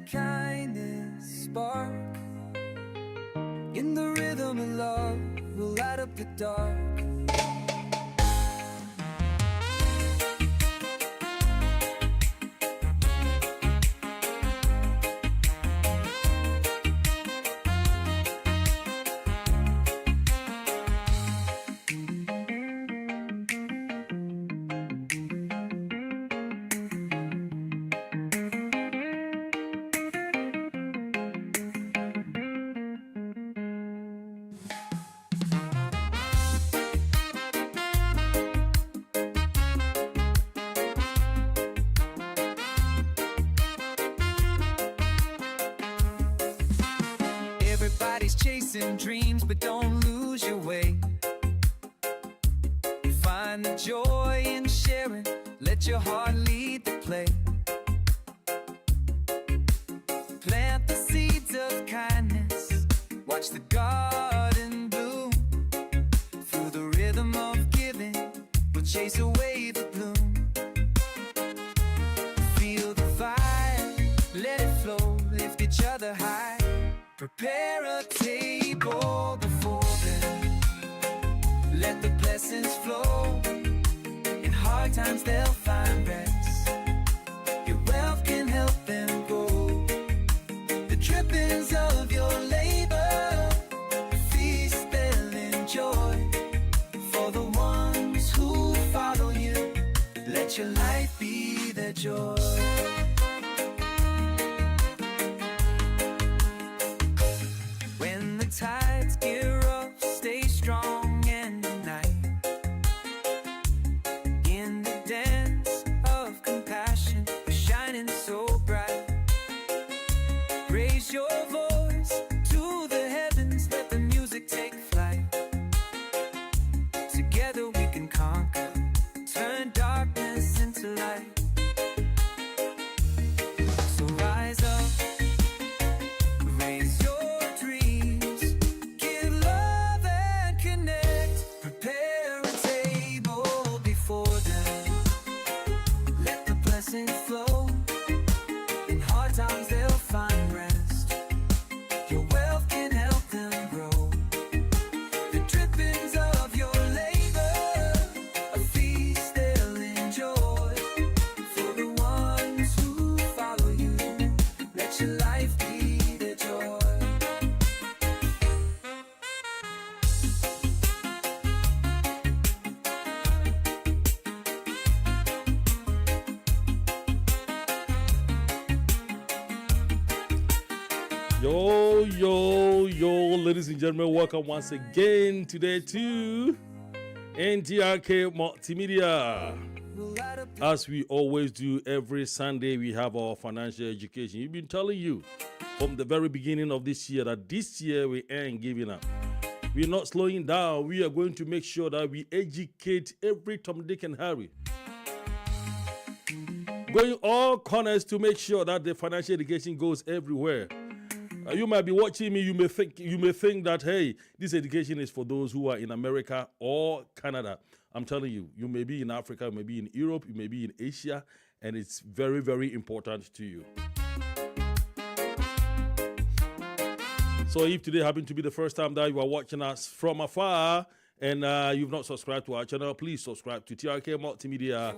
kindness spark. In the rhythm of love, we'll light up the dark. Everybody's chasing dreams, but don't lose your way. Find the joy in sharing, let your heart lead the play. Plant the seeds of kindness, watch the garden bloom. Through the rhythm of giving, we'll chase away the gloom. Feel the fire, let it flow, lift each other high. Prepare a table before them. Let the blessings flow. In hard times they'll find rest. Your wealth can help them grow. The drippings of your labor, a feast they'll enjoy. For the ones who follow you, let your life be their joy. Tides get rough, stay strong and unite. In the dance of compassion, shining so bright. Raise your voice to the heavens, let the music take flight. Together we can conquer, turn darkness into light. So rise up, raise your flow. In hard times they'll find rest. Your wealth can help them grow. The drippings of your labor, a feast they'll enjoy. For the ones who follow you, let your life be their joy. Yo, ladies and gentlemen, welcome once again today to NTRK Multimedia. As we always do every Sunday, we have our financial education. We've been telling you from the very beginning of this year that this year we ain't giving up. We're not slowing down. We are going to make sure that we educate every Tom, Dick, and Harry. Going all corners to make sure that the financial education goes everywhere. You might be watching me. You may think that, hey, this education is for those who are in America or Canada. I'm telling you, you may be in Africa, you may be in Europe, you may be in Asia, and it's very, very important to you. So if today happened to be the first time that you are watching us from afar and you've not subscribed to our channel, please subscribe to TRK Multimedia.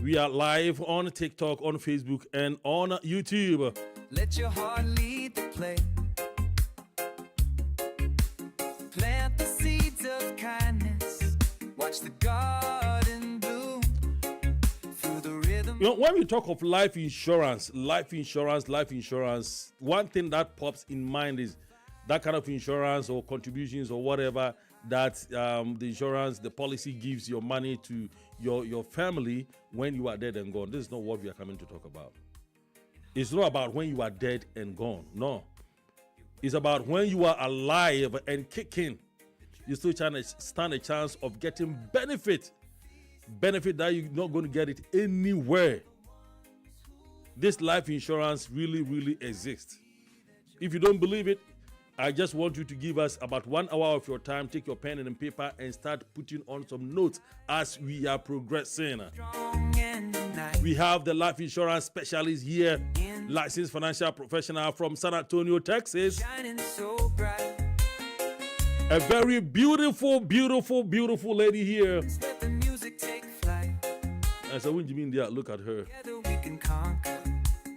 We are live on TikTok, on Facebook, and on YouTube. Let your heart lead the play. Plant the seeds of kindness. Watch the garden bloom. Through the rhythm. You know, when we talk of life insurance, one thing that pops in mind is that kind of insurance or contributions or whatever that the insurance, the policy gives your money to your family when you are dead and gone. This is not what we are coming to talk about. It's not about when you are dead and gone. No. It's about when you are alive and kicking. You still stand a chance of getting benefit. Benefit that you're not going to get it anywhere. This life insurance really, really exists. If you don't believe it, I just want you to give us about 1 hour of your time. Take your pen and paper and start putting on some notes as we are progressing. We have the life insurance specialist here. licensed financial professional from San Antonio, Texas. shining so bright. A very beautiful, beautiful, beautiful lady here. Let the music take flight. I said, when you mean that, look at her. Together we can conquer.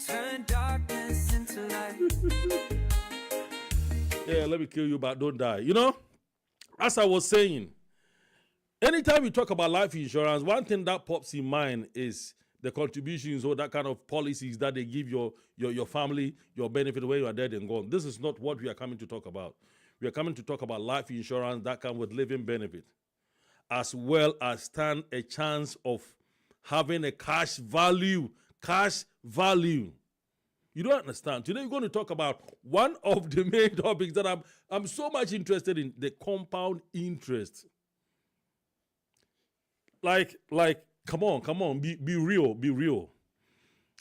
Turn darkness into light. Yeah, let me kill you, but don't die. You know, as I was saying, anytime you talk about life insurance, one thing that pops in mind is the contributions or that kind of policies that they give your family, your benefit when you are dead and gone. This is not what we are coming to talk about. We are coming to talk about life insurance that comes with living benefit, as well as stand a chance of having a cash value. Cash value. You don't understand. Today we're going to talk about one of the main topics that I'm so much interested in, the compound interest. Like, come on, be real.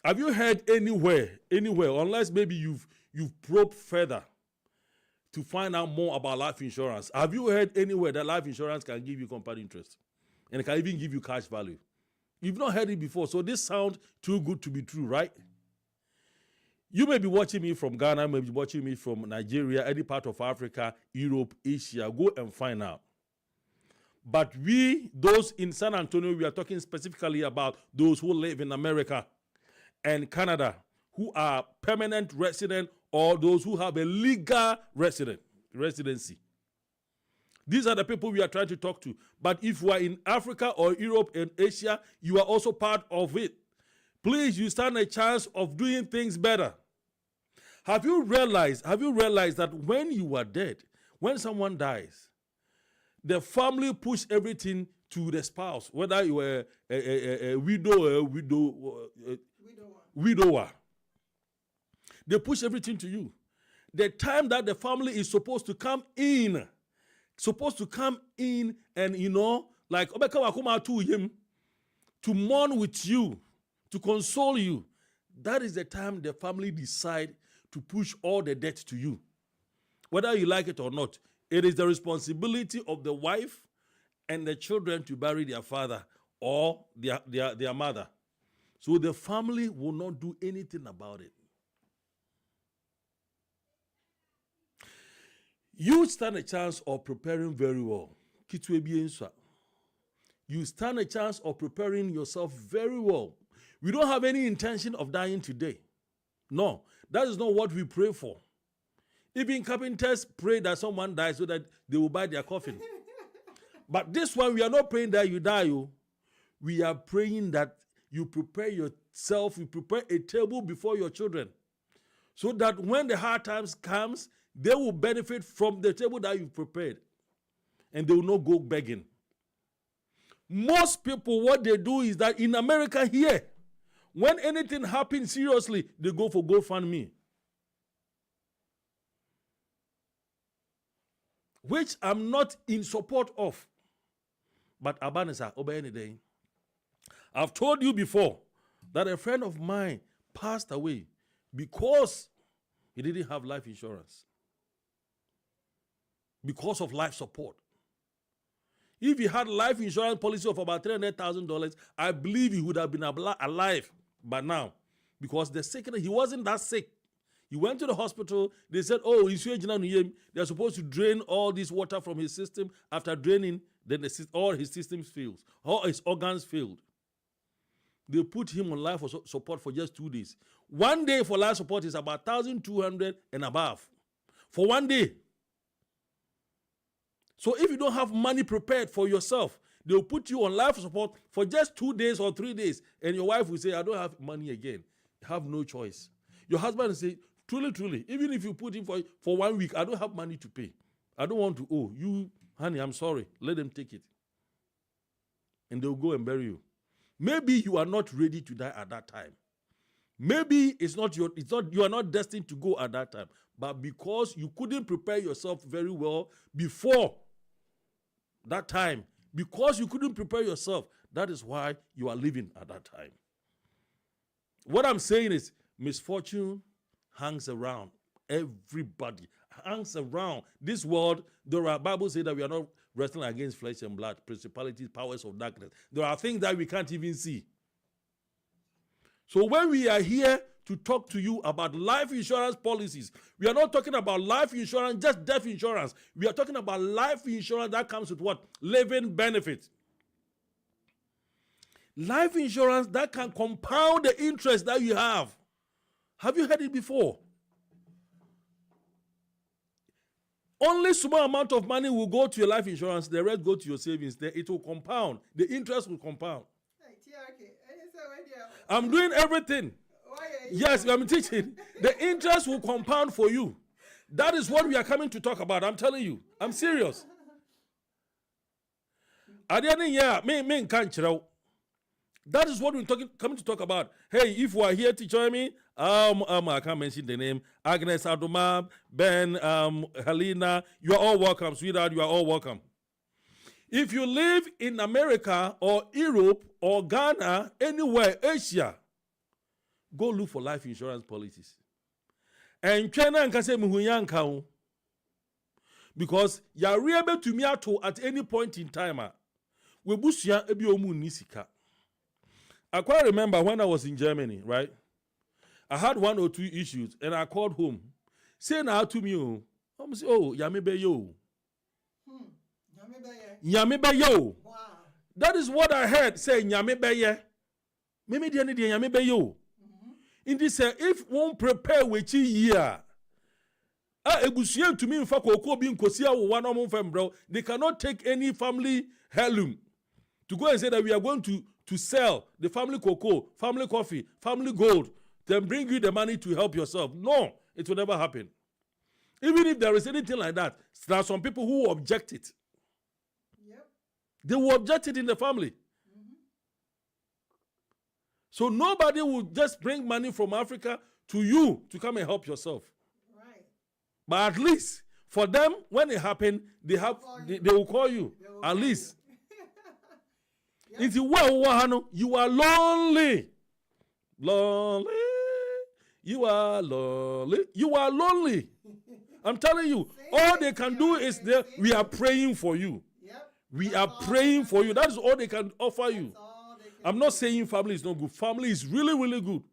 Have you heard anywhere, unless maybe you've probed further to find out more about life insurance? Have you heard anywhere that life insurance can give you compound interest? And it can even give you cash value? You've not heard it before, so this sounds too good to be true, right? You may be watching me from Ghana, maybe watching me from Nigeria, any part of Africa, Europe, Asia. Go and find out. But we, those in San Antonio, we are talking specifically about those who live in America and Canada, who are permanent resident or those who have a legal residency. These are the people we are trying to talk to. But if you are in Africa or Europe and Asia, you are also part of it. Please, you stand a chance of doing things better. Have you realized that when you are dead, when someone dies, the family push everything to the spouse, whether you were a widower. They push everything to you. The time that the family is supposed to come in and, you know, like, to him, to mourn with you, to console you. That is the time the family decide to push all the debt to you. Whether you like it or not, it is the responsibility of the wife and the children to bury their father or their mother. So the family will not do anything about it. You stand a chance of preparing very well. You stand a chance of preparing yourself very well. We don't have any intention of dying today. No, that is not what we pray for. Even carpenters pray that someone dies so that they will buy their coffin. But this one, we are not praying that you die. We are praying that you prepare yourself, you prepare a table before your children, so that when the hard times comes, they will benefit from the table that you've prepared, and they will not go begging. Most people, what they do is that in America here, when anything happens seriously, they go for GoFundMe, which I'm not in support of. But Abanisa, obey any day. I've told you before that a friend of mine passed away because he didn't have life insurance, because of life support. If he had life insurance policy of about $300,000, I believe he would have been alive by now, because the sickness, he wasn't that sick. He went to the hospital. They said, oh, they're supposed to drain all this water from his system. After draining, then all his systems failed. All his organs failed. They put him on life support for just 2 days. 1 day for life support is about 1,200 and above. For 1 day. So if you don't have money prepared for yourself, they'll put you on life support for just 2 days or 3 days. And your wife will say, I don't have money again. You have no choice. Your husband will say, truly, even if you put him for 1 week, I don't have money to pay. I don't want to owe you, honey, I'm sorry. Let them take it. And they'll go and bury you. Maybe you are not ready to die at that time. Maybe you are not destined to go at that time. But because you couldn't prepare yourself very well before that time, because you couldn't prepare yourself, that is why you are living at that time. What I'm saying is, misfortune hangs around. Everybody hangs around. This world, the Bible says that we are not wrestling against flesh and blood, principalities, powers of darkness. There are things that we can't even see. So when we are here to talk to you about life insurance policies. We are not talking about life insurance, just death insurance. We are talking about life insurance that comes with what? Living benefit. Life insurance that can compound the interest that you have. Have you heard it before? Only small amount of money will go to your life insurance, the rest go to your savings. Then it will compound. The interest will compound. I'm doing everything. Yes, I'm teaching. The interest will compound for you. That is what we are coming to talk about. I'm telling you. I'm serious. That is what we're coming to talk about. Hey, if you are here to join me, I can't mention the name. Agnes, Adoma, Ben, Helena, you are all welcome. Sweetheart, you are all welcome. If you live in America or Europe or Ghana, anywhere, Asia, go look for life insurance policies. And China and Kase Muhunyanka, because you are able to me at any point in time. We bushya ebi omu nisika. I quite remember when I was in Germany, right? I had 1 or 2 issues, and I called home. Say now to me, I'm say, oh, yamibe yo. Yamibe yo. Wow. That is what I heard. Say yamibe ye. Maybe the end yamibe yo. In this, if one prepare with year, ebusian to me in fact being kosia one bro, they cannot take any family heirloom to go and say that we are going to sell the family cocoa, family coffee, family gold, then bring you the money to help yourself. No, it will never happen. Even if there is anything like that, there are some people who object it. Yep. They will object it in the family. So nobody will just bring money from Africa to you to come and help yourself. Right. But at least for them, when it happened, they will call you. At least. If you are lonely. Lonely. You are lonely. You are lonely. I'm telling you, all they can do is we are praying for you. Yep. We are praying for you. That is all they can offer you. I'm not saying family is not good. Family is really, really good.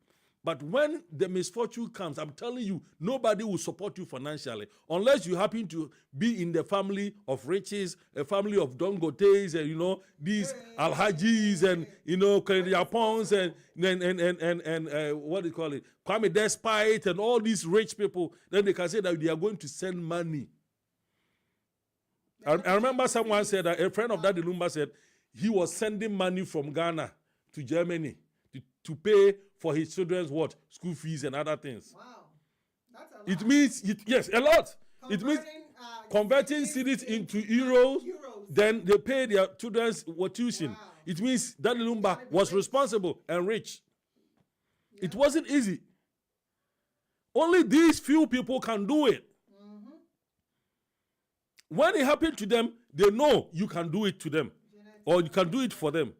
But when the misfortune comes, I'm telling you, nobody will support you financially unless you happen to be in the family of riches, a family of Dongotes, and these Alhajis and Japons and what do you call it, Kwame Despite and all these rich people. Then they can say that they are going to send money. I remember someone said that a friend of Daddy Lumba said he was sending money from Ghana to Germany to pay for his children's school fees and other things. Wow, that's a lot. It means yes, a lot. It means converting cities into euros. Then they pay their children's tuition. Wow. It means Daddy Lumba was responsible and rich. Yeah. It wasn't easy. Only these few people can do it. Mm-hmm. When it happened to them, they know you can do it to them, or you can do it for them.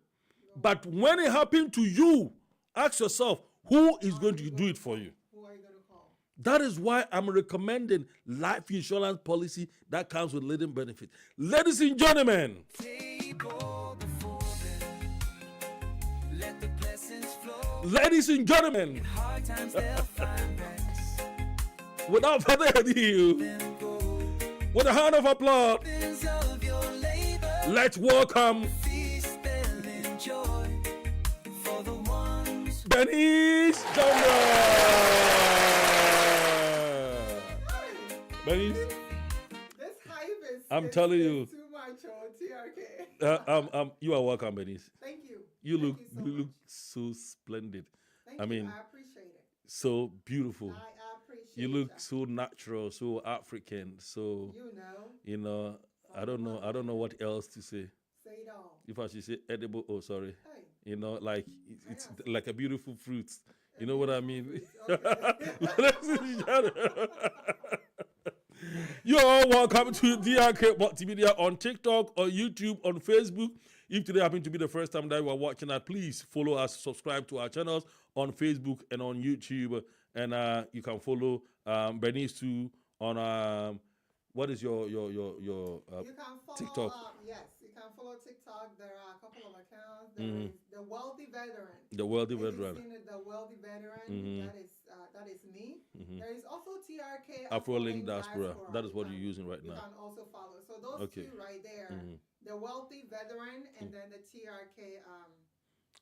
But when it happened to you, ask yourself, who is going to do it for you? Who are you going to call? That is why I'm recommending life insurance policy that comes with living benefit. Ladies and gentlemen, ladies and gentlemen, without further ado, with a hand of applause, let's welcome Bernice Genre. Bernice, this hype is I'm telling you too much on TRK. You are welcome, Bernice. Thank you. You look so splendid. Thank I mean, you. I appreciate it. So beautiful. I appreciate you look that. so natural, so African, so I don't know what else to say. Say it all. If I should say edible, oh sorry. Hey. Like it's like a beautiful fruit. You know what I mean? Okay. You're all welcome to DRK Multimedia on TikTok, on YouTube, on Facebook. If today happens to be the first time that you are watching that, please follow us, subscribe to our channels on Facebook and on YouTube. And you can follow Bernice too on What is your You can follow, TikTok? yes, you can follow TikTok. There are a couple of accounts. There Mm-hmm. is the Wealthy Veteran. The wealthy If you've veteran. seen it, the Wealthy Veteran, Mm-hmm. that is me. Mm-hmm. There is also TRK Afro-Link Afrolink diaspora. Diaspora. That is what you're using right You now. can also follow. So those Okay. two right there, Mm-hmm. the Wealthy Veteran and then the TRK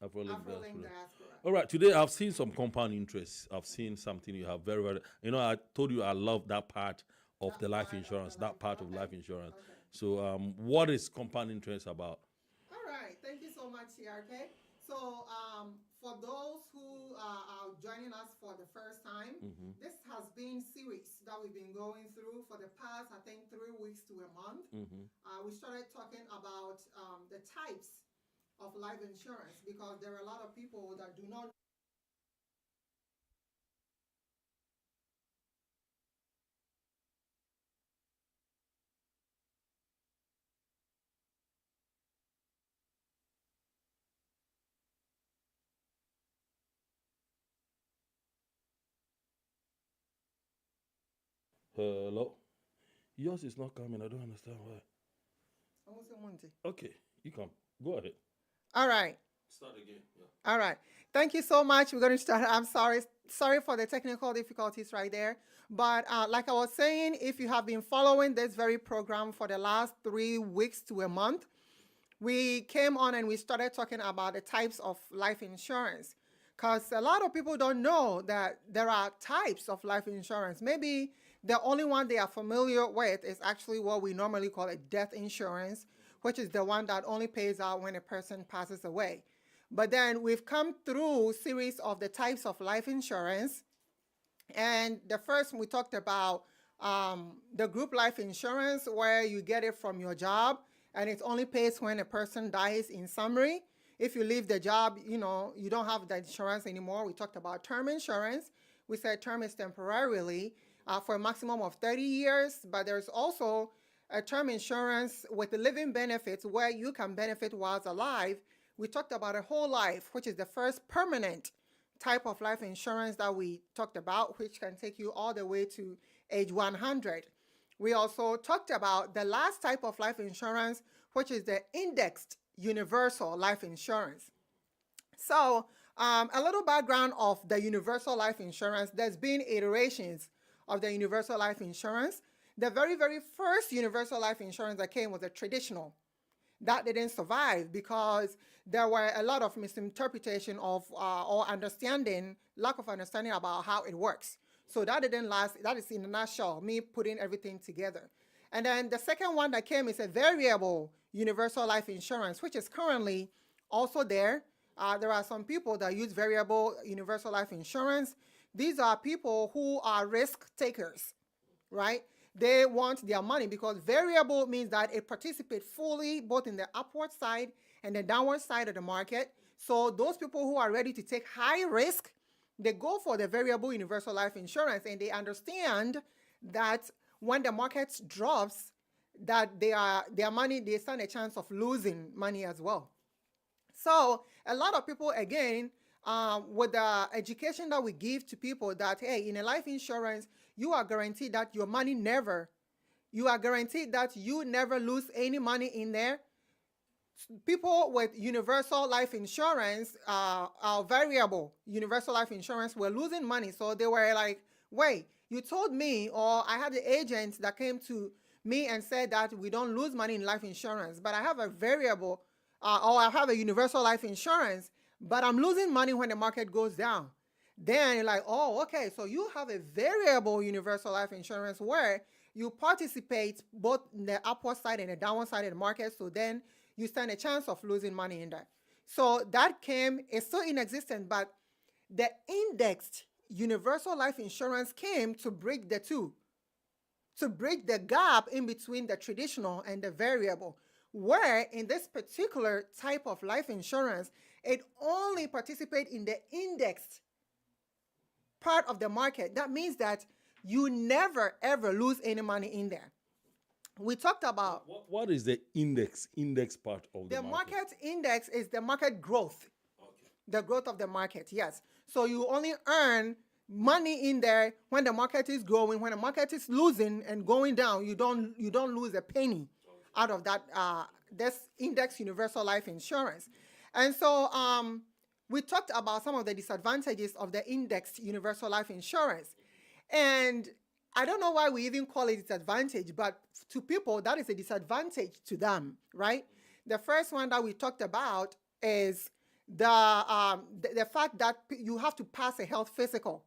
Afro-Link Afrolink diaspora. Diaspora. All right. Today I've seen some compound interest. I've seen something you have very, very. I told you I love that part of That the life part of insurance. the That life. part of Okay. life insurance. Okay. So, what is compound interest about? All right, thank you so much, TRK. So, for those who are joining us for the first time, Mm-hmm. this has been series that we've been going through for the past, I think, 3 weeks to a month. Mm-hmm. We started talking about the types of life insurance because there are a lot of people that do not. Hello. Yours is not coming. I don't understand why. Okay, you come. Go ahead. All right. Start again. Yeah. All right. Thank you so much. We're going to start. I'm sorry. Sorry for the technical difficulties right there. But like I was saying, if you have been following this very program for the last 3 weeks to a month, we came on and we started talking about the types of life insurance. Because a lot of people don't know that there are types of life insurance. Maybe the only one they are familiar with is actually what we normally call a death insurance, which is the one that only pays out when a person passes away. But then we've come through series of the types of life insurance. And the first we talked about the group life insurance where you get it from your job and it only pays when a person dies in summary. If you leave the job, you don't have that insurance anymore. We talked about term insurance. We said term is temporarily for a maximum of 30 years, but there's also a term insurance with the living benefits where you can benefit whilst alive. We talked about a whole life, which is the first permanent type of life insurance that we talked about, which can take you all the way to age 100. We also talked about the last type of life insurance, which is the indexed universal life insurance. So, a little background of the universal life insurance. There's been iterations of the universal life insurance. The very, very first universal life insurance that came was a traditional. That didn't survive because there were a lot of misinterpretation of or lack of understanding about how it works. So that didn't last. That is in a nutshell, me putting everything together. And then the second one that came is a variable universal life insurance, which is currently also there. There are some people that use variable universal life insurance. These are people who are risk takers, right? They want their money because variable means that it participates fully both in the upward side and the downward side of the market. So those people who are ready to take high risk, they go for the variable universal life insurance and they understand that when the market drops, that their money, they stand a chance of losing money as well. So a lot of people, again, with the education that we give to people that, hey, in a life insurance, you are guaranteed that your money you are guaranteed that you never lose any money in there. People with universal life insurance, variable universal life insurance, were losing money. So they were like, wait, you told me, or I had the agents that came to me and said that we don't lose money in life insurance, but I have a variable or I have a universal life insurance, but I'm losing money when the market goes down. Then you're like, oh, okay, so you have a variable universal life insurance where you participate both in the upward side and the downward side of the market, so then you stand a chance of losing money in that. So that it's still in existence, but the indexed universal life insurance came to break the two, to break the gap in between the traditional and the variable, where in this particular type of life insurance, it only participates in the indexed part of the market. That means that you never ever lose any money in there. We talked about What is the index part of the the market index is the market growth. Okay. The growth of the market, yes. So you only earn money in there when the market is growing. When the market is losing and going down, you don't lose a penny out of that this index universal life insurance. And so we talked about some of the disadvantages of the index universal life insurance. And I don't know why we even call it disadvantage, but to people, that is a disadvantage to them, right? The first one that we talked about is the fact that you have to pass a health physical,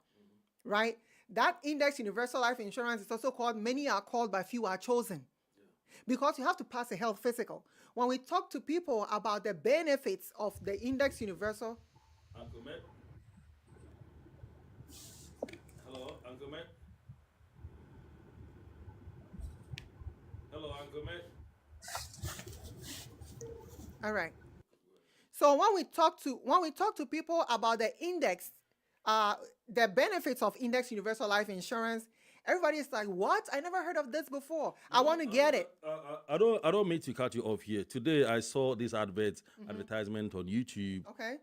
right? That index universal life insurance is also called, many are called, but few are chosen. Because you have to pass a health physical. When we talk to people about the benefits of the index universal. Uncle Matt? Hello, Uncle Matt? Hello, Uncle Matt? All right. So when we talk to people about the index, the benefits of index universal life insurance, everybody is like, "What? I never heard of this before. I want to get it." I don't mean to cut you off here. Today I saw this advertisement on YouTube. Okay.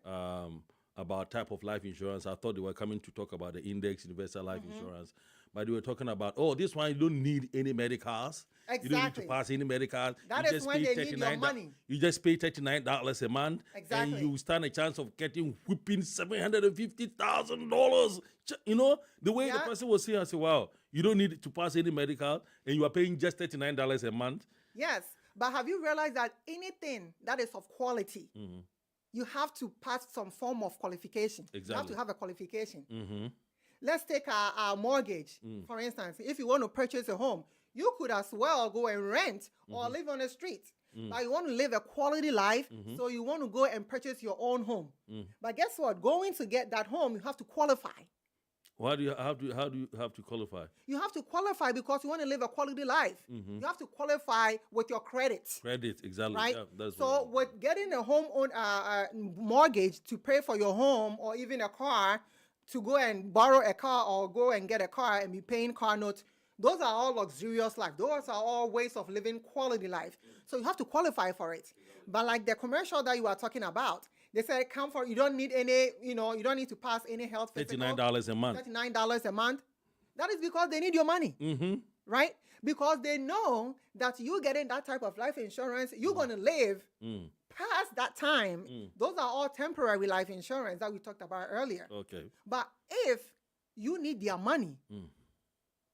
About type of life insurance. I thought they were coming to talk about the index universal life insurance, but they were talking about, oh, this one you don't need any medicals. Exactly. You don't need to pass any medicals. That you is when they need your money. You just pay $39 a month, Exactly. and you stand a chance of getting whipping $750,000. You know, the way the person was saying, I said, wow, you don't need to pass any medical, and you are paying just $39 a month. Yes, but have you realized that anything that is of quality, you have to pass some form of qualification. Exactly. You have to have a qualification. Let's take our mortgage, for instance. If you want to purchase a home, you could as well go and rent or live on the street. But you want to live a quality life, so you want to go and purchase your own home. But guess what? Going to get that home, you have to qualify. How do you have to qualify? You have to qualify because you want to live a quality life. You have to qualify with your credit. Credit, exactly. Right? Yeah, that's so with getting a home mortgage to pay for your home or even a car, to go and borrow a car or go and get a car and be paying car notes, those are all luxurious life. Those are all ways of living quality life. So you have to qualify for it. But like the commercial that you are talking about, they said, come for, you don't need any, you don't need to pass any health physical. $39 a month. $39 a month. That is because they need your money. Right? Because they know that you getting that type of life insurance, you're going to live past that time. Those are all temporary life insurance that we talked about earlier. Okay. But if you need their money,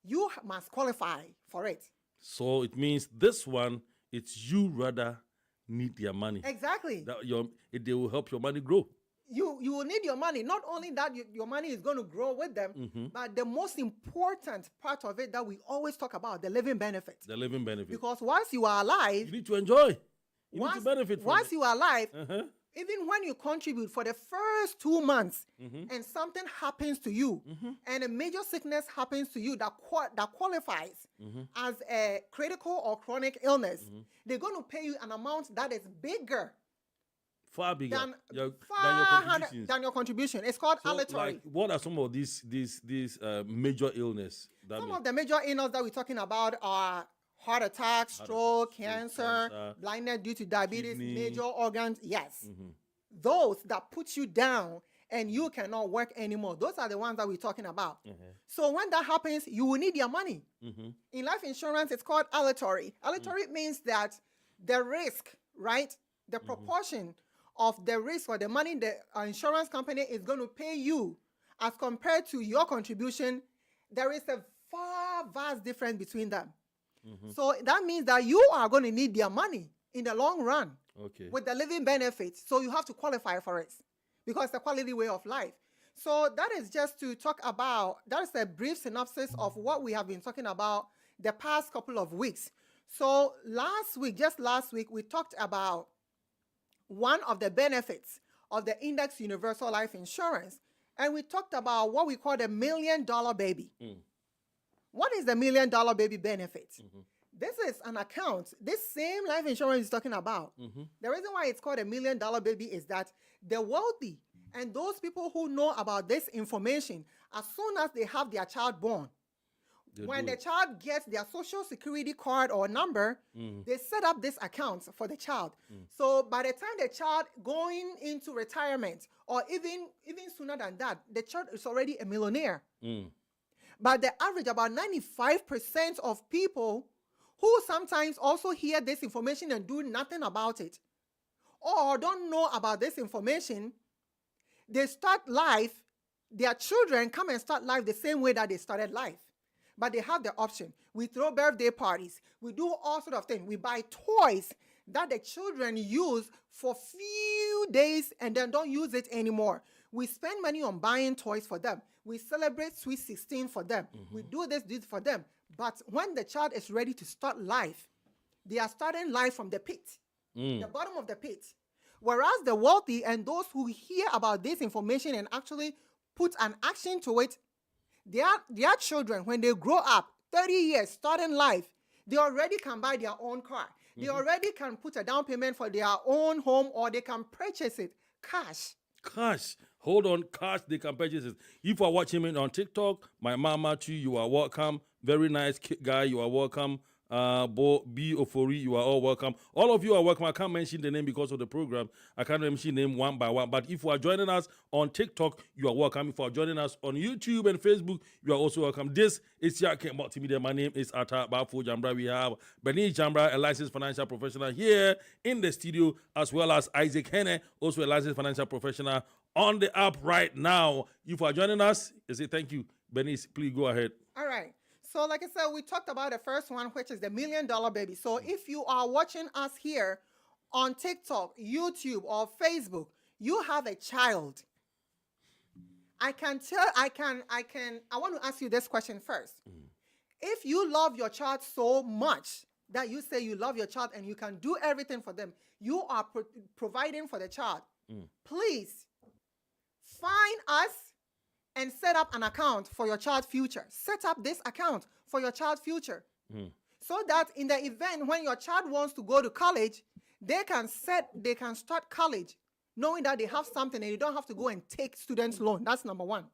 you must qualify for it. So it means this one, it's you rather need their money. Exactly. They will help your money grow. You will need your money. Not only that, your money is going to grow with them, but the most important part of it that we always talk about, the living benefit. The living benefit. Because once you are alive, you need to enjoy. You need to benefit from once it. you are alive, even when you contribute for the first 2 months and something happens to you and a major sickness happens to you that qualifies as a critical or chronic illness, they're going to pay you an amount that is bigger. Far bigger Than your contributions. Than your contribution. It's called aleatory. Like, what are some of these major illness? Some of the major illness that we're talking about are heart attack, stroke, cancer, blindness due to diabetes, kidney. major organs. Yes. Those that put you down and you cannot work anymore. Those are the ones that we're talking about. So when that happens, you will need your money. In life insurance, it's called aleatory. Aleatory means that the risk, right? The proportion of the risk or the money the insurance company is going to pay you as compared to your contribution, there is a vast difference between them. So that means that you are going to need their money in the long run with the living benefits. So you have to qualify for it because it's a quality way of life. So that is just to talk about, that is a brief synopsis of what we have been talking about the past couple of weeks. So just last week, we talked about one of the benefits of the index universal life insurance. And we talked about what we call the $1 million baby. What is the $1 million baby benefit? This is an account. This same life insurance is talking about. The reason why it's called $1 million baby is that the wealthy and those people who know about this information, as soon as they have their child born, When the child gets their social security card or number, they set up this account for the child. So by the time the child going into retirement, or even sooner than that, the child is already a millionaire. But the average, about 95% of people who sometimes also hear this information and do nothing about it, or don't know about this information, they start life, their children come and start life the same way that they started life. But they have the option. We throw birthday parties. We do all sort of things. We buy toys that the children use for few days and then don't use it anymore. We spend money on buying toys for them. We celebrate Sweet 16 for them. We do this for them. But when the child is ready to start life, they are starting life from the pit, the bottom of the pit. Whereas the wealthy and those who hear about this information and actually put an action to it, their children, when they grow up, 30 years, starting life, they already can buy their own car. They already can put a down payment for their own home, or they can purchase it cash. Cash. Hold on, cash, they can purchase it. If you are watching me on TikTok, my mama too, you are welcome. Very nice guy, you are welcome. B. Ofori, you are all welcome. All of you are welcome. I can't mention the name because of the program. I can't mention name one by one. But if you are joining us on TikTok, you are welcome. If you are joining us on YouTube and Facebook, you are also welcome. This is Yake Multimedia. My name is Atta Bafo Jambra. We have Benny Jambra, a licensed financial professional here in the studio, as well as Isaac Henne, also a licensed financial professional on the app right now. If you are joining us, I say thank you. Benny, please go ahead. All right. So like I said, we talked about the first one, which is the $1 Million Baby. So if you are watching us here on TikTok, YouTube, or Facebook, you have a child. I want to ask you this question first. If you love your child so much that you say you love your child and you can do everything for them, you are providing for the child, please find us and set up an account for your child's future. Set up this account for your child's future. So that in the event when your child wants to go to college, they can start college knowing that they have something and you don't have to go and take students' loan. That's number one.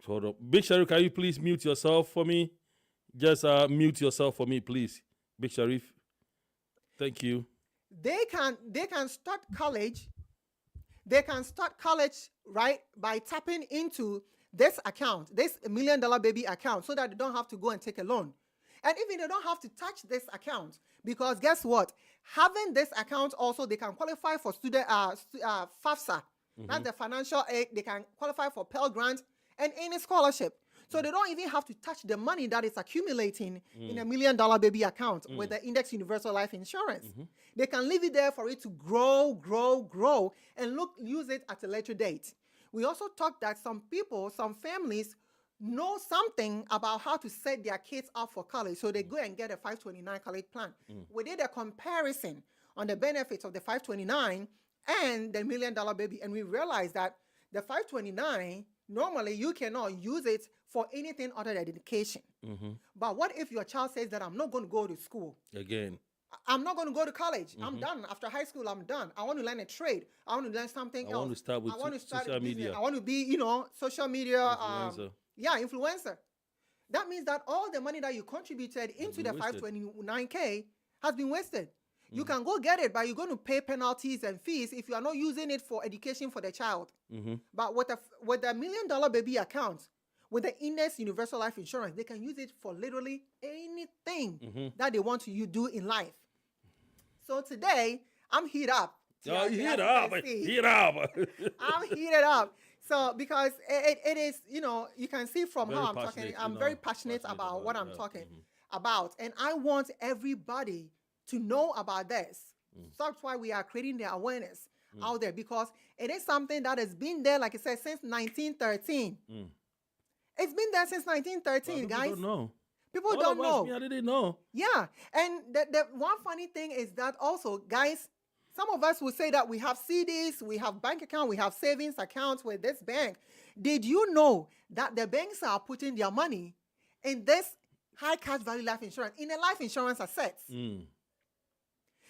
Hold up. Big Sharif, can you please mute yourself for me? Just mute yourself for me, please. Big Sharif. Thank you. They can start college. They can start college, right, by tapping into this account, this $1 Million Baby account, so that they don't have to go and take a loan. And even they don't have to touch this account, because guess what? Having this account also, they can qualify for student FAFSA. That's the financial aid. They can qualify for Pell Grant and any scholarship. So they don't even have to touch the money that is accumulating in $1 Million Baby account with the Index Universal Life Insurance. They can leave it there for it to grow, and use it at a later date. We also talked that some families know something about how to set their kids up for college. So they go and get a 529 college plan. We did a comparison on the benefits of the 529 and the $1 Million Baby. And we realized that the 529, normally you cannot use it for anything other than education. But what if your child says that I'm not going to go to school? Again. I'm not going to go to college. I'm done. After high school, I'm done. I want to learn a trade. I want to learn something else. I want to start with social media. I want to be, social media influencer. That means that all the money that you contributed into the 529K has been wasted. You can go get it, but you're going to pay penalties and fees if you are not using it for education for the child. But with the $1 Million Baby account, with the Index Universal Life Insurance, they can use it for literally anything that they want to do in life. So today, I'm heated up. Oh, heat up. Heat up. I'm heated up. So because it is, you can see from how I'm talking, I'm very passionate about what I'm talking about. And I want everybody to know about this. That's why we are creating the awareness out there, because it is something that has been there, like I said, since 1913. It's been there since 1913, guys. People don't know. People don't know. I didn't know. Yeah. And the one funny thing is that also, guys, some of us will say that we have CDs, we have bank account, we have savings accounts with this bank. Did you know that the banks are putting their money in this high cash value life insurance, in a life insurance assets? The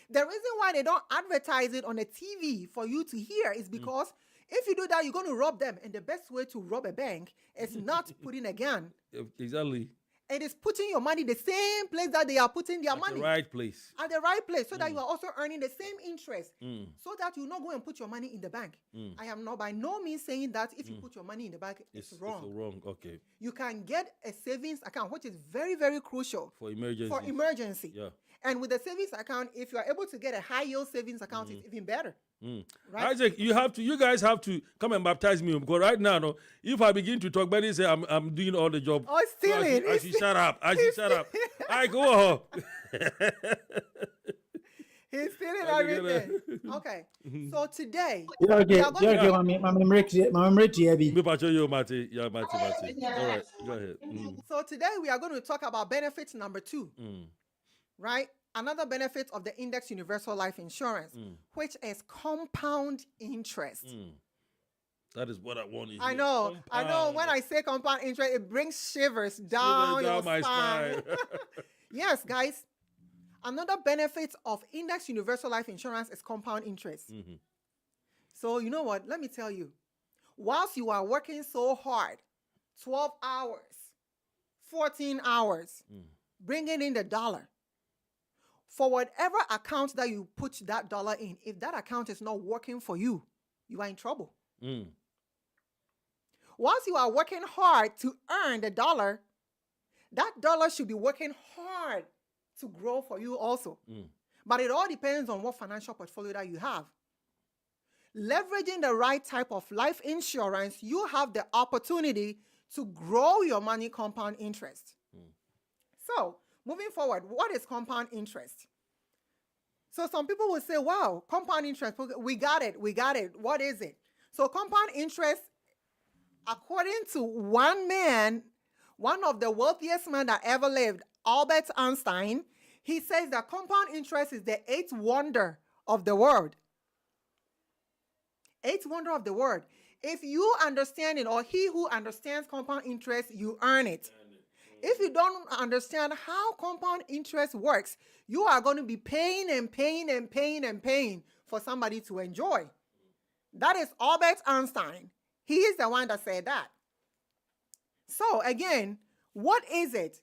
reason why they don't advertise it on the TV for you to hear is because if you do that, you're going to rob them. And the best way to rob a bank is not putting a gun. Exactly. it is putting your money the same place that they are putting their At money. the right place. At the right place, so that you are also earning the same interest, Mm. so that you not go and put your money in the bank. Mm. I am not by no means saying that if you put your money in the bank, it's wrong. It's wrong. Okay. You can get a savings account, which is very, very crucial For emergency. for emergency. Yeah. And with the savings account, if you are able to get a high yield savings account, it's even better. Right? Isaac, you guys have to come and baptize me because right now, no, if I begin to talk, Benny say I'm doing all the job. Oh, stealing. I should shut up. I should shut up. I go. He's stealing everything. Okay. So today, Okay, we are going to- I'm ready. Me pacho yo, Mate. Yeah, Mate. All right, go ahead. So today we are going to talk about benefit number 2. Right? Another benefit of the Index Universal Life Insurance, which is compound interest. That is what I want to hear. I know. When I say compound interest, it brings shivers down your my spine. spine. Yes, guys. Another benefit of Index Universal Life Insurance is compound interest. So you know what? Let me tell you. Whilst you are working so hard, 12 hours, 14 hours, bringing in the dollar, for whatever account that you put that dollar in, if that account is not working for you, you are in trouble. Once you are working hard to earn the dollar, that dollar should be working hard to grow for you also. But it all depends on what financial portfolio that you have. Leveraging the right type of life insurance, you have the opportunity to grow your money compound interest. So, moving forward, what is compound interest? So some people will say, wow, compound interest, we got it. What is it? So compound interest, according to one man, one of the wealthiest men that ever lived, Albert Einstein, he says that compound interest is the 8th wonder of the world. 8th wonder of the world. If you understand it, or he who understands compound interest, you earn it. If you don't understand how compound interest works, you are going to be paying and paying and paying and paying for somebody to enjoy. That is Albert Einstein. He is the one that said that. So again, what is it?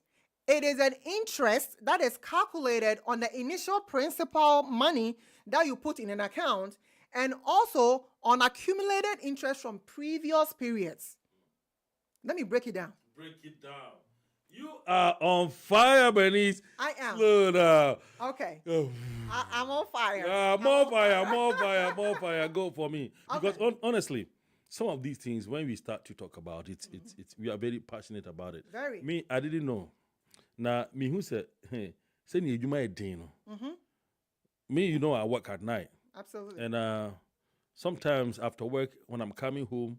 It is an interest that is calculated on the initial principal money that you put in an account, and also on accumulated interest from previous periods. Let me break it down. Break it down. You are on fire, Bernice. I am. Slow down. Okay. Oh. I'm on fire. More fire. Go for me. Okay. Because honestly, some of these things, when we start to talk about it, it's we are very passionate about it. Very. Me, I didn't know. Now, me who said, hey, say you might dino. Me, you know, I work at night. Absolutely. And sometimes after work, when I'm coming home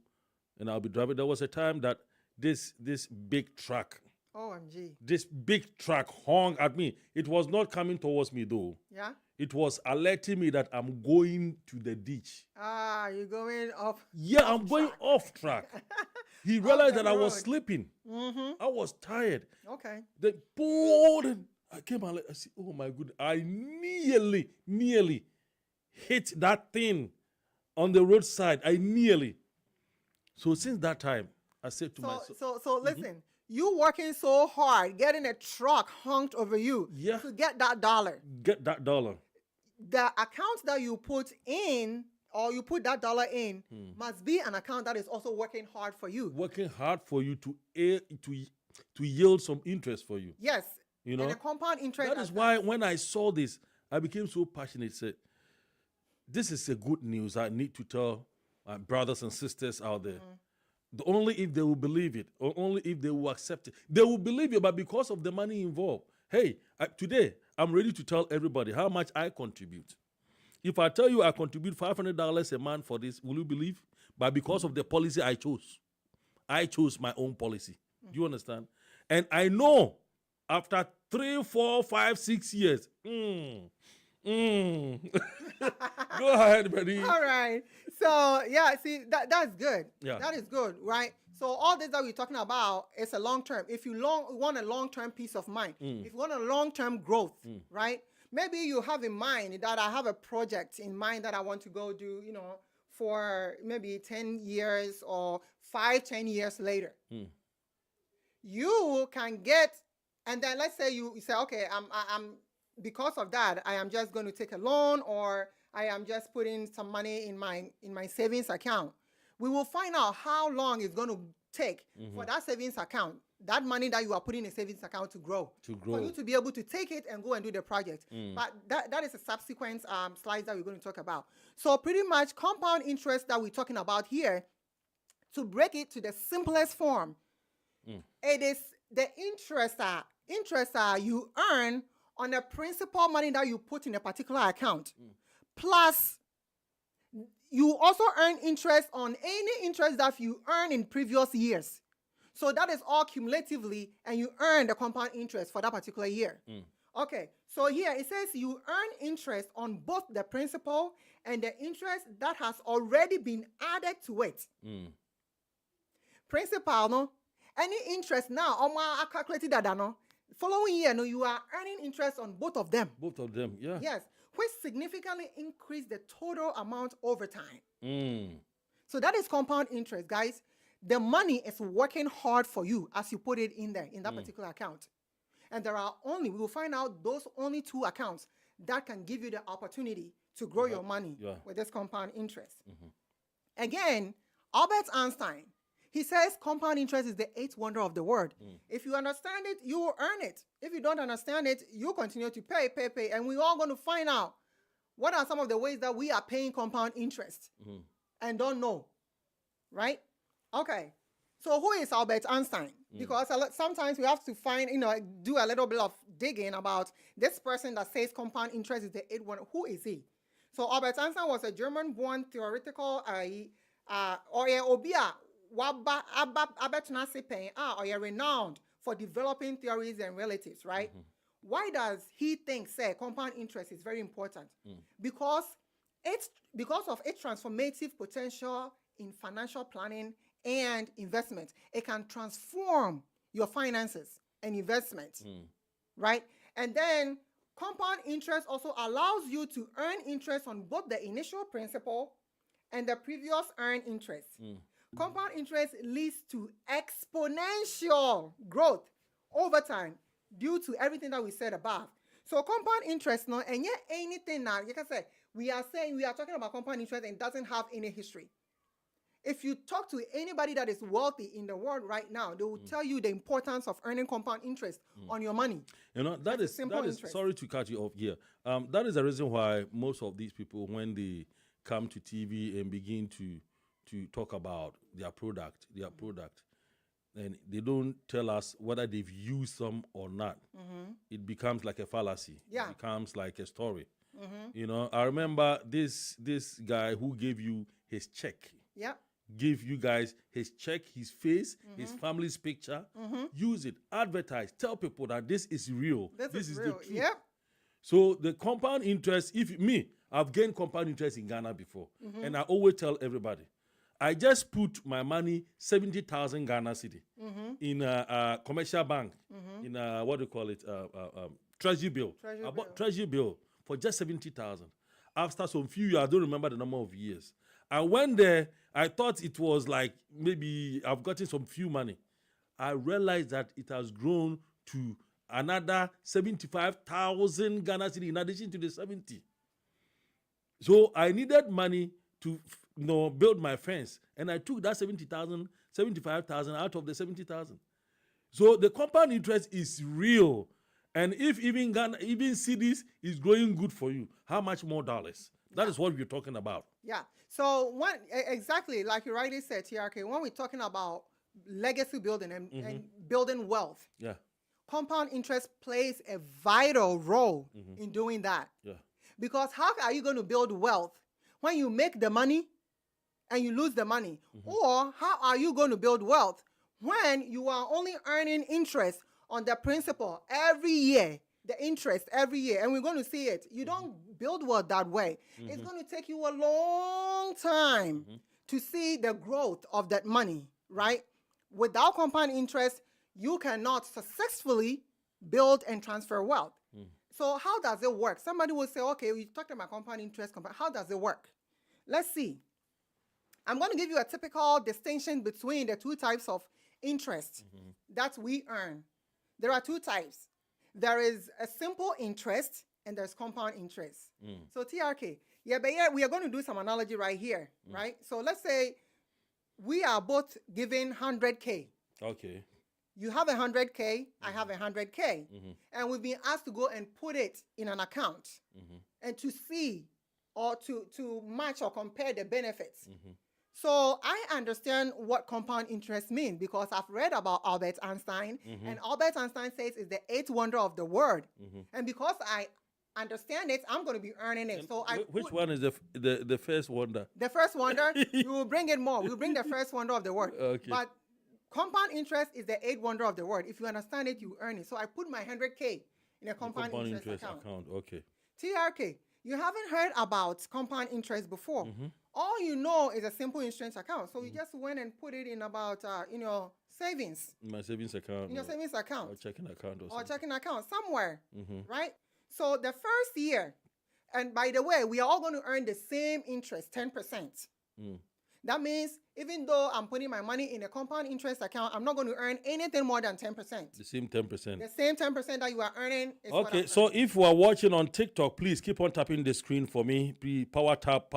and I'll be driving, there was a time that this big truck, OMG. this big truck hung at me. It was not coming towards me though. Yeah? It was alerting me that I'm going to the ditch. Ah, you're going off. Yeah, I'm going off track. He realized the that I was road. sleeping. I was tired. Okay. Then boom, and I came out. I said, "Oh my goodness!" I nearly hit that thing on the roadside. I nearly. So since that time, I said to myself, So listen, you working so hard, getting a truck honked over you Yeah. to get that dollar. "Get that dollar." The account that you put in, or you put that dollar in, must be an account that is also working hard for you. Working hard for you to yield some interest for you. Yes. You know? And a compound interest. That is why when I saw this, I became so passionate. Said, "This is a good news. I need to tell my brothers and sisters out there. Only if they will believe it, or only if they will accept it. They will believe it, but because of the money involved. Hey, today I'm ready to tell everybody how much I contribute. If I tell you I contribute $500 a month for this, will you believe? But because of the policy I chose my own policy. Do you understand? And I know after 3, 4, 5, 6 years, Go ahead, buddy. All right. So yeah, see that's good. Yeah. That is good, right? So all this that we're talking about is a long term. If you want a long term peace of mind, if you want a long term growth, right? Maybe you have in mind that I have a project in mind that I want to go do, for maybe 10 years or 5, 10 years later. You can get And then let's say you say, okay, I'm because of that, I am just going to take a loan, or I am just putting some money in my savings account. We will find out how long it's going to take for that savings account, that money that you are putting in a savings account to grow. For you to be able to take it and go and do the project. But that is a subsequent slides that we're going to talk about. So pretty much compound interest that we're talking about here, to break it to the simplest form, it is the interest you earn on the principal money that you put in a particular account. Plus, you also earn interest on any interest that you earn in previous years. So that is all cumulatively, and you earn the compound interest for that particular year. Okay, so here it says you earn interest on both the principal and the interest that has already been added to it. Principal, no? Any interest now, I calculated that, no? Following year, no, you are earning interest on both of them. Both of them, yeah. Yes, which significantly increase the total amount over time. So that is compound interest, guys. The money is working hard for you as you put it in there, in that particular account. And we will find out those only 2 accounts that can give you the opportunity to grow your money with this compound interest. Again, Albert Einstein, he says compound interest is the 8th wonder of the world. If you understand it, you will earn it. If you don't understand it, you continue to pay. And we're all going to find out what are some of the ways that we are paying compound interest and don't know, right? Okay. So who is Albert Einstein? Because sometimes we have to find, do a little bit of digging about this person that says compound interest is the 8th wonder. Who is he? So Albert Einstein was a German-born theoretical renowned for developing theories and relatives, right? Why does he think, compound interest is very important? Because of its transformative potential in financial planning and investment. It can transform your finances and investment, right? And then compound interest also allows you to earn interest on both the initial principal and the previous earned interest. Compound interest leads to exponential growth over time due to everything that we said above. So compound interest, no, and yet anything now, you can say, we are talking about compound interest and doesn't have any history. If you talk to anybody that is wealthy in the world right now, they will tell you the importance of earning compound interest on your money. That is sorry to cut you off here. That is the reason why most of these people, when they come to TV and begin to talk about their product, and they don't tell us whether they've used some or not. It becomes like a fallacy. Yeah. It becomes like a story. I remember this guy who gave you his check. Yeah. Give you guys his check, his face, his family's picture. Use it, advertise, tell people that this is real. This is real. The truth. Yep. So the compound interest, I've gained compound interest in Ghana before, and I always tell everybody, I just put my money, 70,000 Ghana cedi, in a commercial bank, in a, what do you call it, treasury bill. I bought treasury bill for just 70,000. After some few years, I don't remember the number of years. I went there, I thought it was like maybe I've gotten some few money. I realized that it has grown to another 75,000 Ghana cedi in addition to the 70. So I needed money to build my fence, and I took that 75,000 out of the 70,000. So the compound interest is real, and if even Ghana, even cedis is growing good for you, how much more dollars? That is what we're talking about. Yeah. So exactly like you rightly said, TRK, when we're talking about legacy building and building wealth, compound interest plays a vital role in doing that. Yeah. Because how are you going to build wealth when you make the money and you lose the money? Or how are you going to build wealth when you are only earning interest on the principal every year, the interest every year? And we're going to see it. You don't build wealth that way. It's going to take you a long time to see the growth of that money, right? Without compound interest, you cannot successfully build and transfer wealth. So how does it work? Somebody will say, okay, we talked about compound interest. How does it work? Let's see. I'm going to give you a typical distinction between the two types of interest that we earn. There are two types. There is a simple interest and there's compound interest. So TRK, but we are going to do some analogy right here, right? So let's say we are both given 100K. Okay. You have 100K, I have 100K. And we've been asked to go and put it in an account and to see or to match or compare the benefits. So I understand what compound interest means because I've read about Albert Einstein, and Albert Einstein says it's the eighth wonder of the world. And because I understand it, I'm going to be earning it. So which one is the first wonder? The first wonder, we will bring it more. We'll bring the first wonder of the world. Okay. But compound interest is the eighth wonder of the world. If you understand it, you earn it. So I put my 100K in a compound interest account. Okay. TRK, you haven't heard about compound interest before. All you know is a simple insurance account. So you just went and put it in about, savings. My savings account. In your savings account. Or checking account Or checking account somewhere, right? So the first year, and by the way, we are all going to earn the same interest, 10%. That means even though I'm putting my money in a compound interest account, I'm not going to earn anything more than 10%. The same 10%. The same 10% that you are earning is what Okay, I'm so earning. if you are watching on TikTok, please keep on tapping the screen for me. Please power tap.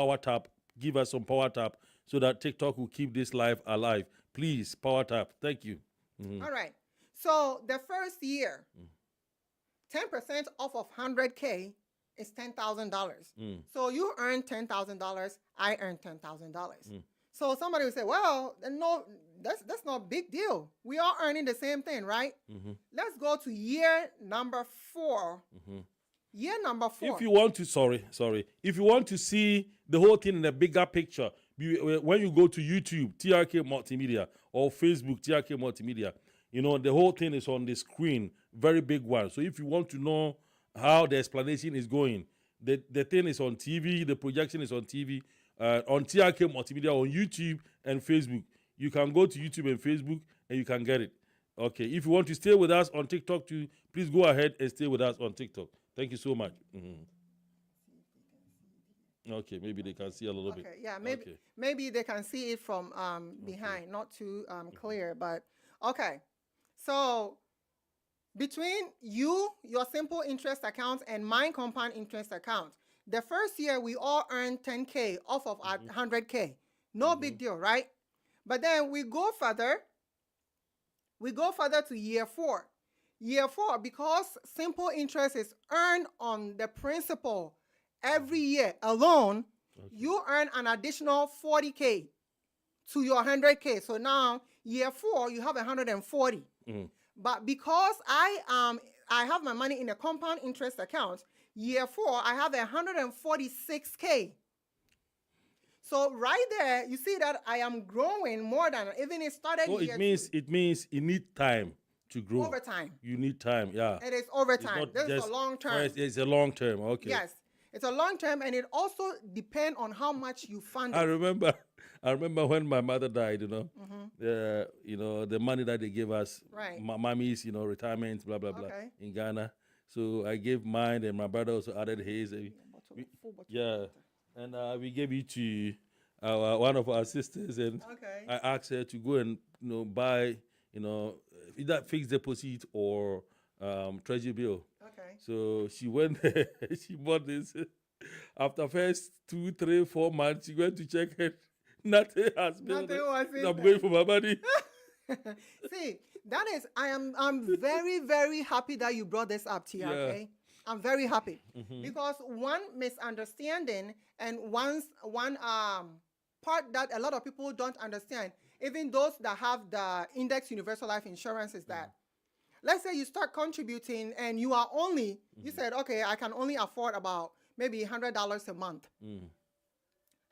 Give us some power tap so that TikTok will keep this live alive. Please, power tap. Thank you. All right. So the first year, 10% off of 100K is $10,000. So you earn $10,000, I earn $10,000. So somebody will say, well, no, that's not a big deal. We are earning the same thing, right? Let's go to year number 4. Year number 4. If you want to, if you want to see the whole thing in a bigger picture, when you go to YouTube, TRK Multimedia, or Facebook, TRK Multimedia, the whole thing is on the screen, very big one. So if you want to know how the explanation is going, the thing is on TV, the projection is on TV, on TRK Multimedia, on YouTube and Facebook. You can go to YouTube and Facebook and you can get it. Okay, if you want to stay with us on TikTok too, please go ahead and stay with us on TikTok. Thank you so much. Okay, maybe they can see a little bit. Okay, yeah, Okay. maybe they can see it from behind, not too clear, but okay. So between your simple interest account and my compound interest account, the first year we all earn 10K off of our 100K. No big deal, right? But then we go further to year 4. Year 4, because simple interest is earned on the principal every year alone, you earn an additional 40K to your 100K. So now year 4, you have 140. But because I have my money in a compound interest account, year 4, I have 146K. So right there, you see that I am growing more than even it started. So it means you need time to grow. Over time. You need time, yeah. It is over time. This is just a long term. It's a long term, okay. Yes, it's a long term, and it also depends on how much you fund. I remember when my mother died. The money that they gave us, Right. Mommy's, retirement, blah blah blah, Okay. in Ghana. So I gave mine, and my brother also added his. Yeah, and we gave it to one of our sisters, and Okay. I asked her to go and buy either fixed deposit or treasury bill. Okay. So she went there, she bought this. After first 2, 3, 4 months, she went to check it. Nothing has been. Nothing was in I'm there. going for my money. See, that is, I'm very, very happy that you brought this up, TRK. Yeah. I'm very happy because one misunderstanding and one part that a lot of people don't understand, even those that have the Index Universal Life Insurance, is that let's say you start contributing and you are only, you said, okay, I can only afford about maybe $100 a month.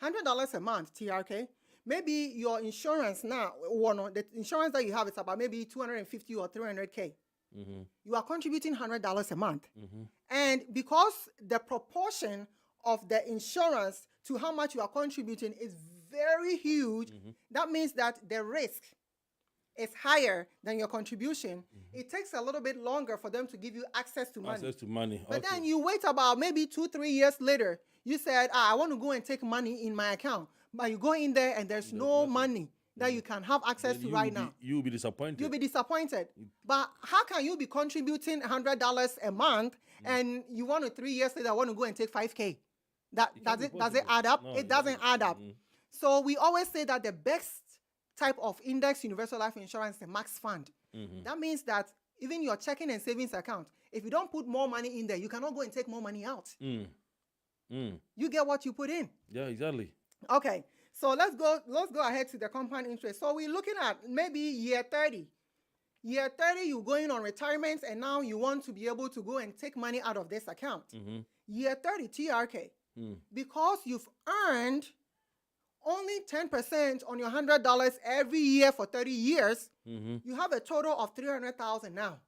$100 a month, TRK. Maybe your insurance now, the insurance that you have is about maybe 250 or 300K. You are contributing $100 a month. And because the proportion of the insurance to how much you are contributing is very huge, that means that the risk is higher than your contribution. It takes a little bit longer for them to give you access to money. Access to money. But Okay. then you wait about maybe 2-3 years later, you said, I want to go and take money in my account. But you go in there and there's no money. that you can have access to right now. You'll be disappointed. You'll be disappointed. But how can you be contributing $100 a month and you want to 3 years later want to go and take $5K? Does it add up? No, it doesn't add up. So we always say that the best type of index universal life insurance is the max fund. That means that even your checking and savings account, if you don't put more money in there, you cannot go and take more money out. You get what you put in. Yeah, exactly. Okay, so let's go ahead to the compound interest. So we're looking at maybe year 30. Year 30, you're going on retirement, and now you want to be able to go and take money out of this account. Year 30, TRK. Because you've earned only 10% on your $100 every year for 30 years, you have a total of $300,000 now.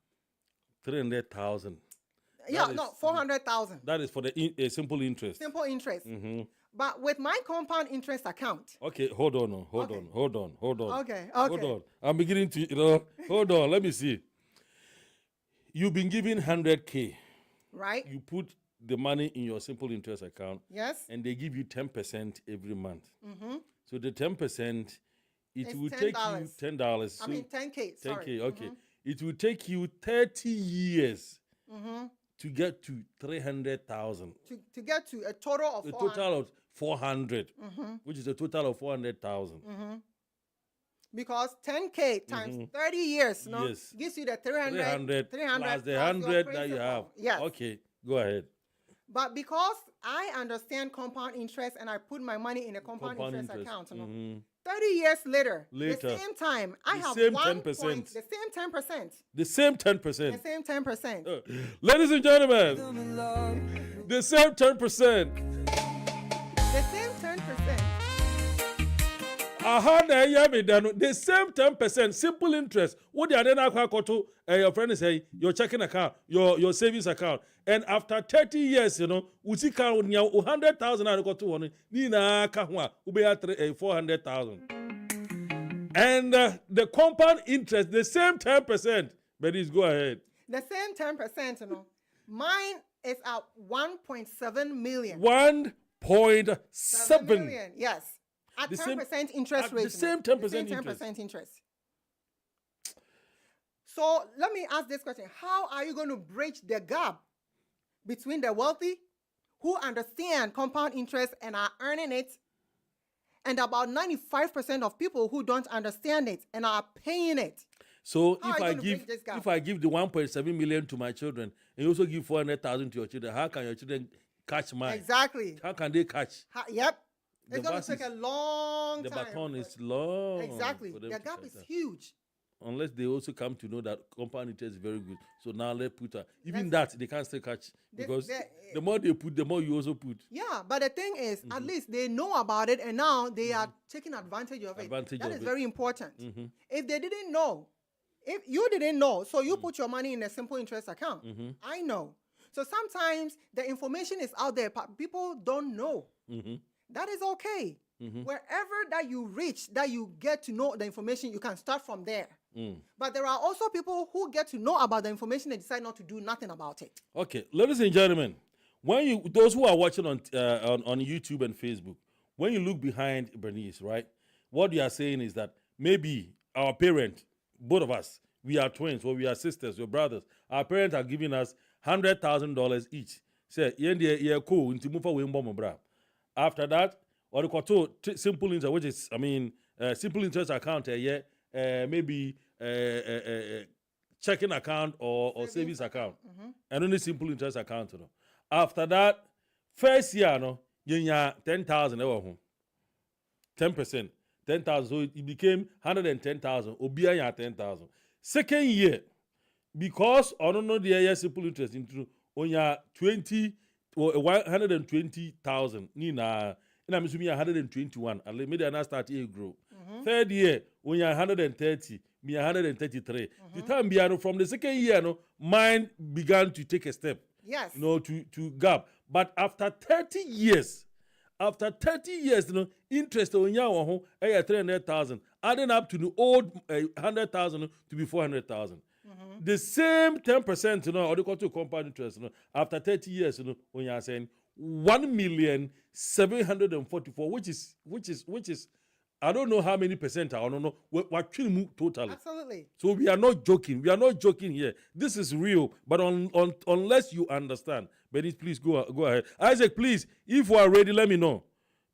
300,000. Yeah, no, 400,000. That is for the simple interest. Simple interest. But with my compound interest account. Okay, hold on. Okay. Hold on. Okay. Hold on. I'm beginning to, hold on. Let me see. You've been given 100K. Right. You put the money in your simple interest account. Yes. And they give you 10% every month. So the 10%, it will $10. take you $10. So I mean 10K. Sorry. 10K, okay. It will take you 30 years to get to 300,000. To get to a total of A 400. total of 400, which is a total of 400,000. Because 10K times 30 years Yes. gives you the 300 plus the plus your 100 that you principal. have. Yes. Okay, go ahead. But because I understand compound interest and I put my money in a compound interest account, 30 years later, the same time, I have same 1 10%. point, the same 10%. The same 10%. The same 10%. Ladies and gentlemen, Come in love. the same 10%. The same 10%. The same 10%, simple interest. What the other your friend is saying, your checking account, your savings account. And after 30 years, we see 100,000 out of 200, Nina Kahwa, ube 400,000. And the compound interest, the same 10%. But go ahead. The same 10%, Mine is at 1.7 million. 1.7 million, yes. At The 10% same- interest at rate. the same The 10% same 10% interest. So let me ask this question. How are you going to bridge the gap between the wealthy who understand compound interest and are earning it, and about 95% of people who don't understand it and are paying it? So How are you gonna bridge this gap? if I give the 1.7 million to my children and you also give 400,000 to your children, how can your children catch mine? Exactly. How can they catch? Yep. The It's going bus to take is- a long The time. baton is long. Exactly. for them The to gap catch is that. huge. Unless they also come to know that compound interest is very good. So now let's put even that they can't still catch because the more they put, the more you also put. Yeah, but the thing is, at least they know about it and now they are taking advantage of it. Advantage That of is it. very important. If they didn't know, if you didn't know, so you put your money in a simple interest account. I know. So sometimes the information is out there, but people don't know. That is okay. Wherever that you reach, that you get to know the information, you can start from there. But there are also people who get to know about the information and decide not to do nothing about it. Okay, ladies and gentlemen, those who are watching on YouTube and Facebook, when you look behind Bernice, right, what you are saying is that maybe our parent, both of us, we are twins or we are sisters, we're brothers. Our parents are giving us $100,000 each. Say, yeah, cool. After that, or the simple interest, which is, simple interest account, maybe checking account or savings account, and only simple interest account. After that, first year, you have 10,000 ever 10%, 10,000. So it became 110,000. Obia 10,000. Second year, because I don't know the year simple interest into on your 20 or 120,000. Nina. And I'm assuming 121. And maybe I start to grow. Third year, when you're 130, me 133. The time from the second year, mine began to take a step. Yes. To gap. But after 30 years, interest on your 300,000, adding up to the old 100,000 to be 400,000. The same 10%, or the to compound interest, after 30 years, when you are saying 1,744,000, which is I don't know how many percent. I don't know. We're killing totally. Absolutely. So we are not joking. We are not joking here. This is real. But unless you understand, Benny, please go ahead. Isaac, please, if we are ready, let me know.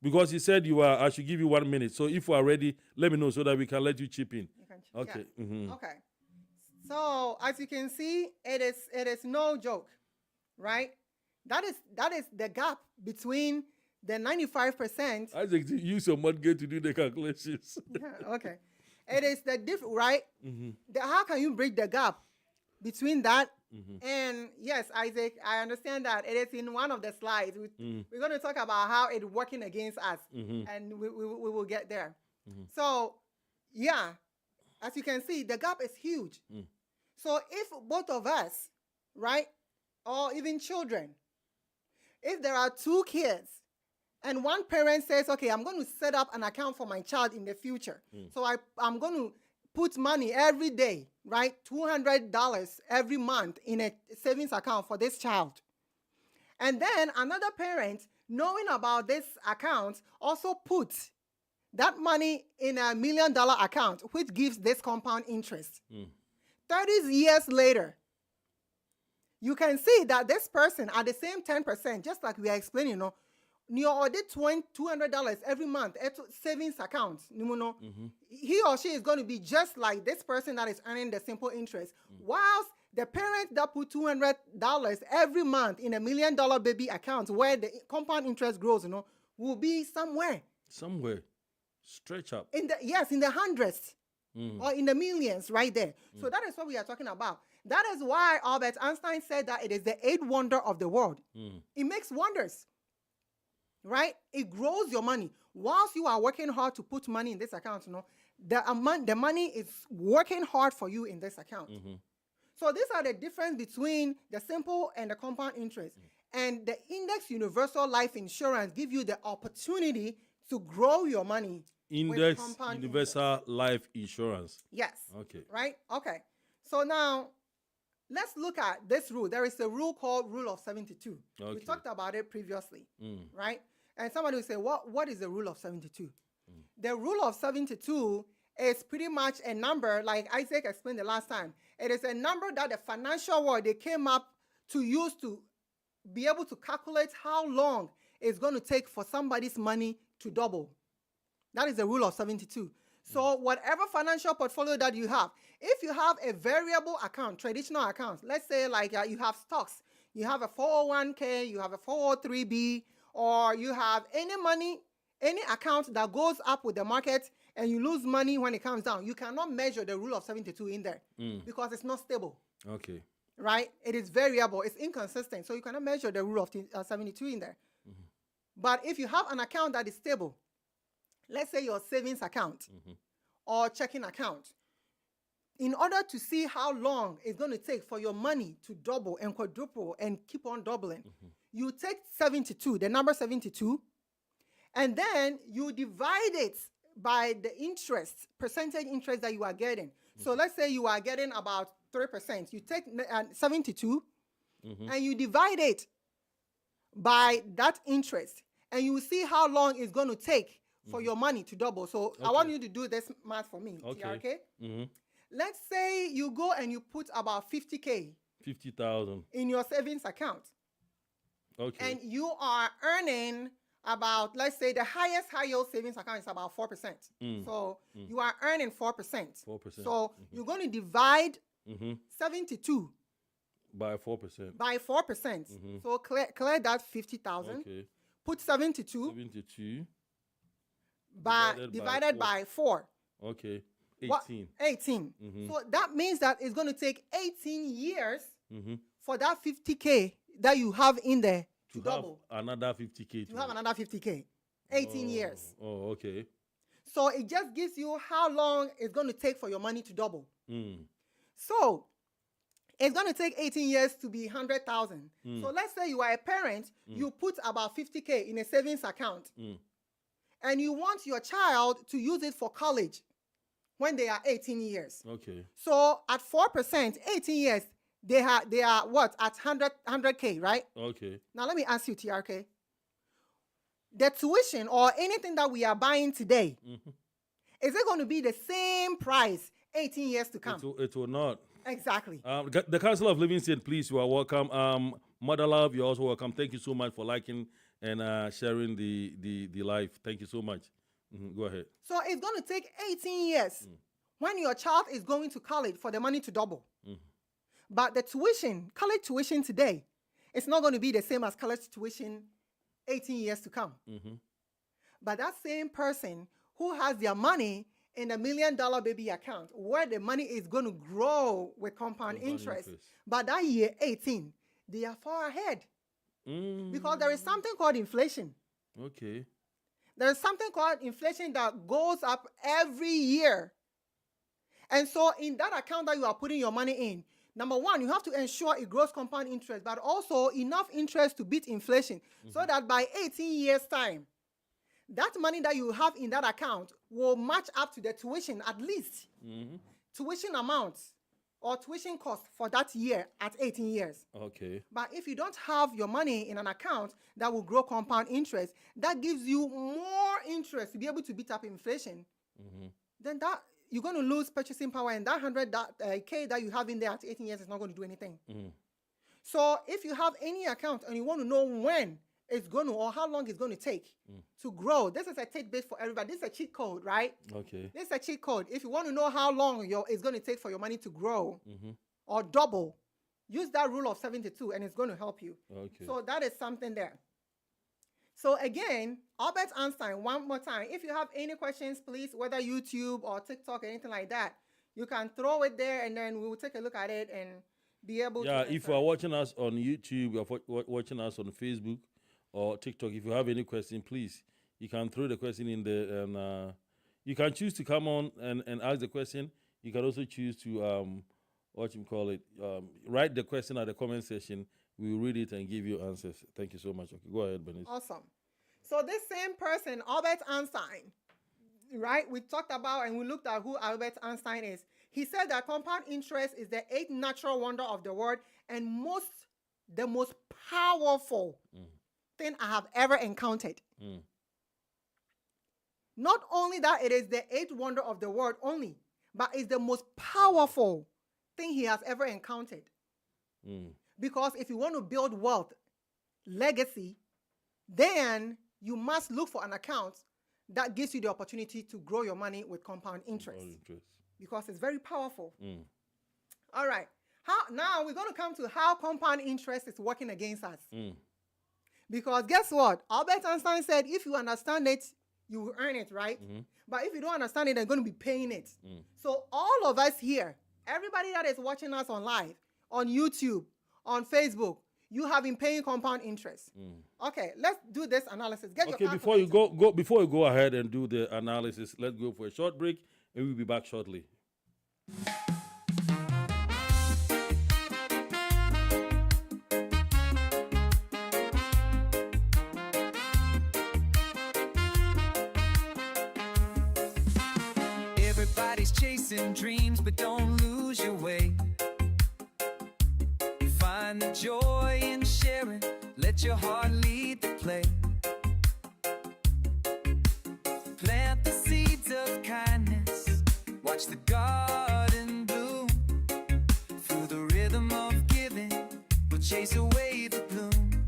Because he said I should give you 1 minute. So if we are ready, let me know so that we can let you chip in. You can chip- Okay. yeah. Mhm. Okay. So as you can see, it is no joke, right? That is the gap between the 95%. Isaac, use your mortgage to do the calculations. Yeah, okay. It is the difference, right? Mhm. How can you bridge the gap between that and yes, Isaac, I understand that it is in one of the slides. We're going to talk about how it's working against us, and we will get there. So, yeah, as you can see, the gap is huge. So if both of us, right, or even children, if there are two kids and one parent says, okay, I'm going to set up an account for my child in the future. So I'm going to put money every day, right? $200 every month in a savings account for this child. And then another parent, knowing about this account, also puts that money in $1 million account, which gives this compound interest. 30 years later, you can see that this person at the same 10%, just like we are explaining, you audit $200 every month at savings accounts. He or she is going to be just like this person that is earning the simple interest. Whilst the parent that put $200 every month in $1 million baby account where the compound interest grows, will be somewhere. Somewhere. Stretch up. In the hundreds or in the millions right there. So that is what we are talking about. That is why Albert Einstein said that it is the eighth wonder of the world. It makes wonders. Right? It grows your money. Whilst you are working hard to put money in this account, the money is working hard for you in this account. So these are the difference between the simple and the compound interest. And the index universal life insurance give you the opportunity to grow your money. Index universal life insurance. Yes. Okay. Right? Okay. So now, let's look at this rule. There is a rule called Rule of 72. Okay. We talked about it previously, right? And somebody will say, what is the Rule of 72? The Rule of 72 is pretty much a number, like Isaac explained the last time. It is a number that the financial world, they came up to use to be able to calculate how long it's going to take for somebody's money to double. That is the Rule of 72. So whatever financial portfolio that you have, if you have a variable account, traditional account, let's say like you have stocks, you have a 401k, you have a 403b, or you have any money, any account that goes up with the market and you lose money when it comes down, you cannot measure the Rule of 72 in there because it's not stable. Okay. Right? It is variable. It's inconsistent. So you cannot measure the Rule of 72 in there. But if you have an account that is stable, let's say your savings account or checking account, in order to see how long it's going to take for your money to double and quadruple and keep on doubling, you take 72, the number 72, and then you divide it by the interest, percentage interest that you are getting. So let's say you are getting about 3%. You take 72 and you divide it by that interest, and you see how long it's going to take for your money to double. So I want you to do this math for me, TRK. Let's say you go and you put about 50K 50,000 in your savings account. Okay. And you are earning about, let's say the highest high yield savings account is about 4%. So you are earning 4%. 4%. So you're going to divide 72 by 4%. by 4%. So clear that 50,000. Okay. Put 72 72 divided by 4. Okay. 18. What? 18. So that means that it's going to take 18 years for that 50K that you have in there to double. Another 50K. To have another 50K. 18 years. Oh, okay. So it just gives you how long it's going to take for your money to double. So it's going to take 18 years to be 100,000. So let's say you are a parent, you put about 50K in a savings account, and you want your child to use it for college when they are 18 years. Okay. So at 4%, 18 years, they are what? At 100K, right? Okay. Now let me ask you, TRK. The tuition or anything that we are buying today, Is it going to be the same price 18 years to come? It will not. Exactly. The Council of Livingston, please, you are welcome. Mother Love, you're also welcome. Thank you so much for liking and sharing the live. Thank you so much. Go ahead. So it's going to take 18 years when your child is going to college for the money to double. But the tuition, college tuition today, it's not going to be the same as college tuition 18 years to come. But that same person who has their money in $1 million baby account, where the money is going to grow with compound interest. But that year 18, they are far ahead. Because there is something called inflation. Okay. There is something called inflation that goes up every year. And so in that account that you are putting your money in, number one, you have to ensure it grows compound interest, but also enough interest to beat inflation, so that by 18 years' time, that money that you have in that account will match up to the tuition, at least tuition amounts or tuition cost for that year at 18 years. Okay. But if you don't have your money in an account that will grow compound interest, that gives you more interest to be able to beat up inflation, then that you're going to lose purchasing power, and that 100K that you have in there at 18 years is not going to do anything. So if you have any account and you want to know when it's going to, or how long it's going to take to grow, this is a tidbit for everybody. This is a cheat code, right? Okay. This is a cheat code. If you want to know how long it's going to take for your money to grow or double, use that rule of 72 and it's going to help you. Okay. So that is something there. So again, Albert Einstein, one more time. If you have any questions, please, whether YouTube or TikTok or anything like that, you can throw it there and then we will take a look at it and be able to. Yeah, if you are watching us on YouTube, you are watching us on Facebook or TikTok, if you have any question, please, you can throw the question in there, and you can choose to come on and ask the question. You can also choose to write the question at the comment section. We will read it and give you answers. Thank you so much. Okay, go ahead, Bernice. Awesome. So this same person, Albert Einstein, right? We talked about and we looked at who Albert Einstein is. He said that compound interest is the eighth natural wonder of the world and the most powerful thing I have ever encountered. Not only that it is the eighth wonder of the world only, but it's the most powerful thing he has ever encountered. Because if you want to build wealth, legacy, then you must look for an account that gives you the opportunity to grow your money with compound interest. Because it's very powerful. All right. Now we're going to come to how compound interest is working against us. Because guess what? Albert Einstein said if you understand it, you will earn it, right? But if you don't understand it, they're going to be paying it. So all of us here, everybody that is watching us on live, on YouTube, on Facebook, you have been paying compound interest. Okay, let's do this analysis. Before you go ahead and do the analysis, let's go for a short break, and we'll be back shortly. Everybody's chasing dreams, but don't lose your way. Find the joy in sharing, let your heart lead the play. Plant the seeds of kindness, watch the garden bloom. Through the rhythm of giving, we'll chase away the gloom.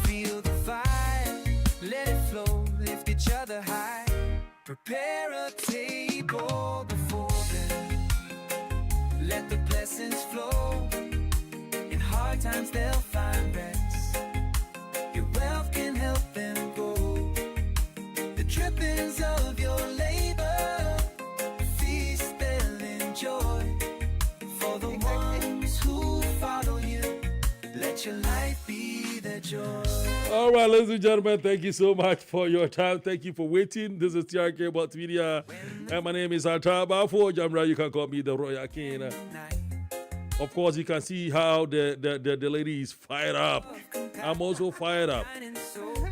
Feel the fire, let it flow, lift each other high. Prepare a table before them, let the blessings flow. In hard times they'll find rest, your wealth can help them go. The drippings of your labor, feast they'll enjoy. For the ones who follow you, let your life be their joy. All right, ladies and gentlemen, thank you so much for your time. Thank you for waiting. This is TRK Multimedia, and my name is Ataba for Jamra. You can call me the Royal King. Of course, you can see how the lady is fired up. I'm also fired up.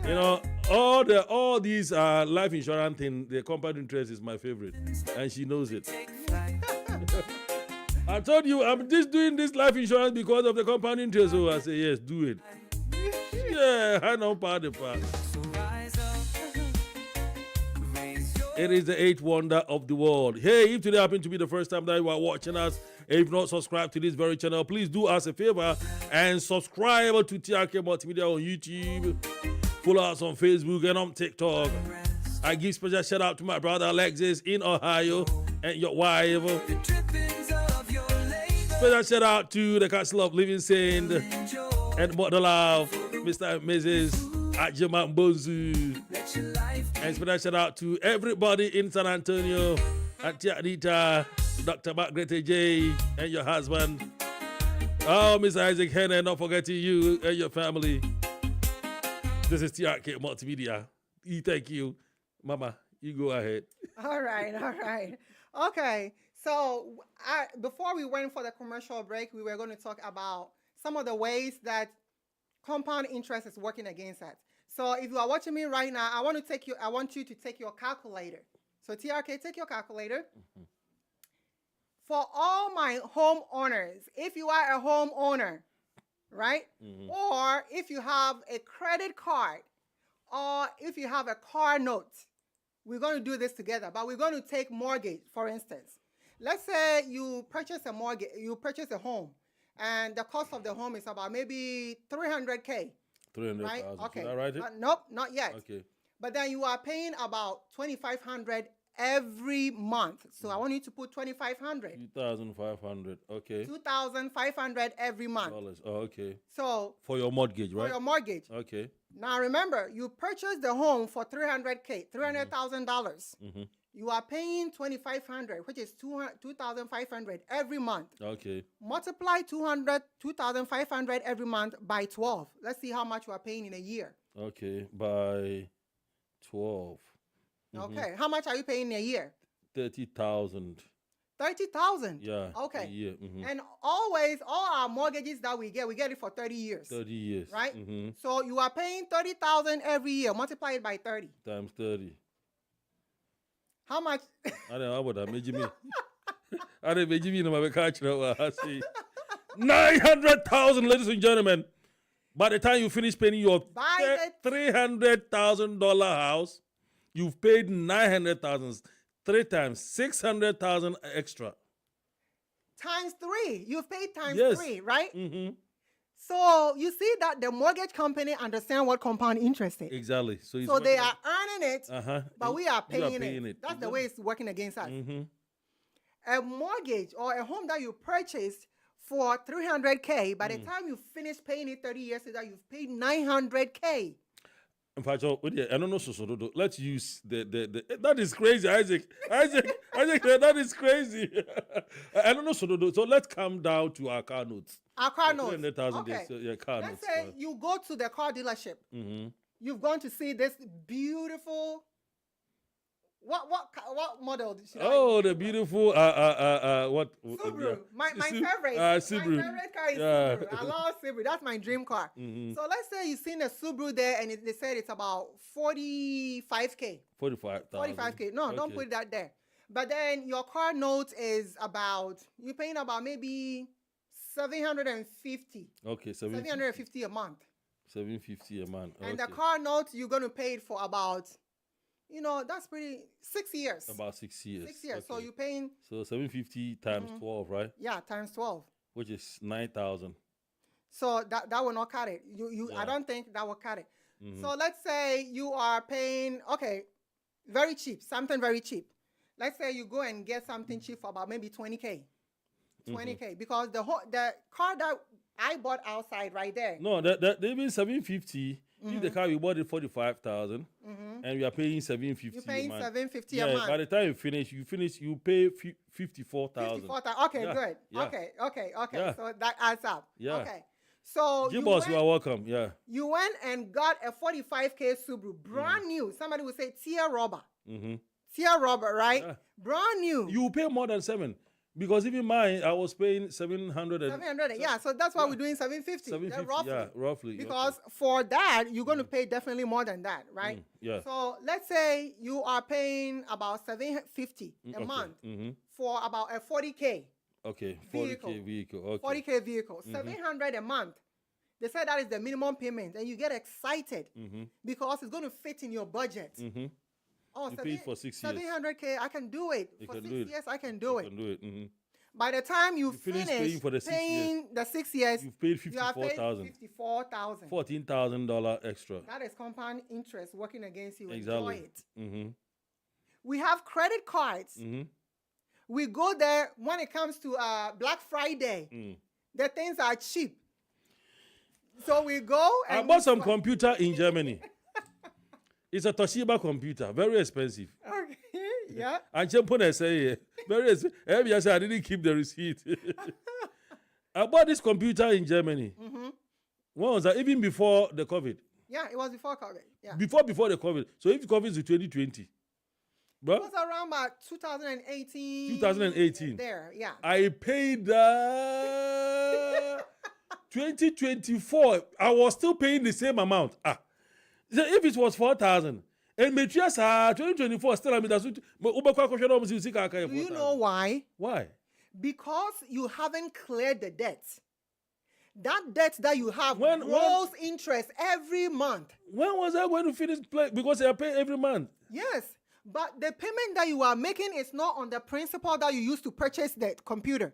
You know, all these life insurance thing, the compound interest is my favorite, and she knows it. I told you I'm just doing this life insurance because of the compound interest. So I say yes, do it. Yeah, I know part of part. It is the eighth wonder of the world. Hey, if today happened to be the first time that you are watching us, if not subscribed to this very channel, please do us a favor and subscribe to TRK Multimedia on YouTube. Follow us on Facebook and on TikTok. I give special shout out to my brother Alexis in Ohio and your wife. Special shout out to the Castle of Living Saint and Mother Love, Mr. and Mrs. Ajaman Bozu. And special shout out to everybody in San Antonio, Auntie Anita, Dr. Margaret J, and your husband. Oh, Mr. Isaac Henry, not forgetting you and your family. This is TRK Multimedia. Thank you. Mama, you go ahead. All right. Okay, so before we went for the commercial break, we were going to talk about some of the ways that compound interest is working against us. So if you are watching me right now, I want you to take your calculator. So TRK, take your calculator. Mm-hmm. For all my homeowners, if you are a homeowner, right? Mm-hmm. Or if you have a credit card, or if you have a car note, we're going to do this together, but we're going to take mortgage, for instance. Let's say you purchase a home, and the cost of the home is about maybe $300K. 300,000. Right? Okay. Is that right? Nope, not yet. Okay. But then you are paying about $2,500 every month. So I want you to put $2,500. 2,500. Okay. $2,500 every month. Oh, okay. So for your mortgage, right? For your mortgage. Okay. Now remember, you purchased the home for $300K, $300,000. Mm-hmm. You are paying $2,500, which is $2,500 every month. Okay. Multiply $2,500 every month by 12. Let's see how much you are paying in a year. Okay, by 12. Mm-hmm. Okay, how much are you paying in a year? 30,000. 30,000. Yeah. Okay. A year. Mm-hmm. And always, all our mortgages that we get it for 30 years. 30 years. Right? Mm-hmm. So you are paying 30,000 every year. Multiply it by 30. Times 30. How much? I don't know what that made me. I didn't make me no my catch now. I see 900,000, ladies and gentlemen. By the time you finish paying your $300,000 house, you've paid 900,000. 3 times 600,000 extra. Times 3. You've paid times 3, right? Mm-hmm. So you see that the mortgage company understand what compound interest is. Exactly. So they are earning it, but we are paying it. That's exactly. The way it's working against us. Mm-hmm. A mortgage or a home that you purchased for $300K, by the time you finish paying it 30 years later, you've paid $900K. In fact, I don't know. Let's use the that is crazy, Isaac, that is crazy. I don't know. So let's come down to our car notes. Our car notes. 300,000. Okay. Car Let's notes. say you go to the car dealership. Mm-hmm. You've gone to see this beautiful. What model did she like? Oh, the beautiful what? Subaru. My Subaru. favorite. Subaru. My favorite car is Subaru. I love Subaru. That's my dream car. Mm-hmm. So let's say you've seen a Subaru there, and they said it's about $45K. 45,000. $45K. No, don't put that there. But then your car note is you're paying about maybe $750. Okay, $750 a month. $750 a month. Okay. And the car note, you're going to pay it for about, that's pretty, 6 years. About 6 years. 6 years. Okay. So you're paying. So 750 times 12, right? Yeah, times 12. Which is 9,000. So that will not cut it. I don't think that will cut it. Mm-hmm. So let's say you are paying, very cheap, something very cheap. Let's say you go and get something cheap for about maybe $20K. $20K, because the car that I bought outside right there. No, that they mean 750. If the car we bought it 45,000, and we are paying 750. You're paying $750 a month. By the time you finish, you pay 54,000. 54,000. Okay, good. Yeah. Okay. Yeah. So that adds up. Yeah. Okay. So you are welcome. Yeah. You went and got a 45K Subaru, brand new. Somebody would say tear rubber. Mm-hmm. Tear rubber, right? Yeah. Brand new. You pay more than 7. Because even mine, I was paying 700. 700, yeah. So that's why we're doing 750. 750, roughly. Because for that, you're going to pay definitely more than that, right? Yeah. So let's say you are paying about $750 a month for about a 40K. Okay, 40K vehicle. Okay. 40K vehicle. $700 a month. They said that is the minimum payment, and you get excited because it's going to fit in your budget. Oh, you pay it for 6 years. 700K, I can do it. You For can 6 do it. years, I can do it. You can do it. Mhm. By the time you finish finish paying for the 6 years, paying the 6 years, You've paid you have paid $54,000. $54,000. $14,000 extra. That is compound interest working against you. Exactly. Enjoy it. Mm-hmm. We have credit cards. Mm-hmm. We go there when it comes to Black Friday. The things are cheap. So we go and I bought some computer in Germany. It's a Toshiba computer, very expensive. Okay, yeah. And Champone say very expensive. I said I didn't keep the receipt. I bought this computer in Germany. When was that? Even before the COVID. Yeah, it was before COVID. Yeah. Before the COVID. So if COVID is 2020, bro, It was around about 2018. 2018. There, yeah. I paid 2024. I was still paying the same amount. So if it was 4,000, and Matthias 2024 still I mean that's Do you know why? why? Because you haven't cleared the debt. That debt that you have When- grows interest every month. When was I going to finish play? Because I pay every month. Yes, but the payment that you are making is not on the principal that you used to purchase the computer.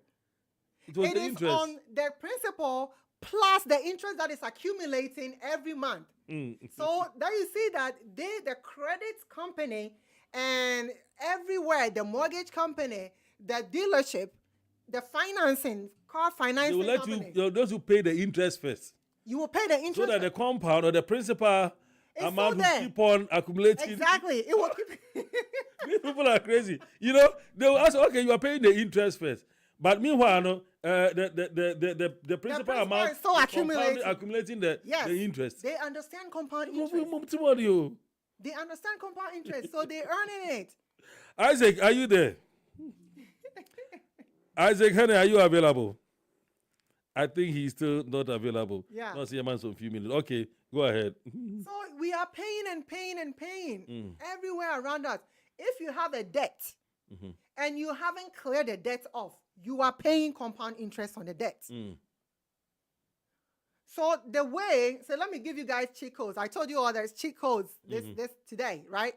It was It the is interest. on the principal plus the interest that is accumulating every month. So there you see that the credit company, and everywhere, the mortgage company, the dealership, the financing, car They financing will let company, you, those who pay the interest first. you will pay the interest. So that the compound or the principal It's amount so will there. keep on accumulating. Exactly. It will keep. These people are crazy. You know, they will ask, okay, you are paying the interest first. But meanwhile, no, the principal principal amount is so accumulating. accumulating the Yes. the interest. They understand compound Move interest. to you. They understand compound interest, so they're earning it. Isaac, are you there? Isaac, honey, are you available? I think he's still not available. Yeah. Not see a man some few minutes. Okay, go ahead. So we are paying and paying and paying everywhere around us. If you have a debt and you haven't cleared the debt off, you are paying compound interest on the debt. So the way, so let me give you guys cheat codes. I told you all there's cheat codes this today, right?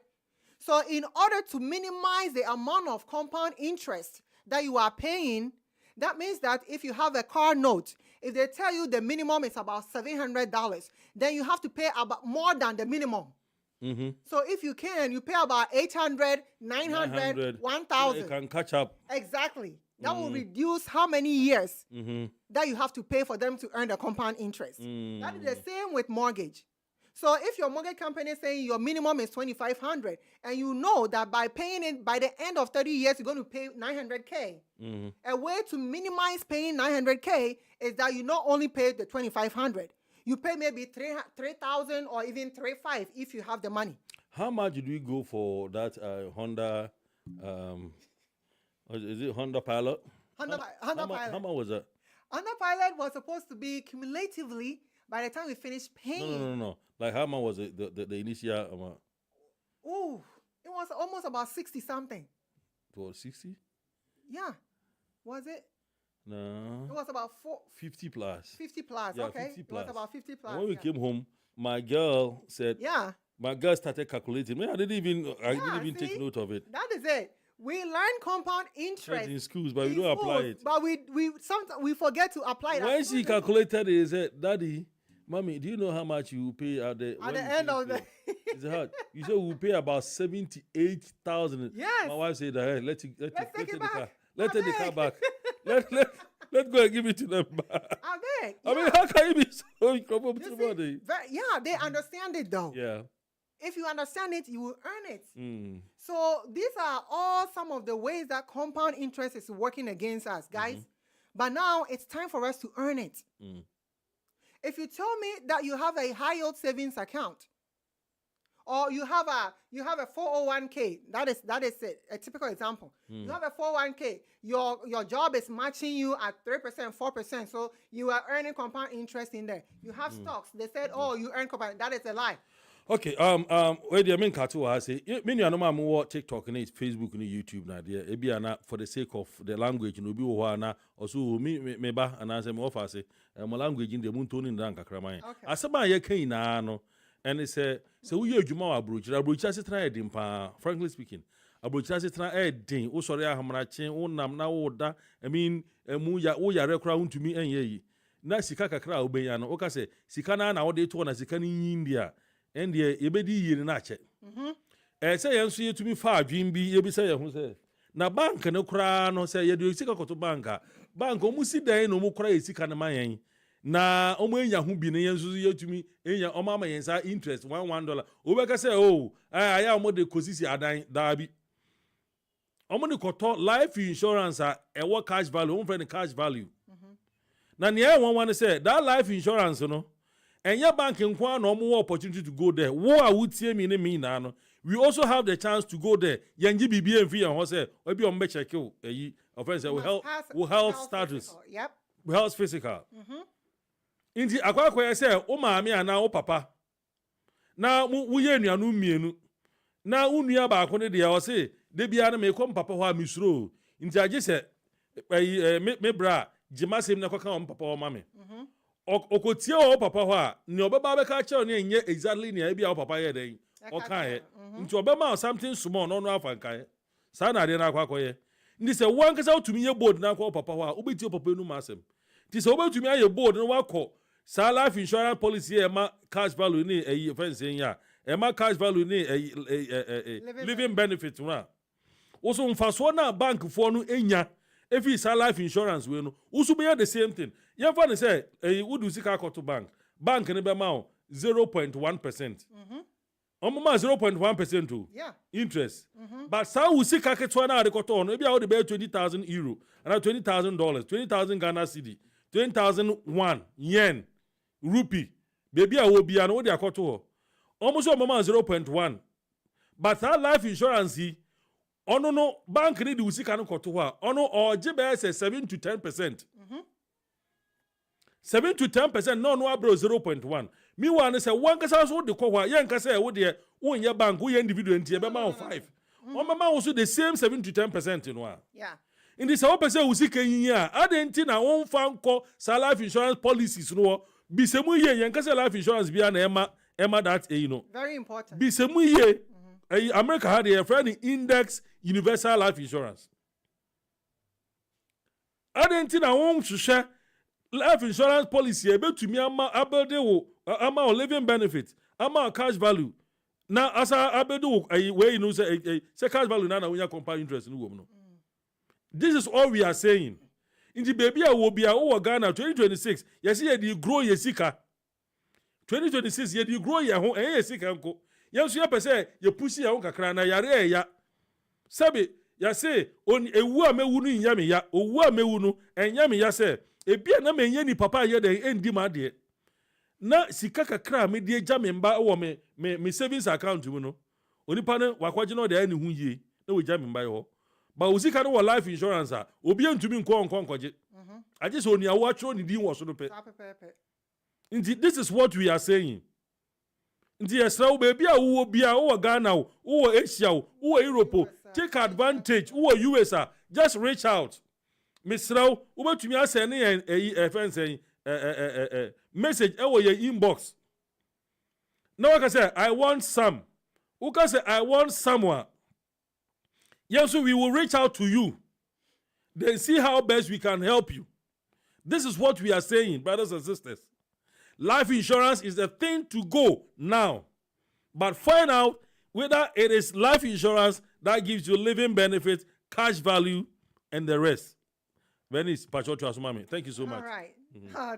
So in order to minimize the amount of compound interest that you are paying, that means that if you have a car note, if they tell you the minimum is about $700, then you have to pay about more than the minimum. So if you can, you pay about 800, 900, 1,000. You can catch up. Exactly. That will reduce how many years that you have to pay for them to earn the compound interest. That is the same with mortgage. So if your mortgage company is saying your minimum is $2,500, and you know that by paying it by the end of 30 years, you're going to pay $900K. A way to minimize paying $900K is that you not only pay the $2,500, you pay maybe $3,000 or even $3,500 if you have the money. How much did we go for that Honda? Is it Honda Pilot? Honda Pilot. How much was that? Honda Pilot was supposed to be cumulatively by the time we finished paying. No. Like how much was it? The initial amount? Ooh, it was almost about 60 something. It was 60? Yeah. Was it? No. It was about 50 plus. 50 plus. Yeah, Okay. 50 It was plus. about 50 plus. And when we yeah. came home, my girl said, Yeah. my girl started calculating. Man, I didn't even see? take note of it. That is it. We learn compound interest In schools, but we in don't apply schools, it. But we sometimes we forget to apply it. When she calculated it, she said, Daddy, Mommy, do you know how much you will pay at the end of the It's hard. You said we'll pay about 78,000. Yes. My wife said, hey, let's take the back. car. Let's take the car Abeg. back. Let's go and give it to them back. I bet. I mean, how can you be so incredible You to see, money? yeah, they understand it though. Yeah. If you understand it, you will earn it. Mm. So these are all some of the ways that compound interest is working against us, guys. But now it's time for us to earn it. If you tell me that you have a high yield savings account, or you have a 401k, that is it, a typical example. You have a 401k, your job is matching you at 3%, 4%, so you are earning compound interest in there. You have stocks. They said, oh, you earn compound. That is a lie. Okay, where the main cartoon I say, many are no more TikTok and Facebook and YouTube now. There, be for the sake of the language, no be wana also me ba and answer me offer say, my language in the moon tone in the Kraman. Asaba ye kain no. And it's a so we juma abrochi setna edin pa, frankly speaking. Abrochi setna edin, o sorry ahamrachen, o nam na o da. I mean, mu ya rekra untumi enye. Na sika kakra obenya no, o ka se sika na wo de to na sika ni India. And ye ebedi yiri na che. Say yenso yetumi fa adwin bi ye bi say ye ho say. Na bank ne kra no say ye de sika koto banka. Bank o mu si dan no mu kra ye sika na mayen. Na omo enya hu bi ne yenso yetumi enya o mama yensa interest $1 obeka say oh aya omo de kosisi adan da bi omo de koto life insurance e wo cash value omo friend cash value na ne e won say that life insurance no enya bank nkwa na omo opportunity to go there wo a wutie mi ne mi na no we also have the chance to go there yenji bibie mfi yan ho say obi omo be check you eyi offense we health status physical. Yep. we health physical Inti akwa say o maame ana o papa na wo ye nuanu mienu na unua ba ko ne de o say de bia na me kom papa ho amisuro inti age se me bra jimasem na kwaka o papa o mame okotie o papa ho a ne obeba be ka che ne enye exactly ne bia o papa ye den o kan ye inti obema something small no no afa kan sa na de na akwa ye ndi se wan kasa otumi ye board na akwa papa ho a obeti o papa enu masem ti se obetumi aye board no wakọ sa life insurance policy ema cash value ni eyi offense ya ema cash value ni living benefit una also mfaso na bank for no enya efi sa life insurance we no usu be the same thing ye for say eyi wudu sika akoto bank ne be ma 0.1%. Omoma 0.1% to interest. But sa usika ketwa na adekoto no e bia wo de be €20,000 and $20,000, 20,000 Ghana cedi, 20,001 yen, rupee. Baby a wo bia no de akoto ho. Almost omoma 0.1. But that life insurance hi ono no bank ni de usika no koto ho a ono oje be say 7 to 10%. 7 to 10% no abro 0.1. Me one say one kasa so de kwa yen kasa e wo de wonye bank wo individual ntie be ma 5. On mama also the same 7 to 10% no a. Yeah. In this how person usika yin a adenti na won fa nko sa life insurance policies no bi semu ye yen kasa life insurance bia na ema that you know. Very important. Bi semu ye America had a friend index universal life insurance. Adenti na won hwehwe life insurance policy ebetumi ama abede wo ama living benefit ama cash value na asa abedu wey you know say cash value na we compound interest no wo no. This is all we are saying. In the baby a will be a Ghana 2026 yes ye di grow ye sika 2026 ye di grow ye ho ye sika nko ye so ye pese ye pushi ye ho kakra na yare ya sabe ya say on ewu a mewu no nya me ya owu a mewu no enya me ya say ebia na menye ni papa ye de endi ma de na sika kakra me de gya me mba wo me savings account mu no onipa ne wakwaje no de ani hu yie na wo gya me mba ye ho ba usika no life insurance a obi antumi nkonkoje aje so oni awo atro ni din wo so no pe this is what we are saying nti esra wo baby a wo bia wo Ghana wo Asia wo Europe take advantage wo US just reach out misraw wo betumi asend ne friends message e wo your inbox now I can say I want some who can say I want someone. Yes, so we will reach out to you. Then see how best we can help you. This is what we are saying, brothers and sisters. Life insurance is the thing to go now. But find out whether it is life insurance that gives you living benefits, cash value, and the rest. Venice, Pachocho Asumami, thank you so much. All right.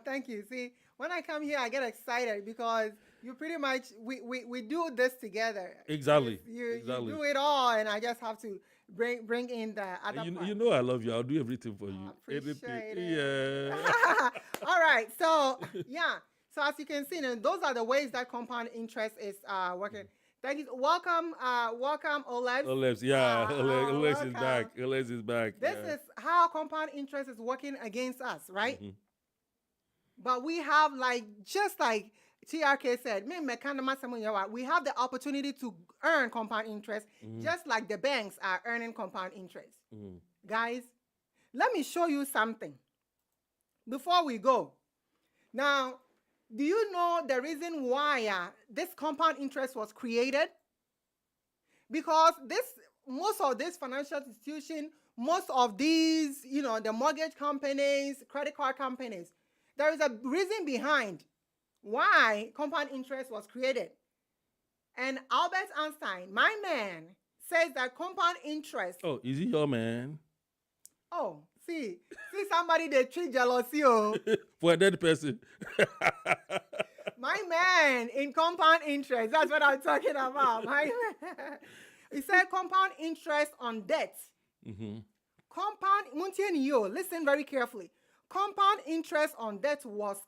Thank you. See, when I come here, I get excited because you pretty much, we do this together. Exactly. You do it all, and I just have to bring in the other part. You know I love you. I'll do everything for you. Appreciate it. Yeah. All right. So, yeah. So as you can see, those are the ways that compound interest is working. Thank you. Welcome, Olex. Olex, yeah. Olex is back. Olex is back. This is how compound interest is working against us, right? But we have just like TRK said, we have the opportunity to earn compound interest just like the banks are earning compound interest. Guys, let me show you something before we go. Now, Do you know the reason why this compound interest was created? Because most of this financial institution, most of these, the mortgage companies, credit card companies, there is a reason behind why compound interest was created. And Albert Einstein, my man, says that compound interest. Oh, is he your man? Oh, see somebody they treat jealousy. Oh. For a dead person. My man in compound interest. That's what I'm talking about. My man. He said compound interest on debt. Mm-hmm. Compound, listen very carefully. Compound interest on debt was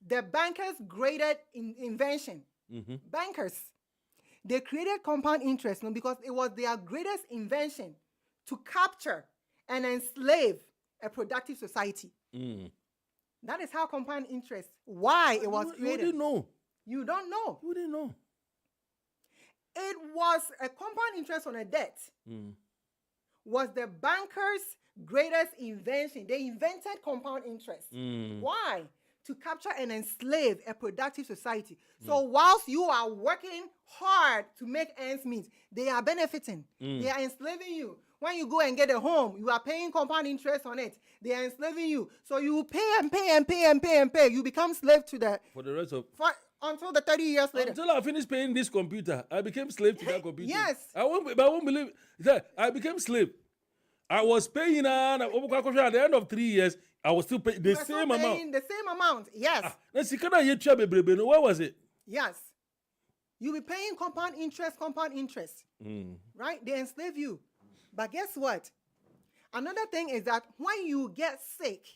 the bankers' greatest invention. Mm-hmm. Bankers, they created compound interest because it was their greatest invention to capture and enslave a productive society. Mm. That is how compound interest, why it was created. You didn't know. You don't know. You didn't know. It was a compound interest on a debt. Was the bankers' greatest invention. They invented compound interest. Why? To capture and enslave a productive society. So whilst you are working hard to make ends meet, they are benefiting. They are enslaving you. When you go and get a home, you are paying compound interest on it. They are enslaving you. So you pay and pay and pay and pay and pay. You become slave to the... For the rest of... until the 30 years later. Until I finished paying this computer, I became slave to that computer. Yes. I won't believe that I became slave. I was paying at the end of 3 years, I was still paying the same amount. The same amount, yes. Where was it? Yes. You'll be paying compound interest. Right? They enslave you. But guess what? Another thing is that when you get sick,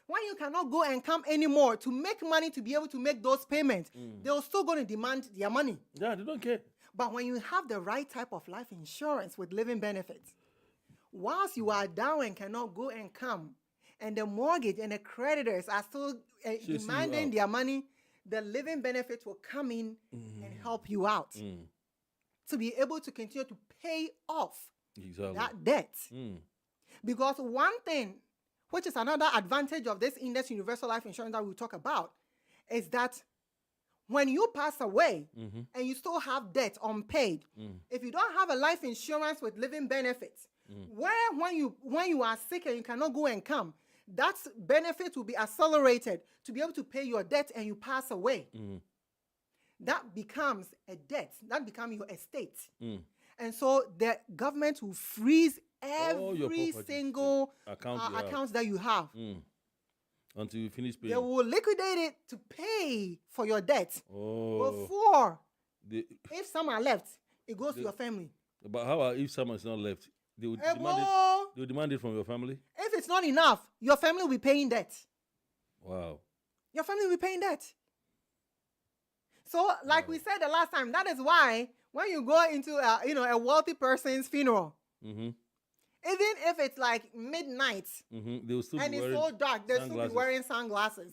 when you cannot go and come anymore to make money to be able to make those payments, they're still going to demand their money. Yeah, they don't care. But when you have the right type of life insurance with living benefits, whilst you are down and cannot go and come, and the mortgage and the creditors are still demanding their money, the living benefits will come in and help you out to be able to continue to pay off that debt. Because one thing, which is another advantage of this Index Universal Life Insurance that we'll talk about, is that when you pass away and you still have debt unpaid, if you don't have a life insurance with living benefits, where when you are sick and you cannot go and come, that benefit will be accelerated to be able to pay your debt and you pass away. That becomes a debt. That becomes your estate. And so the government will freeze every single account that you have. Until you finish paying. They will liquidate it to pay for your debt. Before, if some are left, it goes to your family. But how about if someone is not left? They would demand it from your family? If it's not enough, your family will be paying debt. Wow. Your family will be paying debt. So, like we said the last time, that is why when you go into a wealthy person's funeral, even if it's like midnight they will still and be it's so dark, they'll still be wearing sunglasses.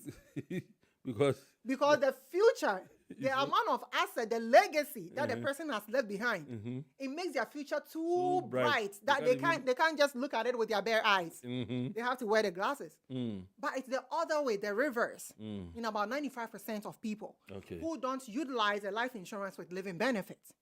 because the future, the amount of asset, the legacy that the person has left behind, it makes their future too bright that they can't just look at it with their bare eyes. They have to wear the glasses. But it's the other way, the reverse. In about 95% of people who don't utilize a life insurance with living benefits.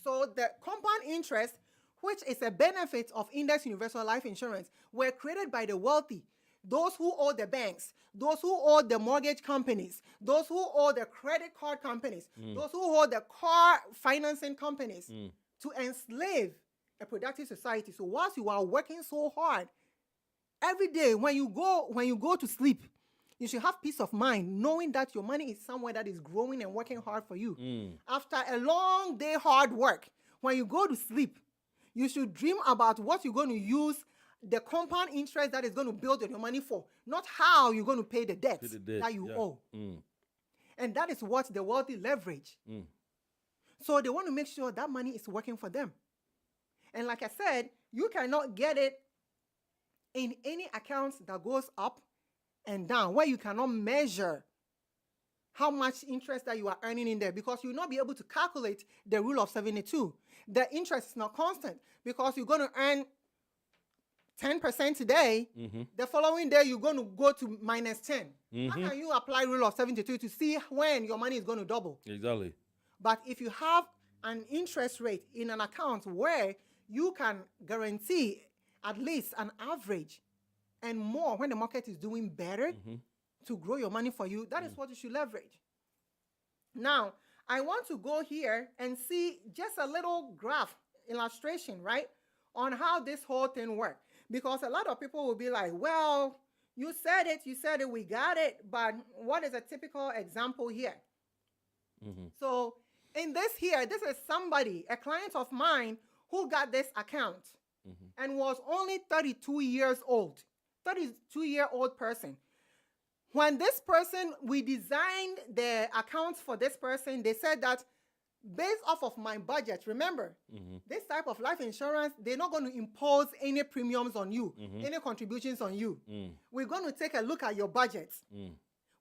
So the compound interest, which is a benefit of Index Universal Life Insurance, were created by the wealthy. Those who owe the banks, those who owe the mortgage companies, those who owe the credit card companies, those who owe the car financing companies to enslave a productive society. So whilst you are working so hard, every day when you go to sleep, you should have peace of mind knowing that your money is somewhere that is growing and working hard for you. After a long day hard work, when you go to sleep, you should dream about what you're going to use the compound interest that is going to build your money for, not how you're going to pay the debt that you owe. And that is what the wealthy leverage. So they want to make sure that money is working for them. And like I said, you cannot get it in any account that goes up and down, where you cannot measure how much interest that you are earning in there, because you will not be able to calculate the rule of 72. The interest is not constant because you're going to earn 10% today, the following day you're going to go to minus 10. How can you apply rule of 72 to see when your money is going to double? Exactly. But if you have an interest rate in an account where you can guarantee at least an average and more when the market is doing better to grow your money for you, that is what you should leverage. Now, I want to go here and see just a little graph illustration, right, on how this whole thing works. Because a lot of people will be like, well, you said it, we got it, but what is a typical example here? So in this here, this is somebody, a client of mine, who got this account and was only 32 years old, 32-year-old person. When this person, we designed the accounts for this person, they said that based off of my budget, remember, this type of life insurance, they're not going to impose any premiums on you, any contributions on you. We're going to take a look at your budget.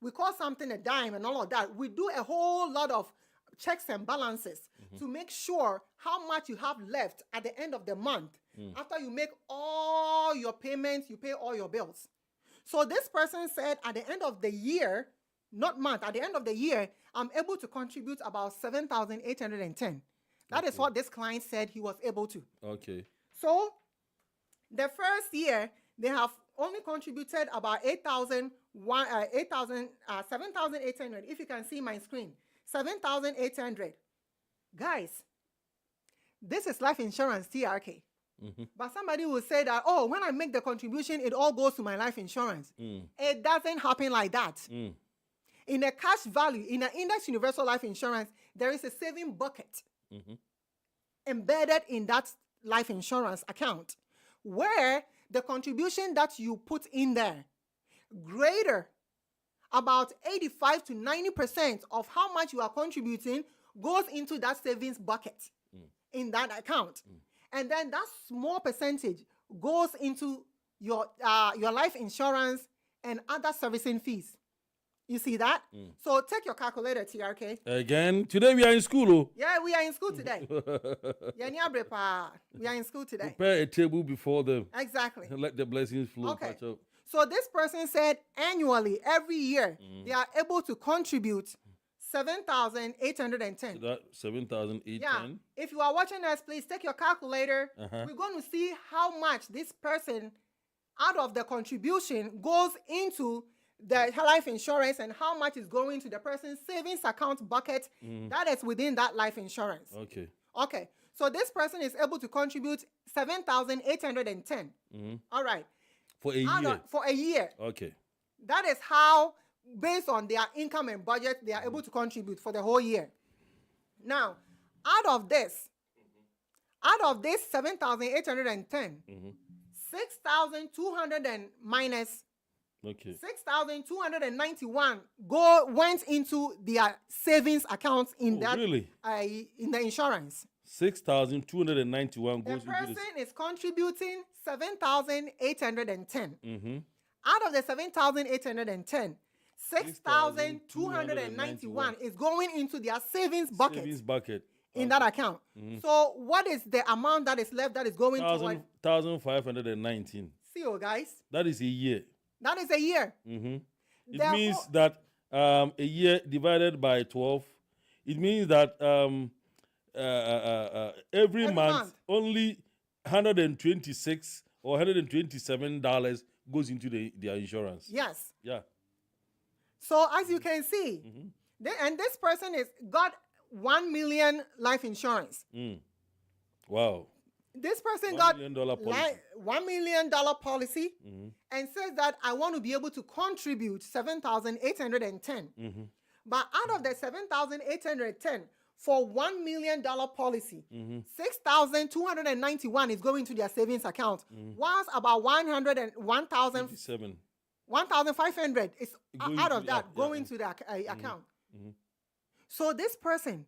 We call something a dime and all of that. We do a whole lot of checks and balances to make sure how much you have left at the end of the month. After you make all your payments, you pay all your bills. So this person said at the end of the year, not month, at the end of the year, I'm able to contribute about $7,810. That is what this client said he was able to. Okay. So the first year, they have only contributed about $7,800. If you can see my screen, $7,800. Guys, this is life insurance, TRK. But somebody will say that, oh, when I make the contribution, it all goes to my life insurance. It doesn't happen like that. In a cash value, in an index universal life insurance, there is a saving bucket embedded in that life insurance account where the contribution that you put in there, greater, about 85 to 90% of how much you are contributing goes into that savings bucket in that account. And then that small percentage goes into your life insurance and other servicing fees. You see that? So take your calculator, TRK. Again, today we are in school. Oh. Yeah, we are in school today. We are in school today. Prepare a table before them. Exactly. And let the blessings flow. Okay. Catch up. So this person said annually, every year, they are able to contribute $7,810. That 7,810. Yeah. If you are watching us, please take your calculator. We're going to see how much this person, out of the contribution, goes into the life insurance and how much is going to the person's savings account bucket that is within that life insurance. Okay. Okay. So this person is able to contribute $7,810. All right. For a year. For a year. Okay. That is how, based on their income and budget, they are able to contribute for the whole year. Now, out of this 7,810, 6,200 and minus 6,291 went into their savings accounts in that really? In the insurance. 6,291 goes The person into is contributing 7,810. Out of the 7,810, 6,291 is going into their savings bucket. In that account. So what is the amount that is left that is going to 1,519. See you guys. That is a year. That is a year. It means that a year divided by 12, it means that every month only $126 or $127 goes into their insurance. Yes. Yeah. So as you can see, and this person got 1 million life insurance. Wow. This person $1 got million policy. $1 million policy and says that I want to be able to contribute 7,810. But out of the 7,810 for $1 million policy, 6,291 is going to their savings account. Whilst about 1,500 is out of that going to the account. So this person,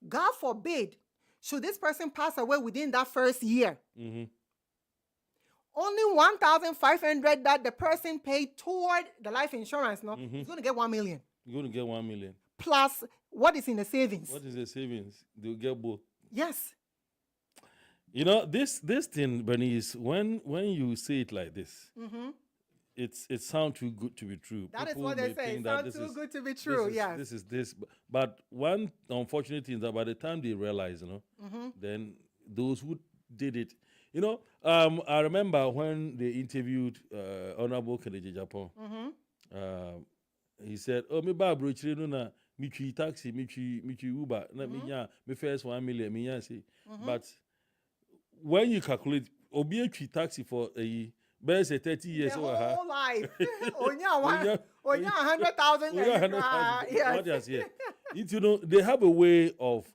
God forbid, should this person pass away within that first year, only 1,500 that the person paid toward the life insurance, he's going to get 1 million. You're going to get 1 million. Plus what is in the savings. What is the savings? They'll get both. Yes. You know, this thing, Bernice, when you say it like this, it sounds too good to be true. That is People what they may say. think It that sounds this too is good to be true. Yes. this is this. But one unfortunate thing is that by the time they realize, then those who did it, I remember when they interviewed Honorable Kennedy Japan. He said, "Oh, me ba brochire no na me twi taxi, me twi Uber, na me nya me first 1 million me nya say." But when you calculate, obi twi taxi for a best 30 years The or whole life. Onya Onya- 100,000. we got 100,000. Yes. What else here? They have a way of,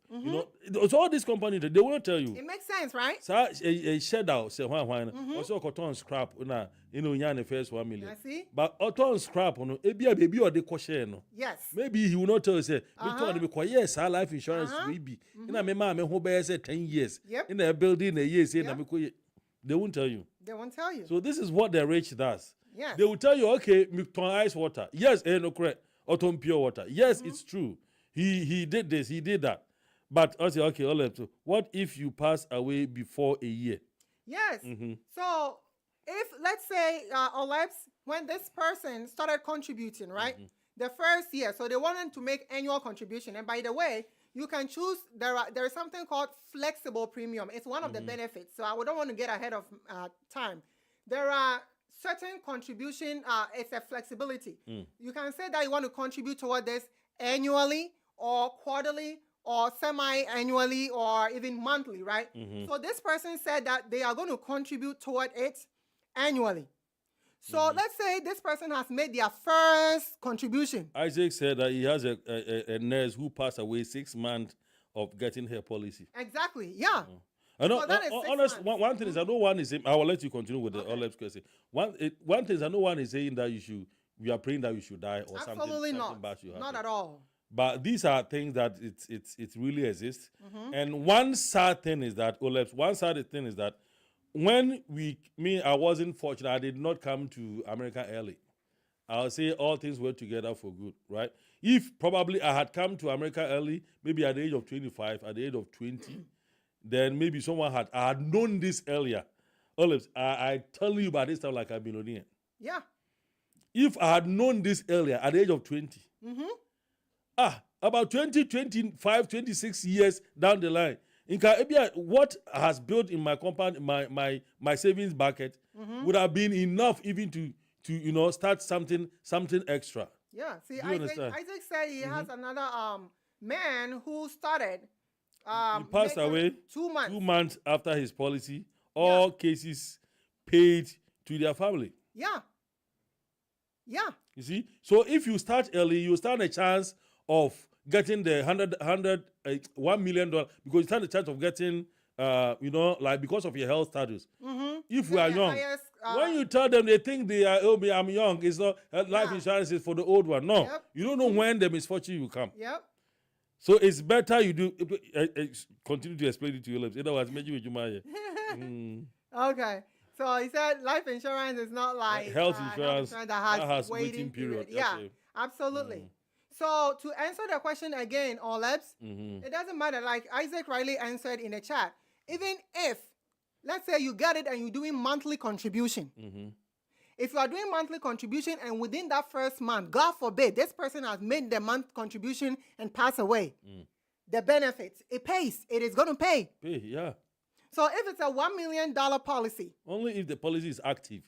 so all these companies, they won't tell you. It makes sense, right? So a shed out, say, why, also cotton scrap, yan the first 1 million. I see. But cotton scrap, a baby or the kosher, no. Yes. Maybe he will not tell you, say, yes, our life insurance will be. My mom, who bears 10 years. Yep. In a building, a year, say, Yep. they won't tell you. They won't tell you. So this is what the rich does. Yes. They will tell you, okay, ton ice water. Yes, no correct. Or ton pure water. Yes, it's true. He did this, he did that. But I say, okay, what if you pass away before a year? Yes. So if, let's say, Oleps, when this person started contributing, right? The first year, so they wanted to make annual contribution. And by the way, you can choose, there is something called flexible premium. It's one of the benefits. So I don't want to get ahead of time. There are certain contribution, it's a flexibility. You can say that you want to contribute toward this annually or quarterly or semi-annually or even monthly, right? So this person said that they are going to contribute toward it annually. So let's say this person has made their first contribution. Isaac said that he has a nurse who passed away 6 months of getting her policy. Exactly, yeah. I know. So that is 6 honest, months. one thing is, I know one is saying, I will let you continue with the Olep's question. One thing is, I know one is saying that we are praying that you should die or Absolutely something not. bad should happen. Not at all. But these are things that it really exists. And one sad thing is that, when I wasn't fortunate, I did not come to America early. I'll say all things were together for good, right? If probably I had come to America early, maybe at the age of 25, at the age of 20, then maybe I had known this earlier. Olives, I tell you by this time like I've been on here. Yeah. If I had known this earlier at the age of 20, about 20, 25, 26 years down the line, what has built in my compound, my savings bucket would have been enough even to start something extra. Yeah. See, Do you understand? Isaac said he has another man who started. He passed making away 2 months. 2 months after his policy. All cases paid to their family. Yeah. Yeah. You see? So if you start early, you stand a chance of getting the $1 million because you stand a chance of getting, because of your health status. If we are The young, highest, when you tell them they think they are, I'm young, it's not life insurance is for the old one. No, you don't know when the misfortune will come. Yep. So it's better you do continue to explain it to your lips. Otherwise, maybe you might. Okay. So he said life insurance is not like Health insurance that has waiting period. Yeah, Okay. absolutely. So to answer the question again, Olebs, it doesn't matter. Like Isaac Riley answered in the chat, even if, let's say you get it and you're doing monthly contribution. If you are doing monthly contribution and within that first month, God forbid, this person has made the month contribution and passed away, the benefits, it pays. It is going to pay. Yeah. So if it's a $1 million policy, Only if the policy is active.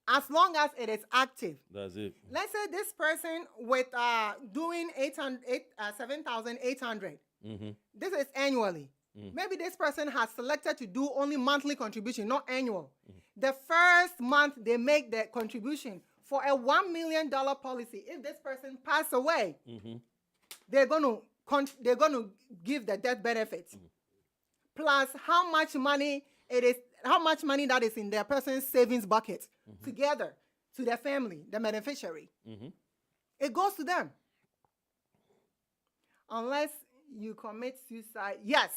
as long as it is active. That's it. Let's say this person with doing 7,800. This is annually. Maybe this person has selected to do only monthly contribution, not annual. The first month they make the contribution for a $1 million policy. If this person pass away, they're going to give the death benefits. Plus how much money that is in their person's savings bucket together to their family, the beneficiary. It goes to them. Unless you commit suicide. Yes.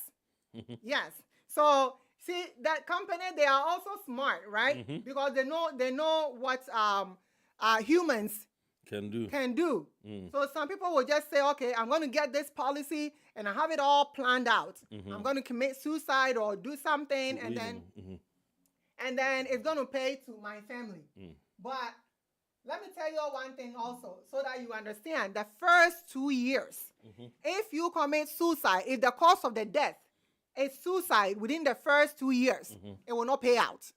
Yes. So see, that company, they are also smart, right? Because they know what humans can do. So some people will just say, okay, I'm going to get this policy and I have it all planned out. I'm going to commit suicide or do something, and then it's going to pay to my family. But let me tell you one thing also, so that you understand. The first 2 years, if you commit suicide, if the cause of the death is suicide within the first 2 years, it will not pay out.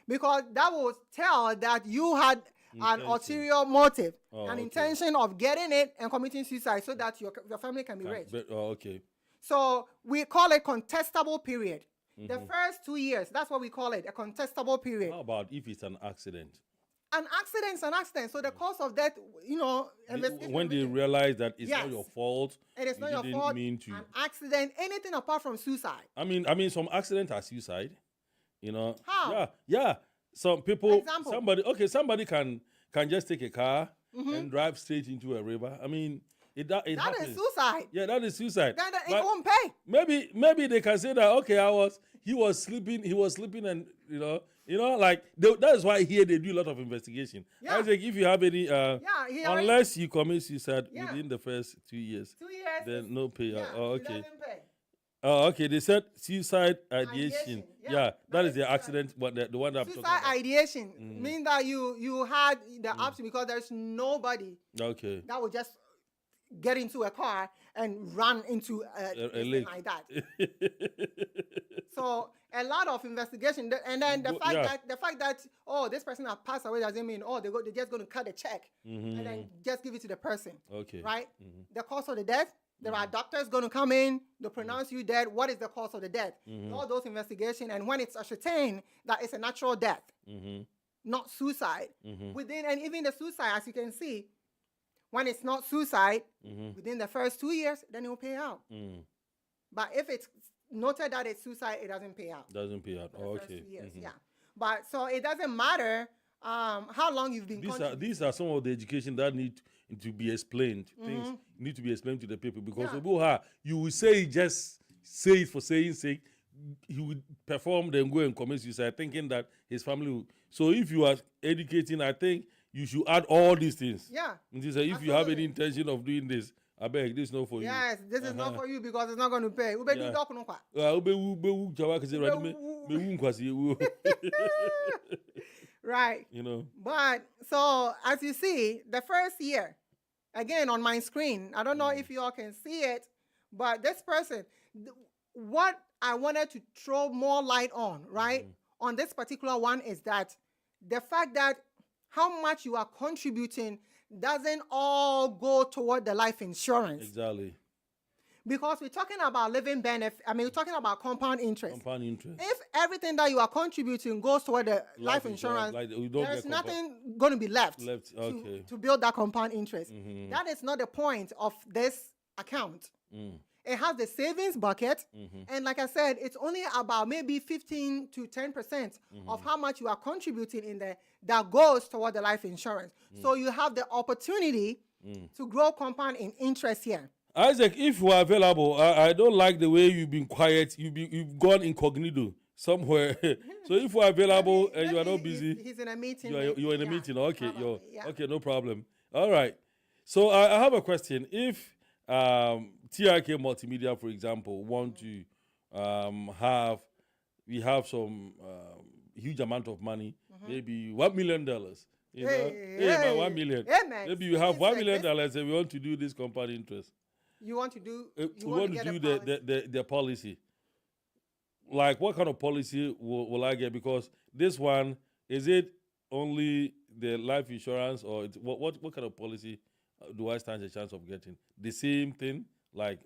Because that will tell that you had an ulterior motive, an intention of getting it and committing suicide so that your family can be raised. Okay. So we call it contestable period. The first 2 years, that's what we call it, a contestable period. How about if it's an accident? An accident is an accident. So the cause of death, When they realize that it's not your fault, it is not your fault, mean to. an accident, anything apart from suicide. I mean, some accidents are suicide. How? Yeah. Some people, Example. somebody can just take a car and drive straight into a river. I mean, that happens. Is suicide. Yeah, that is suicide. Then it But won't pay. maybe they can say that he was sleeping and that is why here they do a lot of investigation. Yeah. Isaac, if you have any unless you commit suicide within the first 2 years, 2 years, then no payout. yeah, Oh, it okay. doesn't pay. Oh, okay. They said suicide ideation. Yeah, that is the accident, but the one that I'm talking Suicide about. ideation means that you had the option, because there's nobody Okay. that would just get into a car and run into a lake like that. So a lot of investigation, and then the fact that this person has passed away doesn't mean they're just going to cut a check and then just give it to the person. Okay. Right? The cause of the death. There are doctors going to come in, they pronounce you dead. What is the cause of the death? All those investigations, and when it's ascertained that it's a natural death, not suicide, and even the suicide, as you can see, when it's not suicide, within the first 2 years, then it will pay out. But if it's noted that it's suicide, it doesn't pay out. Doesn't pay out. For the first Okay. 2 years, yeah. But so it doesn't matter how long you've been These are some of the education that need to be explained. Things need to be explained to the people, because you will just say it for saying sake. He would perform, then go and commit suicide, thinking that his family will. So if you are educating, I think you should add all these things. Yeah. And if you have any intention of doing this, I beg, this is not for you. Yes, this is not for you, because it's not going to pay. Right. But so as you see, the first year, again on my screen, I don't know if you all can see it, but this person, what I wanted to throw more light on, right, on this particular one, is that the fact that how much you are contributing doesn't all go toward the life insurance. Exactly. Because we're talking about living benefit. I mean, we're talking about compound interest. Compound interest. If everything that you are contributing goes toward the life insurance, there's nothing going to be left to build that compound interest. That is not the point of this account. It has the savings bucket, and like I said, it's only about maybe 15 to 10% of how much you are contributing in there that goes toward the life insurance. So you have the opportunity to grow compound in interest here. Isaac, if you are available, I don't like the way you've been quiet. You've gone incognito somewhere. So if you are available and you are not busy, he's in a meeting. You are in a meeting. Okay, okay, no problem. All right. So I have a question. If TRK Multimedia, for example, want to we have some huge amount of money, maybe $1 million. Man, 1 million. Maybe you have $1 million and we want to do this compound interest. You want to do? We want to do the policy. Like, what kind of policy will I get? Because this one, is it only the life insurance, or what kind of policy do I stand a chance of getting? The same thing, like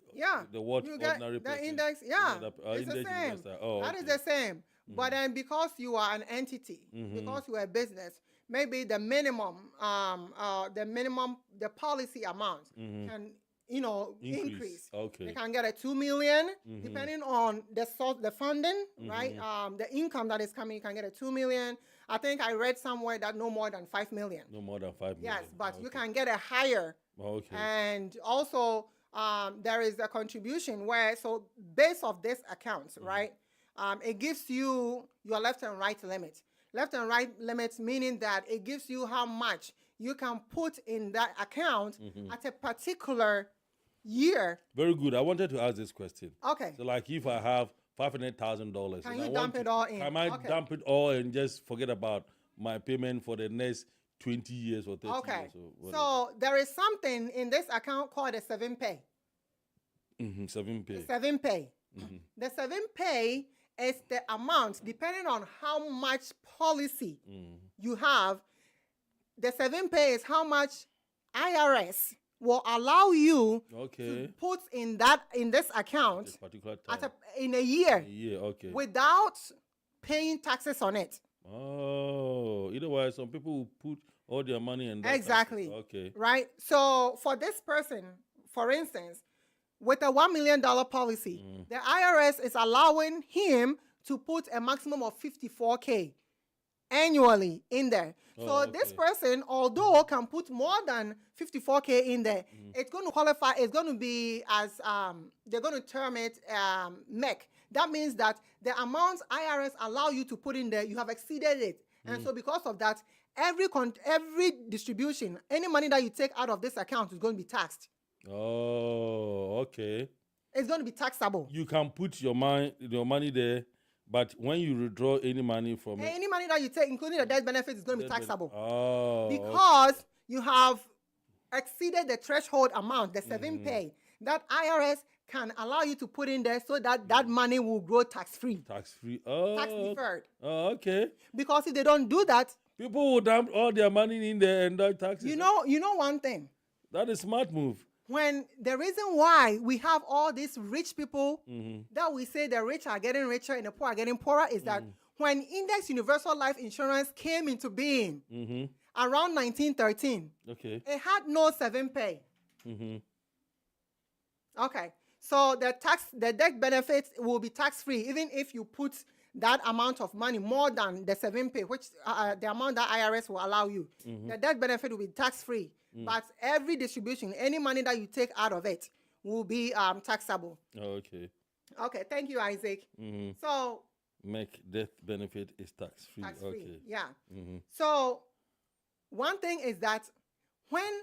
the ordinary person? The index, it's the same. Investor. Oh, that is the same. But then because you are an entity, because you are a business, maybe the minimum, the policy amount can increase. Okay. They can get a 2 million, depending on the source, the funding, right? The income that is coming, you can get a 2 million. I think I read somewhere that no more than 5 million. No more than 5 million. Yes, but you can get a higher. Okay. And also, there is a contribution where, so based off this account, right? It gives you your left and right limit. Left and right limits, meaning that it gives you how much you can put in that account at a particular year. Very good. I wanted to ask this question. Okay. So, like, if I have $500,000, Can and you I dump want it all in? Can I Okay. dump it all and just forget about my payment for the next 20 years or 30 Okay. years? Or whatever? So there is something in this account called a 7-pay. 7 pay. 7-pay. The 7-pay is the amount, depending on how much policy you have. The 7-pay is how much IRS will allow you to put in this account This particular time. in a year Okay. without paying taxes on it. Oh, either way, some people will put all their money in that. Exactly. Okay. Right? So for this person, for instance, with a $1 million policy, the IRS is allowing him to put a maximum of $54K annually in there. So this person, although can put more than $54K in there, it's going to qualify, it's going to be as, they're going to term it MEC. That means that the amount IRS allow you to put in there, you have exceeded it. And so because of that, every distribution, any money that you take out of this account is going to be taxed. Oh, okay. It's going to be taxable. You can put your money there, but when you withdraw any money from it, Any money that you take, including the death benefits, is going to be taxable. Oh, Because you have exceeded the threshold amount, the 7-pay, that IRS can allow you to put in there so that that money will grow tax-free. Tax-free. Oh, Tax deferred. Oh, okay. Because if they don't do that, people will dump all their money in there and dodge taxes. you know one thing. That is smart move. When the reason why we have all these rich people that we say the rich are getting richer and the poor are getting poorer is that when Index Universal Life Insurance came into being around 1913, Okay. it had no 7-pay. Okay. So the death benefits will be tax-free even if you put that amount of money more than the 7-pay, which the amount that IRS will allow you. The death benefit will be tax-free. But every distribution, any money that you take out of it will be taxable. Okay. Okay, thank you, Isaac. So Make death benefit is tax-free. tax-free, Okay. yeah. So one thing is that when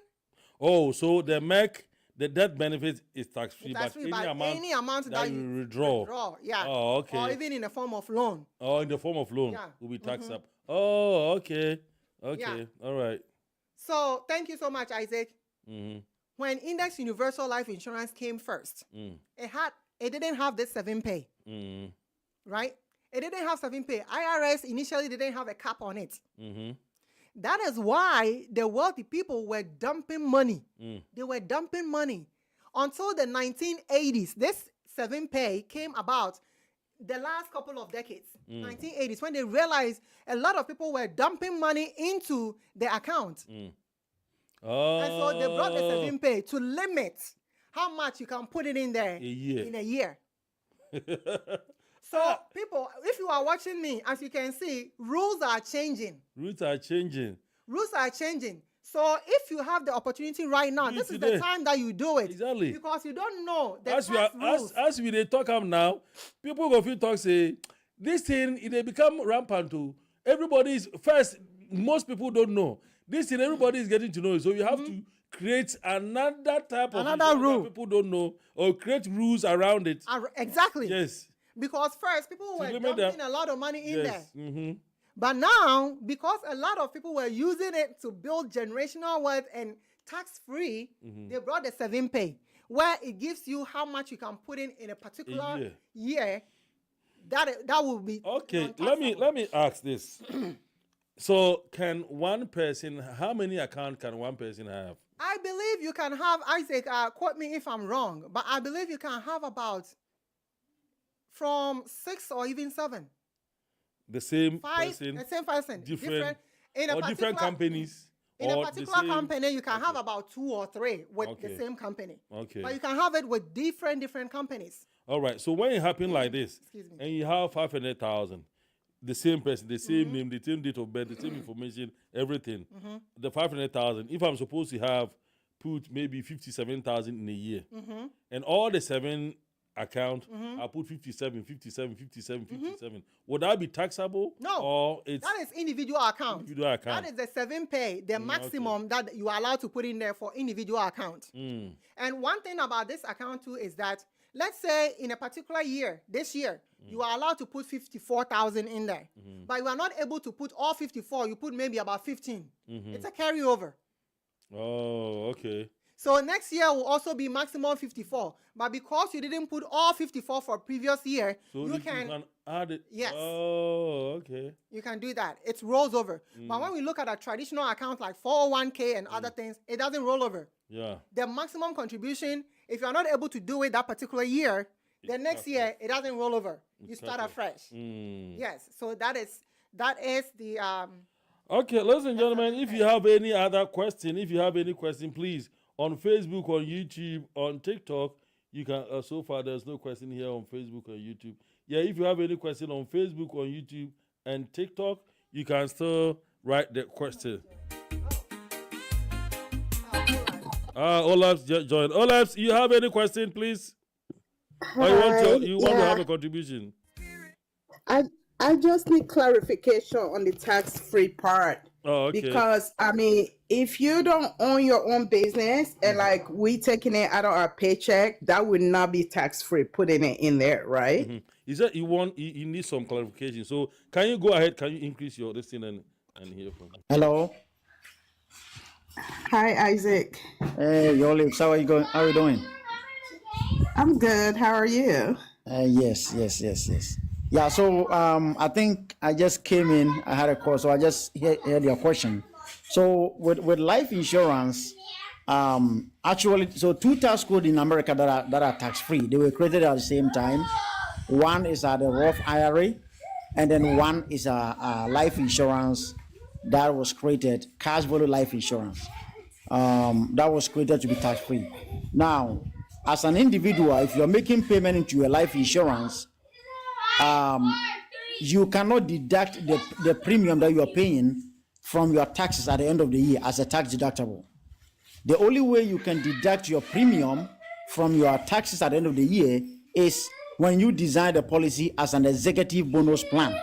Oh, so the death benefit is tax-free, it's but tax-free, but any amount that you withdraw. yeah. Oh, okay. Or even in the form of loan. Oh, in the form of loan Yeah. will be taxed up. Oh, okay. Okay. Yeah. All right. So thank you so much, Isaac. Mm-hmm. When Index Universal Life Insurance came first, it didn't have this 7-pay, right? It didn't have 7-pay. IRS initially didn't have a cap on it. That is why the wealthy people were dumping money. They were dumping money until the 1980s. This 7-pay came about the last couple of decades, 1980s, when they realized a lot of people were dumping money into the account. Oh. And so they brought the 7-pay to limit how much you can put it in there in a year. So people, if you are watching me, as you can see, rules are changing. Rules are changing. Rules are changing. So if you have the opportunity right now, this is the time that you do it. Exactly. Because you don't know the As rules. as we dey talk am now, people go fit talk say this thing it dey become rampant too. Everybody is first. Most people don't know this thing. Everybody is getting to know it. So you have to create another type of rule that people don't know, or create rules around it. Exactly. Yes. Because first people were dumping a lot of money in there. But now, because a lot of people were using it to build generational wealth and tax-free, they brought the 7-pay, where it gives you how much you can put in a particular year. That will be okay. Let me ask this. So, can one person? How many accounts can one person have? I believe you can have, Isaac. Quote me if I'm wrong, but I believe you can have about from 6 or even 7. The same 5, person, the same person, different in a different companies. In a particular company, you can have about 2 or 3 with the same company. Okay. But you can have it with different companies. All right. So when it happened like this, Excuse me. and you have 500,000, the same person, the same name, the same date of birth, the same information, everything. The 500,000. If I'm supposed to have put maybe 57,000 in a year, and all the 7 account, I put 57, 57, 57, 57. Would that be taxable? No, Or it's that is individual account. individual account? That is the 7 pay, the maximum that you are allowed to put in there for individual account. And one thing about this account too is that, let's say in a particular year, this year, you are allowed to put 54,000 in there, but you are not able to put all 54. You put maybe about 15. It's a carryover. Oh, okay. So next year will also be maximum 54. But because you didn't put all 54 for previous year, So you can add it. Yes. Oh, okay. you can do that. It rolls over. But when we look at a traditional account like 401k and other things, it doesn't roll over. Yeah. The maximum contribution, if you're not able to do it that particular year, the next year it doesn't roll over. You start afresh. Yes. So that is the Okay, ladies and gentlemen, if you have any other question, please, on Facebook, on YouTube, on TikTok, you can, so far there's no question here on Facebook or YouTube. Yeah, if you have any question on Facebook, on YouTube, and TikTok, you can still write the question. Olaf's just joined. Olaf, you have any question, please? Or you want to have a contribution? I just need clarification on the tax-free part. Oh, okay. Because I mean, if you don't own your own business and like we taking it out of our paycheck, that would not be tax-free, putting it in there, right? He said he needs some clarification. So can you go ahead? Can you increase your this thing and hear from him? Hello. Hi, Isaac. Hey, Olives, how are you going? How are you doing? I'm good. How are you? Yes. Yeah, so I think I just came in. I had a call, so I just heard your question. So with life insurance, actually, so two tax codes in America that are tax free. They were created at the same time. One is the Roth IRA, and then one is a life insurance that was created, cash value life insurance. That was created to be tax free. Now, as an individual, if you're making payment into your life insurance, you cannot deduct the premium that you are paying from your taxes at the end of the year as a tax deductible. The only way you can deduct your premium from your taxes at the end of the year is when you design the policy as an executive bonus plan,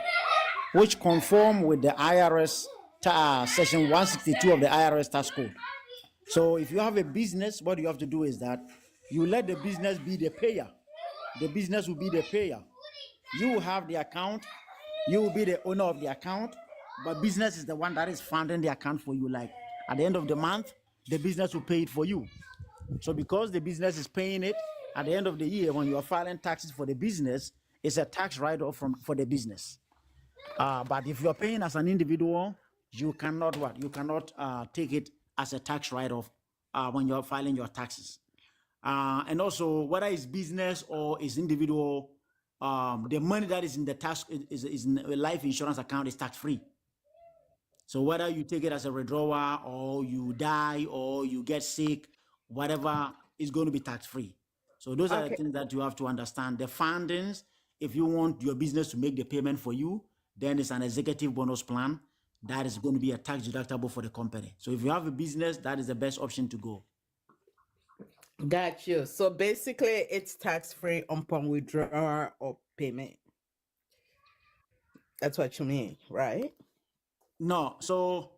which conform with the IRS section 162 of the IRS tax code. So if you have a business, what you have to do is that you let the business be the payer. The business will be the payer. You will have the account, you will be the owner of the account, but business is the one that is funding the account for you. Like at the end of the month, the business will pay it for you. So because the business is paying it, at the end of the year, when you are filing taxes for the business, it's a tax write-off for the business. But if you're paying as an individual, you cannot take it as a tax write-off when you're filing your taxes. And also, whether it's business or it's individual, the money that is in the tax is in a life insurance account is tax-free. So whether you take it as a withdrawal or you die or you get sick, whatever is going to be tax-free. So those are the things that you have to understand. The fundings, if you want your business to make the payment for you, then it's an executive bonus plan that is going to be a tax deductible for the company. So if you have a business, that is the best option to go. Got you. So basically, it's tax-free upon withdrawal or payment. That's what you mean, right? No, so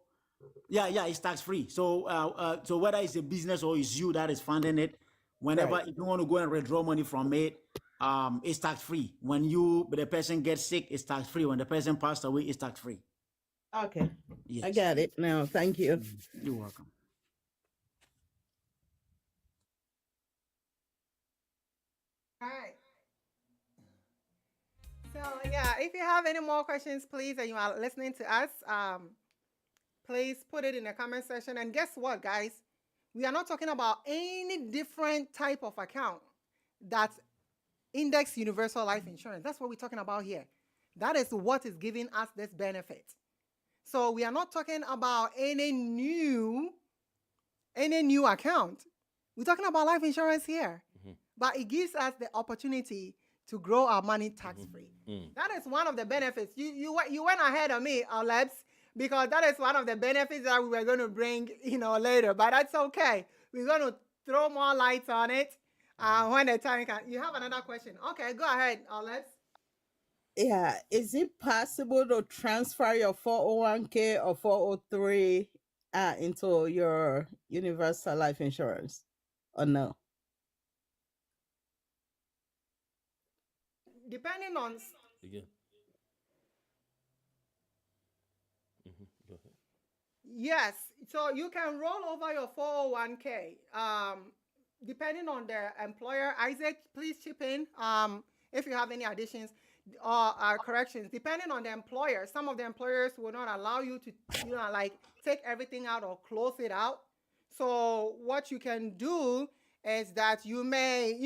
yeah, it's tax-free. So so whether it's a business or it's you that is funding it, whenever if you want to go and withdraw money from it, it's tax-free. When the person gets sick, it's tax-free. When the person passed away, it's tax-free. Okay. Yes. I got it now. Thank you. You're welcome. All right. So yeah, if you have any more questions, please, and you are listening to us, please put it in the comment section. And guess what, guys? We are not talking about any different type of account that's index universal life insurance. That's what we're talking about here. That is what is giving us this benefit. So we are not talking about any new account. We're talking about life insurance here. But it gives us the opportunity to grow our money tax-free. That is one of the benefits. You went ahead of me, Lebs, because that is one of the benefits that we were going to bring, later. But that's okay. We're going to throw more lights on it When the time can, you have another question. Okay, go ahead, Alex. Yeah, is it possible to transfer your 401k or 403 into your universal life insurance or no? Depending on, Again. Go ahead. yes, so you can roll over your 401k. Depending on the employer. Isaac, please chip in. If you have any additions or corrections, depending on the employer, some of the employers will not allow you to, like take everything out or close it out. So what you can do is that you may,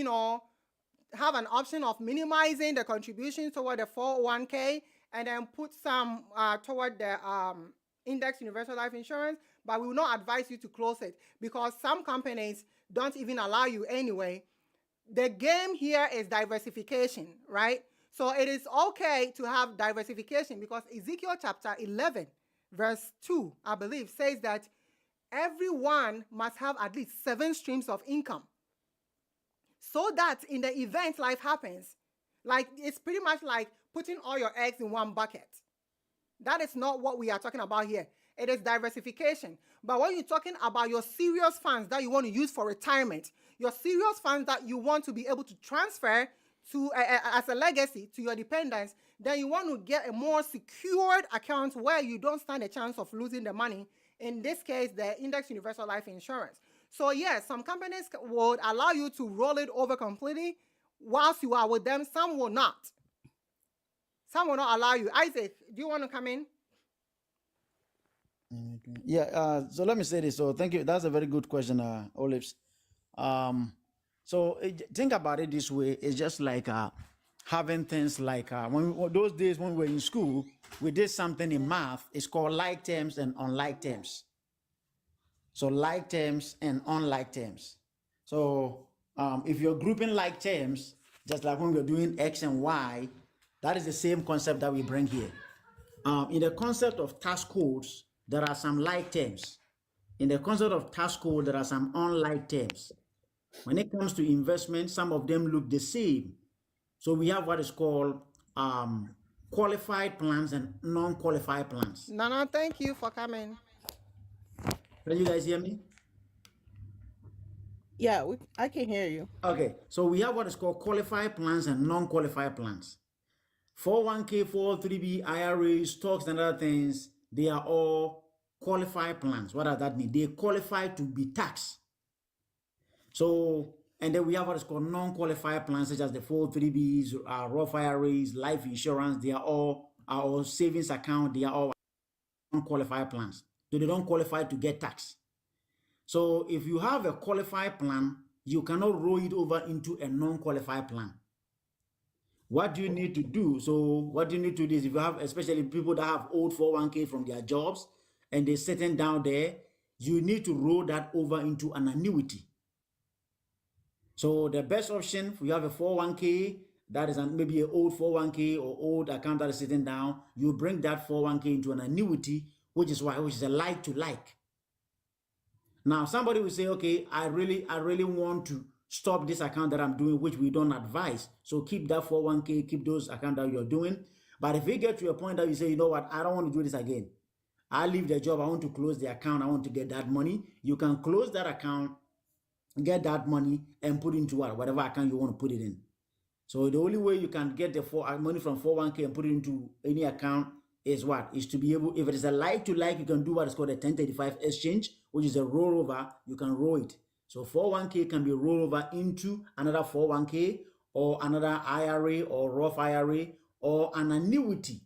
have an option of minimizing the contributions toward the 401k and then put some toward the index universal life insurance, but we will not advise you to close it because some companies don't even allow you anyway. The game here is diversification, right? So it is okay to have diversification because Ezekiel chapter 11, verse 2, I believe, says that everyone must have at least 7 streams of income so that in the event life happens, like it's pretty much like putting all your eggs in one bucket. That is not what we are talking about here. It is diversification. But when you're talking about your serious funds that you want to use for retirement, your serious funds that you want to be able to transfer to as a legacy to your dependents, then you want to get a more secured account where you don't stand a chance of losing the money. In this case, the index universal life insurance. So yes, some companies would allow you to roll it over completely whilst you are with them. Some will not. Some will not allow you. Isaac, do you want to come in? Yeah, so let me say this. So thank you. That's a very good question, Olives. So think about it this way. It's just like having things like those days when we were in school, we did something in math. It's called like terms and unlike terms. So like terms and unlike terms. So if you're grouping like terms, just like when we're doing X and Y, that is the same concept that we bring here. In the concept of tax codes, there are some like terms. In the concept of tax code, there are some unlike terms. When it comes to investment, some of them look the same. So we have what is called qualified plans and non-qualified plans. No, thank you for coming. Can you guys hear me? Yeah, I can hear you. Okay, so we have what is called qualified plans and non-qualified plans. 401k, 403b, IRAs, stocks, and other things, they are all qualified plans. What does that mean? They qualify to be taxed. So, and then we have what is called non-qualified plans, such as the 403bs, Roth IRAs, life insurance. They are all our savings account. They are all non-qualified plans. So they don't qualify to get taxed. So if you have a qualified plan, you cannot roll it over into a non-qualified plan. What do you need to do? So what you need to do is, if you have, especially people that have old 401k from their jobs and they're sitting down there, you need to roll that over into an annuity. So the best option, if you have a 401k that is maybe an old 401k or old account that is sitting down, you bring that 401k into an annuity, which is a like to like. Now somebody will say, okay, I really want to stop this account that I'm doing, which we don't advise. So keep that 401k, keep those accounts that you're doing. But if you get to a point that you say, you know what, I don't want to do this again. I leave the job, I want to close the account, I want to get that money. You can close that account, get that money, and put into whatever account you want to put it in. So the only way you can get the money from 401k and put it into any account is what? Is to be able, if it is a like to like, you can do what is called a 1035 exchange, which is a rollover. You can roll it. So 401k can be rolled over into another 401k or another IRA or Roth IRA or an annuity.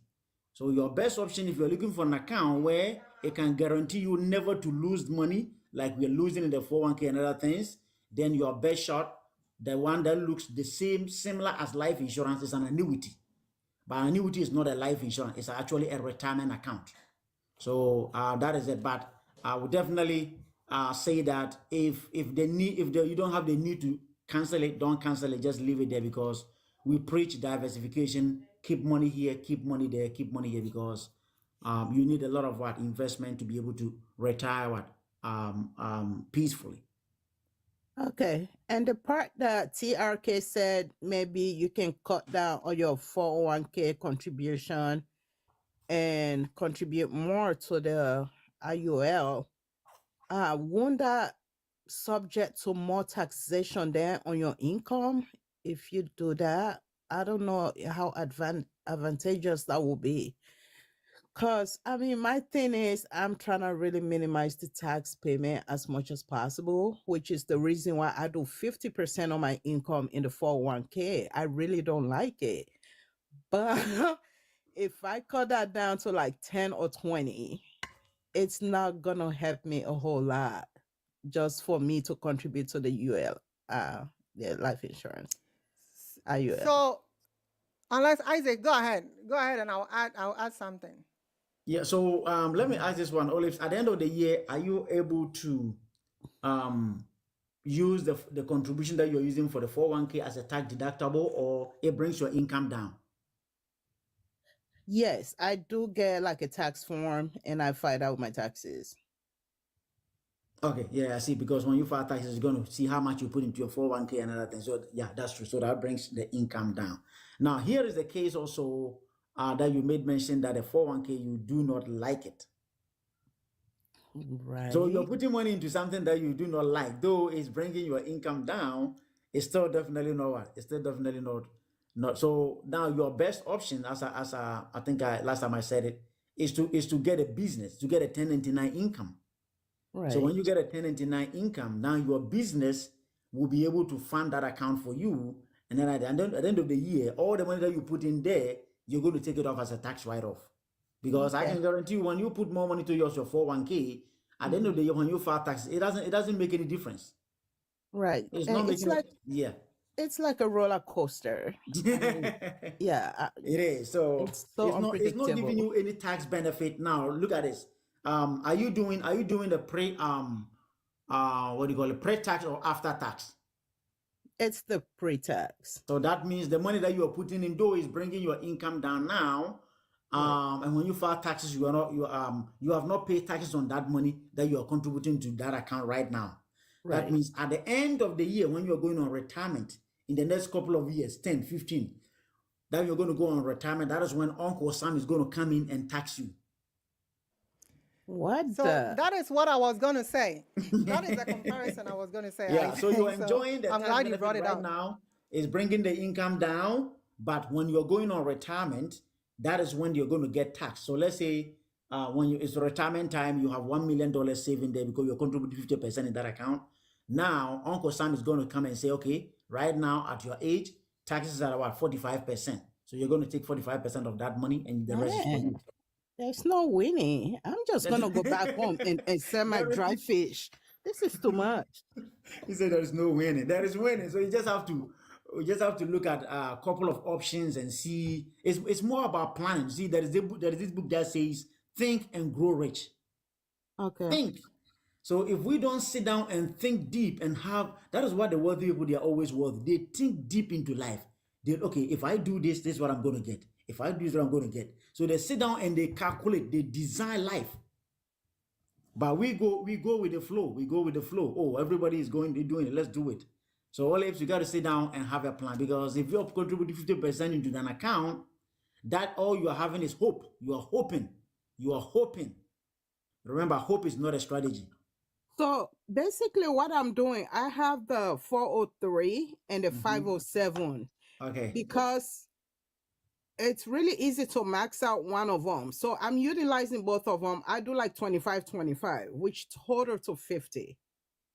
So your best option, if you're looking for an account where it can guarantee you never to lose money, like we're losing in the 401k and other things, then your best shot, the one that looks the same, similar as life insurance, is an annuity. But an annuity is not a life insurance; it's actually a retirement account. So that is it. But I would definitely say that if you don't have the need to cancel it, don't cancel it. Just leave it there, because we preach diversification. Keep money here, keep money there, keep money here, because you need a lot of investment to be able to retire peacefully. Okay. And the part that TRK said maybe you can cut down on your 401k contribution and contribute more to the IUL, won't that subject to more taxation then on your income if you do that? I don't know how advantageous that will be. Cause I mean, my thing is, I'm trying to really minimize the tax payment as much as possible, which is the reason why I do 50% of my income in the 401k. I really don't like it. But if I cut that down to like 10 or 20, it's not gonna help me a whole lot just for me to contribute to the UL, the life insurance, IUL. So, unless Isaac, go ahead. Go ahead and I'll add something. Yeah, so let me ask this one, Olives. At the end of the year, are you able to use the contribution that you're using for the 401k as a tax deductible, or it brings your income down? Yes, I do get like a tax form and I find out my taxes. Okay, yeah, I see. Because when you file taxes, you're going to see how much you put into your 401k and other things. So yeah, that's true. So that brings the income down. Now, here is the case also that you made mention that the 401k, you do not like it. Right. So you're putting money into something that you do not like, though it's bringing your income down. It's still definitely not what. It's still definitely not. So now your best option, as I think last time I said it, is to get a business, to get a 1099 income. Right. So when you get a 1099 income, now your business will be able to fund that account for you. And then at the end of the year, all the money that you put in there, you're going to take it off as a tax write-off. Because I can guarantee you, when you put more money to your 401k, at the end of the year, when you file taxes, it doesn't make any difference. Right. It's not making like, yeah. It's like a roller coaster. I mean, yeah. It is. So it's so it's not giving you any tax benefit. Now look at this. Are you doing the what do you call it, pre-tax or after tax? It's the pre-tax. So that means the money that you are putting in though is bringing your income down now. And when you file taxes, you have not paid taxes on that money that you are contributing to that account right now. Right. That means at the end of the year, when you're going on retirement in the next couple of years, 10, 15, that you're going to go on retirement, that is when Uncle Sam is going to come in and tax you. What? So that is what I was going to say. That is the comparison I was going to say. Yeah, so you're enjoying the I'm tax glad you brought it right up. now. It's bringing the income down, but when you're going on retirement, that is when you're going to get taxed. So let's say when it's retirement time, you have $1 million saving there because you're contributing 50% in that account. Now, Uncle Sam is going to come and say, okay, right now at your age, taxes are about 45%. So you're going to take 45% of that money and the rest is for you. There's no winning. I'm just going to go back home and sell my dry fish. This is too much. He said there's no winning. There is winning. So you just have to look at a couple of options and see. It's more about planning. See, there is this book that says think and grow rich. Okay. Think. So if we don't sit down and think deep and that is what the wealthy people, they are always wealthy. They think deep into life. Okay, if I do this is what I'm going to get. If I do this, what I'm going to get. So they sit down and they calculate, they design life. But we go with the flow. We go with the flow. Oh, everybody is doing it. Let's do it. So all you got to sit down and have a plan, because if you're contributing 50% into an account, that all you are having is hope. You are hoping. You are hoping. Remember, hope is not a strategy. So basically what I'm doing, I have the 403 and the 507. Okay. Because it's really easy to max out one of them. So I'm utilizing both of them. I do like 25, which total to 50.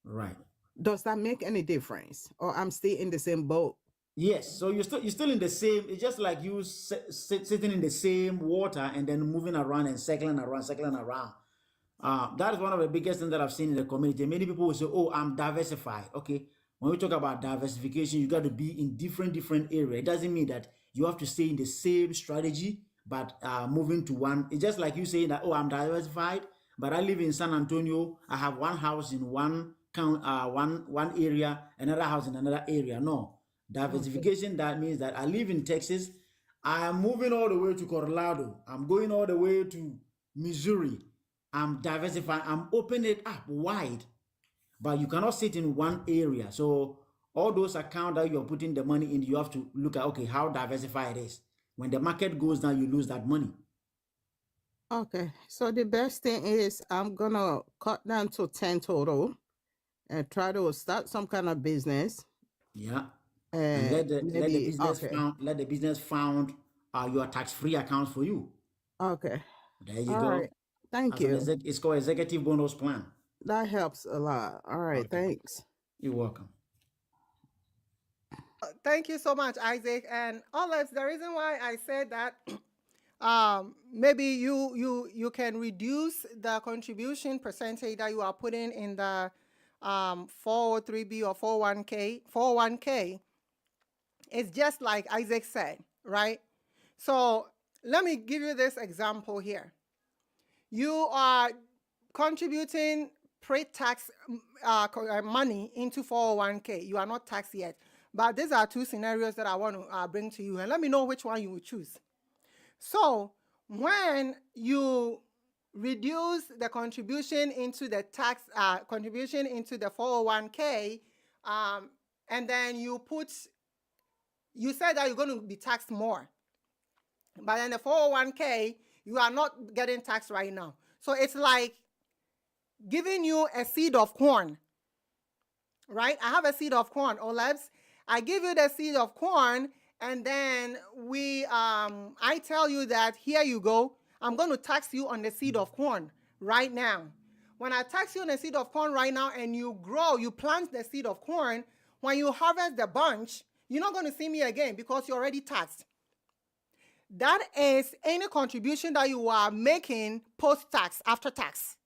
Right. Does that make any difference? Or I'm still in the same boat? Yes. So you're still in the same. It's just like you sitting in the same water and then moving around and cycling around. That is one of the biggest things that I've seen in the community. Many people will say, oh, I'm diversified. Okay. When we talk about diversification, you got to be in different areas. It doesn't mean that you have to stay in the same strategy, but moving to one. It's just like you saying that, oh, I'm diversified, but I live in San Antonio. I have one house in one area, another house in another area. No. Diversification, that means that I live in Texas. I am moving all the way to Colorado. I'm going all the way to Missouri. I'm diversifying. I'm opening it up wide. but you cannot sit in one area. So all those accounts that you're putting the money in, you have to look at, okay, how diversified it is. When the market goes down, you lose that money. Okay, so the best thing is I'm gonna cut down to 10 total and try to start some kind of business. Yeah. And And let the maybe business found your tax-free accounts for you. okay. There you All go. right. Thank As an you. it's called executive bonus plan. That helps a lot. All right, Okay. thanks. You're welcome. Thank you so much, Isaac. And Olives, the reason why I said that maybe you can reduce the contribution percentage that you are putting in the 403b or 401k. It's just like Isaac said, right? So let me give you this example here. You are contributing pre-tax money into 401k. You are not taxed yet. But these are two scenarios that I want to bring to you, and let me know which one you would choose. So when you reduce the contribution into the tax contribution into the 401k, and then you said that you're going to be taxed more, but in the 401k you are not getting taxed right now. So it's like giving you a seed of corn, right? I have a seed of corn, Olives. I give you the seed of corn, and then I tell you that here you go. I'm going to tax you on the seed of corn right now. When I tax you on the seed of corn right now, and you plant the seed of corn, when you harvest the bunch, you're not going to see me again because you're already taxed. That is any contribution that you are making post-tax, after tax.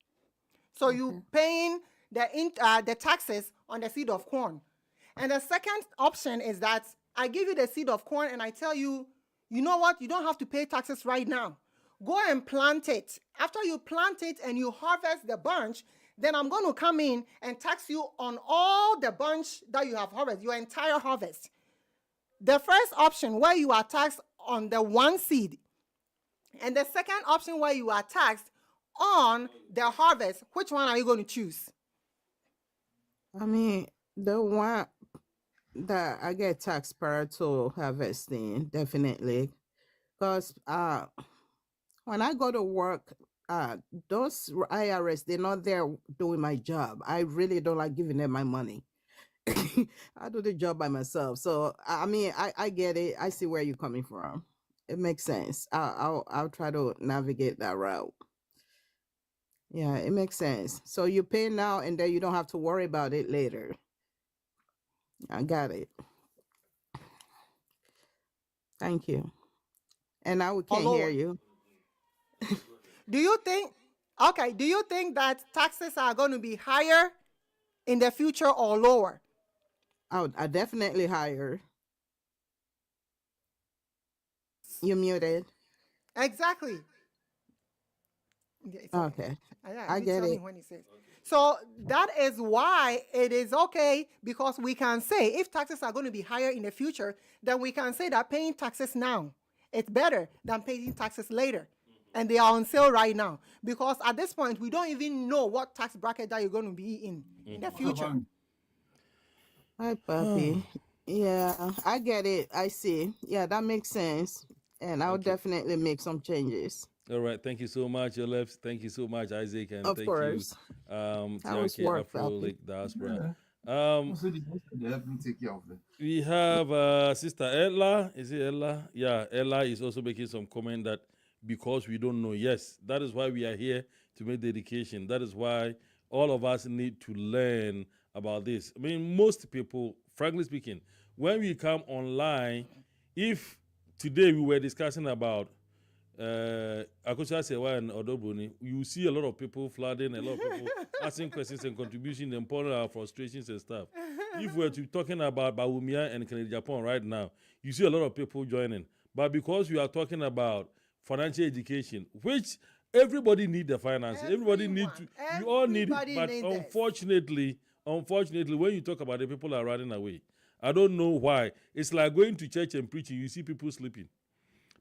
So you paying the taxes on the seed of corn. And the second option is that I give you the seed of corn and I tell you, you know what? You don't have to pay taxes right now. Go and plant it. After you plant it and you harvest the bunch, then I'm going to come in and tax you on all the bunch that you have harvested, your entire harvest. The first option where you are taxed on the one seed, and the second option where you are taxed on the harvest, which one are you going to choose? I mean, the one that I get taxed prior to harvesting, definitely. Because when I go to work, those IRS, they're not there doing my job. I really don't like giving them my money. I do the job by myself. So I mean, I get it. I see where you're coming from. It makes sense. I'll try to navigate that route. Yeah, it makes sense. So you pay now and then you don't have to worry about it later. I got it. Thank you. And now we can't hear you. Do you think that taxes are going to be higher in the future or lower? I definitely higher. You muted. Exactly. Okay. I get tell me it. when he says. So that is why it is okay, because we can say if taxes are going to be higher in the future, then we can say that paying taxes now it's better than paying taxes later. And they are on sale right now, because at this point we don't even know what tax bracket that you're going to be in the future. Hi, puppy. Yeah, I get it. I see. Yeah, that makes sense. And I'll definitely make some changes. All right, thank you so much, Alex. Thank you so much, Isaac, and Of thank course. you, How's TRK work, Afro Papi? Lake Diaspora. So they help me take care of them. We have Sister Ella. Is it Ella? Yeah, Ella is also making some comment that because we don't know. Yes, that is why we are here to make the education. That is why all of us need to learn about this. I mean, most people, frankly speaking, when we come online, if today we were discussing about Akocha Sewa and Odoboni, you see a lot of people flooding, a lot of people asking questions and contribution and pouring our frustrations and stuff. If we're talking about Bawumia and Kennedy Japan right now, you see a lot of people joining. But because we are talking about financial education, which everybody need the finances, everybody need to, you all need it. But unfortunately, when you talk about it, people are running away. I don't know why. It's like going to church and preaching, you see people sleeping.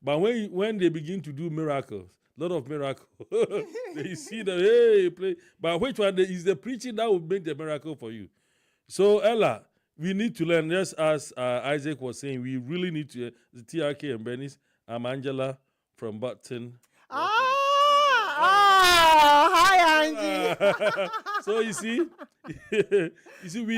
But when they begin to do miracles, lot of miracle. You see the hey play, but which one is the preaching that will make the miracle for you? So Ella, we need to learn. Just as Isaac was saying, we really need to. The TRK and Bernice. I'm Angela from Button. Hi, Angie. So you see, we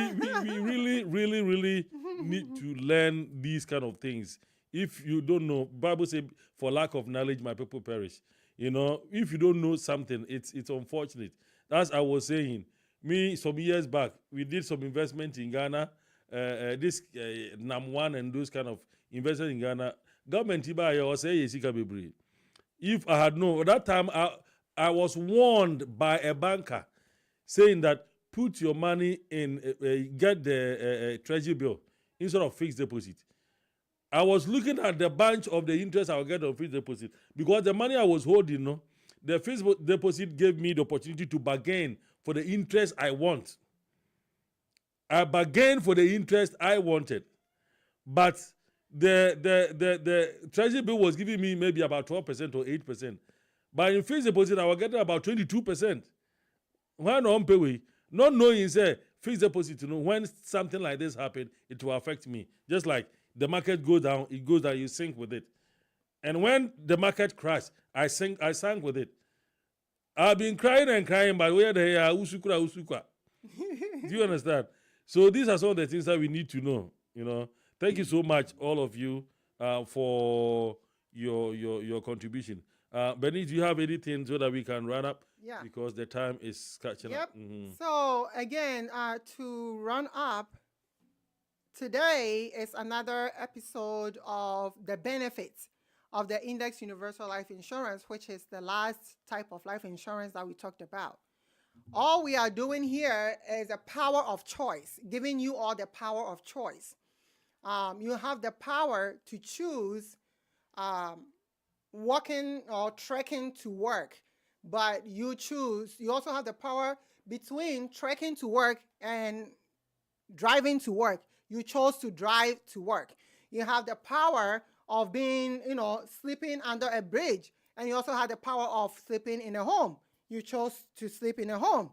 really need to learn these kind of things. If you don't know, Bible says, "For lack of knowledge, my people perish." You know, if you don't know something, it's unfortunate. As I was saying, me some years back, we did some investment in Ghana. This NAM1 and those kind of investment in Ghana. Government Iba was say if I had known at that time, I was warned by a banker saying that put your money in, get the treasury bill instead of fixed deposit. I was looking at the bunch of the interest I would get on fixed deposit because the money I was holding, no, the fixed deposit gave me the opportunity to bargain for the interest I want. I bargained for the interest I wanted, but the treasury bill was giving me maybe about 12% or 8%. But in fixed deposit, I was getting about 22%. Why not pay we? Not knowing, say, fixed deposit, you know, when something like this happens, it will affect me. Just like the market goes down, it goes down, you sink with it. And when the market crashed, I sank with it. I've been crying and crying, but where the hell, usukura. Do you understand? So these are some of the things that we need to know, you know. Thank you so much, all of you, for your contribution. Benny, do you have anything so that we can run up? Yeah. Because the time is catching up. So again, to run up, today is another episode of the benefits of the Index Universal Life Insurance, which is the last type of life insurance that we talked about. All we are doing here is a power of choice, giving you all the power of choice. You have the power to choose walking or trekking to work, but you also have the power between trekking to work and driving to work. You chose to drive to work. You have the power of being, sleeping under a bridge, and you also have the power of sleeping in a home. You chose to sleep in a home.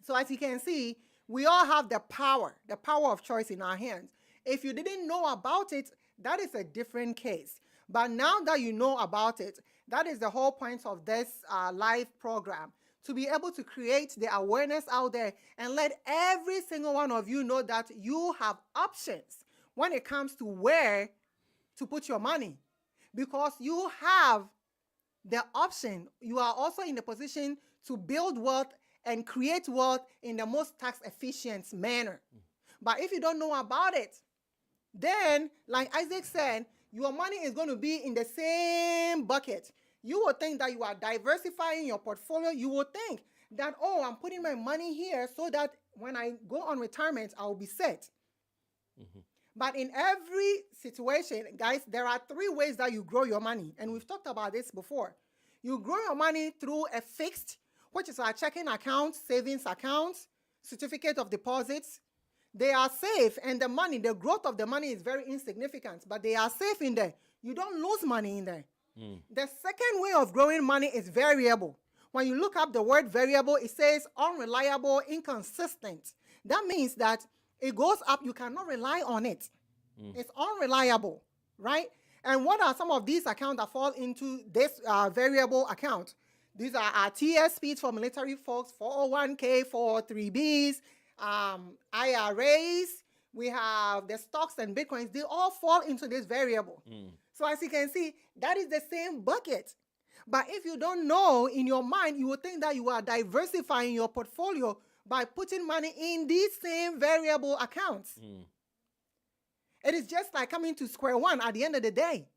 So as you can see, we all have the power of choice in our hands. If you didn't know about it, that is a different case. But now that you know about it, that is the whole point of this live program, to be able to create the awareness out there and let every single one of you know that you have options when it comes to where to put your money. Because you have the option, you are also in the position to build wealth and create wealth in the most tax efficient manner. But if you don't know about it, then, like Isaac said, your money is going to be in the same bucket. You will think that you are diversifying your portfolio. You will think that, oh, I'm putting my money here so that when I go on retirement, I'll be set. But in every situation, guys, there are three ways that you grow your money. And we've talked about this before. You grow your money through a fixed, which is our checking account, savings account, certificate of deposits. They are safe, and the growth of the money is very insignificant, but they are safe in there. You don't lose money in there. The second way of growing money is variable. When you look up the word variable, it says unreliable, inconsistent. That means that it goes up, you cannot rely on it. It's unreliable, right? And what are some of these accounts that fall into this variable account? These are our TSPs for military folks, 401k, 403bs, IRAs, we have the stocks and bitcoins. They all fall into this variable. So as you can see, that is the same bucket. But if you don't know in your mind, you will think that you are diversifying your portfolio by putting money in these same variable accounts. It is just like coming to square one at the end of the day.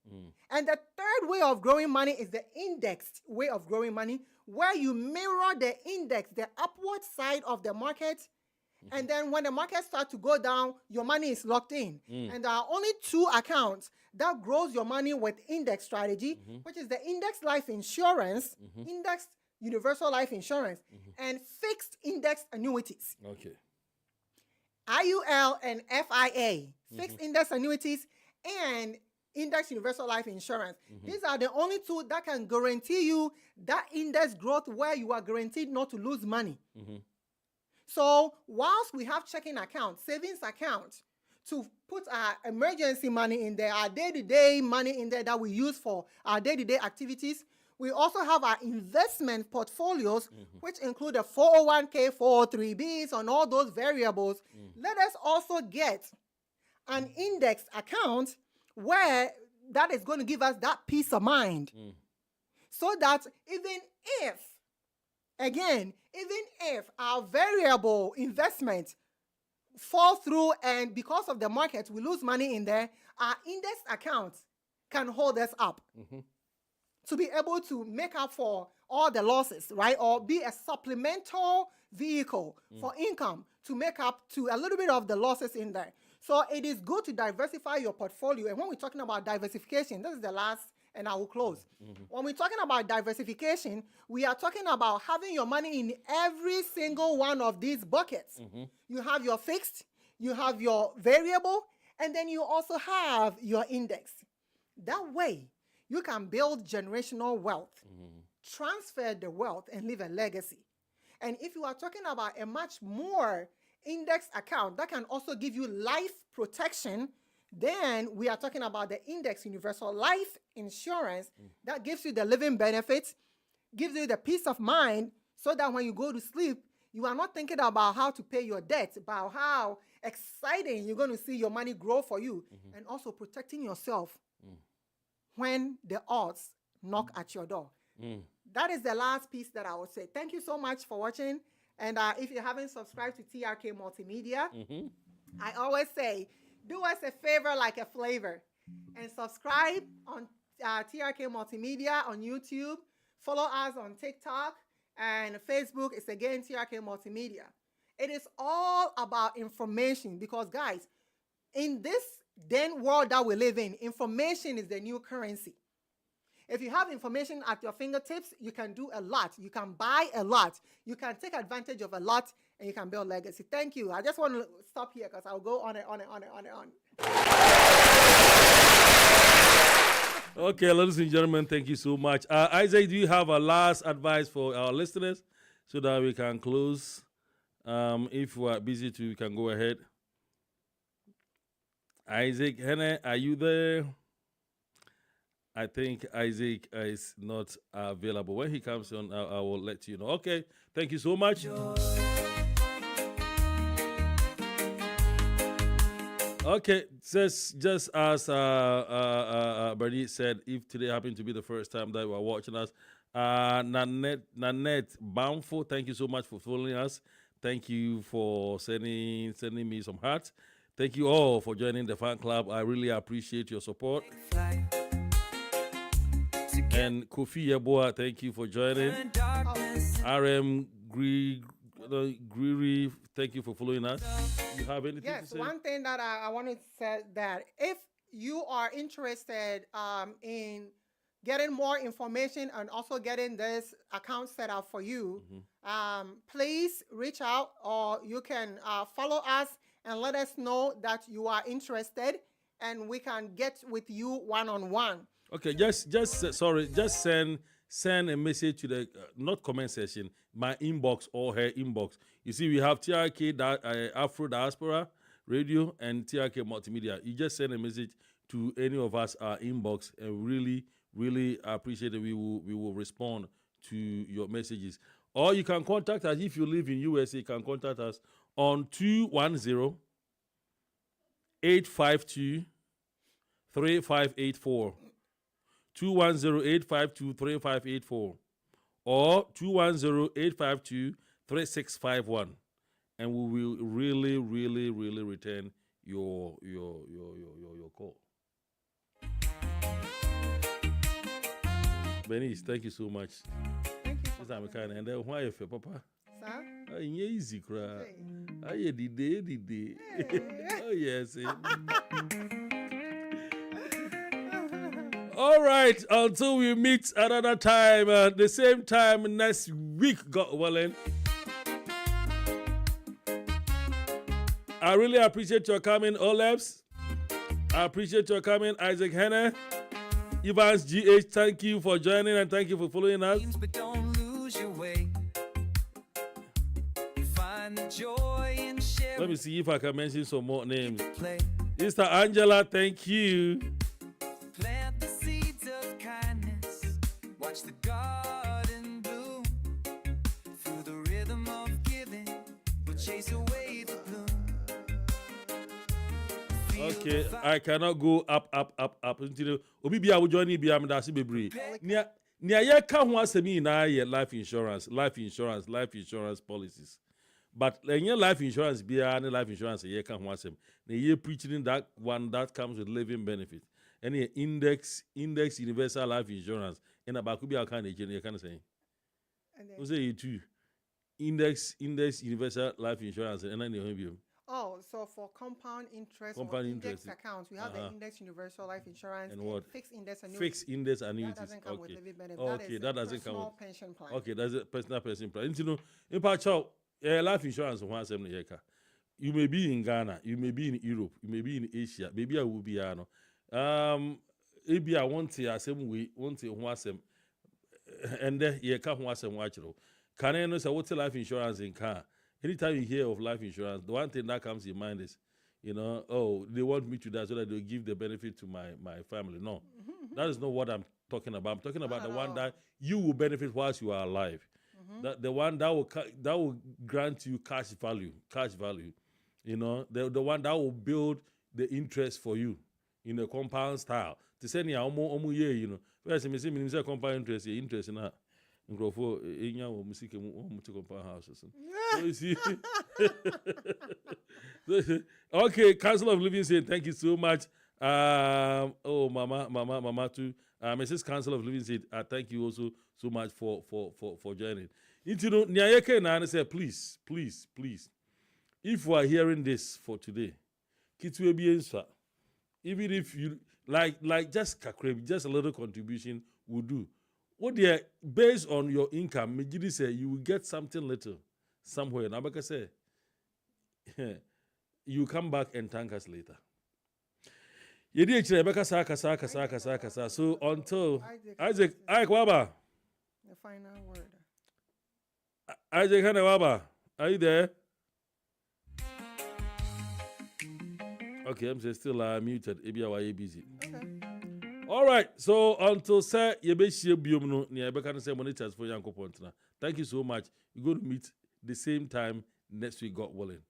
And the third way of growing money is the indexed way of growing money, where you mirror the index, the upward side of the market. And then when the market starts to go down, your money is locked in. And there are only two accounts that grows your money with index strategy, which is the index life insurance, indexed universal life insurance, and fixed index annuities. Okay. IUL and FIA, fixed index annuities, and index universal life insurance. These are the only two that can guarantee you that index growth where you are guaranteed not to lose money. So whilst we have checking account, savings account, to put our emergency money in there, our day-to-day money in there that we use for our day-to-day activities, we also have our investment portfolios, which include the 401k, 403bs, and all those variables. Let us also get an index account where that is going to give us that peace of mind. So that even if our variable investment fall through and because of the market we lose money in there, our index account can hold us up to be able to make up for all the losses, right? Or be a supplemental vehicle for income to make up to a little bit of the losses in there. So it is good to diversify your portfolio. And when we're talking about diversification, this is the last, and I will close. When we're talking about diversification, we are talking about having your money in every single one of these buckets. You have your fixed, you have your variable, and then you also have your index. That way, you can build generational wealth, transfer the wealth, and leave a legacy. And if you are talking about a much more index account that can also give you life protection, then we are talking about the index universal life insurance that gives you the living benefits, gives you the peace of mind, so that when you go to sleep, you are not thinking about how to pay your debt, about how exciting you're going to see your money grow for you, and also protecting yourself when the odds knock at your door. That is the last piece that I would say. Thank you so much for watching. And if you haven't subscribed to TRK Multimedia, I always say, do us a favor like a flavor and subscribe on TRK Multimedia on YouTube. Follow us on TikTok and Facebook. It's again TRK Multimedia. It is all about information because, guys, in this then world that we live in, information is the new currency. If you have information at your fingertips, you can do a lot. You can buy a lot. You can take advantage of a lot, and you can build legacy. Thank you. I just want to stop here because I'll go on and on and on and on and on. Okay, ladies and gentlemen, thank you so much. Isaac, do you have a last advice for our listeners so that we can close? If we are busy too, we can go ahead. Isaac Henne, are you there? I think Isaac is not available. When he comes on, I will let you know. Okay, thank you so much. Okay, just as Bernie said, if today happened to be the first time that you are watching us, Nanette Bounful, thank you so much for following us. Thank you for sending me some hearts. Thank you all for joining the fan club. I really appreciate your support. And Kofi Yeboah, thank you for joining. RM Greery, thank you for following us. You have anything to say? Yes, one thing that I wanted to say that if you are interested in getting more information and also getting this account set up for you, please reach out, or you can follow us and let us know that you are interested, and we can get with you one-on-one. Okay, just send a message to the not comment section, my inbox or her inbox. You see, we have TRK Afro Diaspora Radio and TRK Multimedia. You just send a message to any of us our inbox, and really appreciate it. We will respond to your messages. Or you can contact us if you live in USA. You can contact us on 210-852-3584. 210-852-3584 or 210-852-3651, and we will really return your call. Bernice, thank you so much. Thank you. This time kind and then why if your papa? Sir? Easy cry. The day. Oh yes. All right, until we meet another time, the same time next week, God willing. I really appreciate your coming, Olebs. I appreciate your coming, Isaac Henne. Evans GH, thank you for joining and thank you for following us. But don't lose your way. Find the joy in sharing. Let me see if I can mention some more names. Play. Sister Angela, thank you. Plant the seeds of kindness. Watch the garden bloom. Through the rhythm of giving, we'll chase away the gloom. Feel Okay, the I cannot go up. Until Obi Bia will join me. I'm Dasi Bebre. Nia ye ka ho asemi na ye life insurance policies. But your life insurance be any life insurance ye ka ho asem. Na ye preaching that one that comes with living benefit. Any index universal life insurance in about could be a kind of you can say. And then- Who say you too? Index universal life insurance and then you. Oh, so for compound interest Compound or index interest. accounts, we have the index universal life insurance And what? fixed index annuities. Fixed index That annuities. doesn't come with Okay. living benefit. Okay, that doesn't come personal with. pension plan. Okay, that's a personal person plan. You know, in part life insurance on one seven year. You may be in Ghana, you may be in Europe, you may be in Asia. Maybe I will be maybe I want to same way, want to one sem, and then you can't one sem watch it. Can I know say what's life insurance in car? Anytime you hear of life insurance, the one thing that comes in mind is, oh, they want me to die so that they'll give the benefit to my family. No, that is not what I'm talking about. I'm talking about the one that you will benefit whilst you are alive. That the one that will grant you cash value. The one that will build the interest for you in a compound style. To say ni omo ye, First, me say compound interest in that. Nkrofo enya wo musike mu compound houses. So you see. Okay, Council of Living Saint, thank you so much. Mama too. Mrs. Council of Living Saint, thank you also so much for joining. Nyayeke na say please. If we are hearing this for today, kitwe bi ensa. Even if you like just kakre, just a little contribution will do. What they based on your income, Mijidi say you will get something little somewhere. Now, like I say, you come back and thank us later. So until Isaac Waba, The final word. Isaac Waba, are you there? Okay, I'm still muted. Maybe busy. Okay. All right, so until say yebeshie biomno ni ebeka say monitors for Yanko Pontna. Thank you so much. We're going to meet the same time next week, God willing.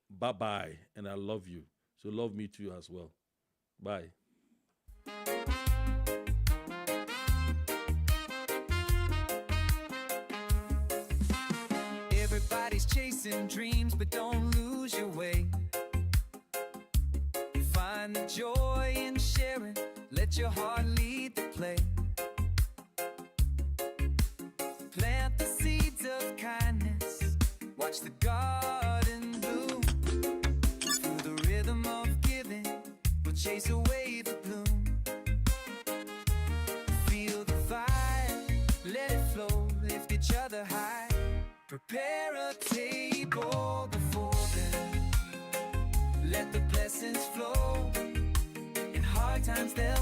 Bye-bye, and I love you. So love me too as well. Bye. Everybody's chasing dreams, but don't lose your way. Find the joy in sharing. Let your heart lead the play. Plant the seeds of kindness. Watch the garden bloom. Through the rhythm of giving, we'll chase away the gloom. Feel the fire, let it flow. Lift each other high. Prepare a table before them. Let the blessings flow. In hard times they'll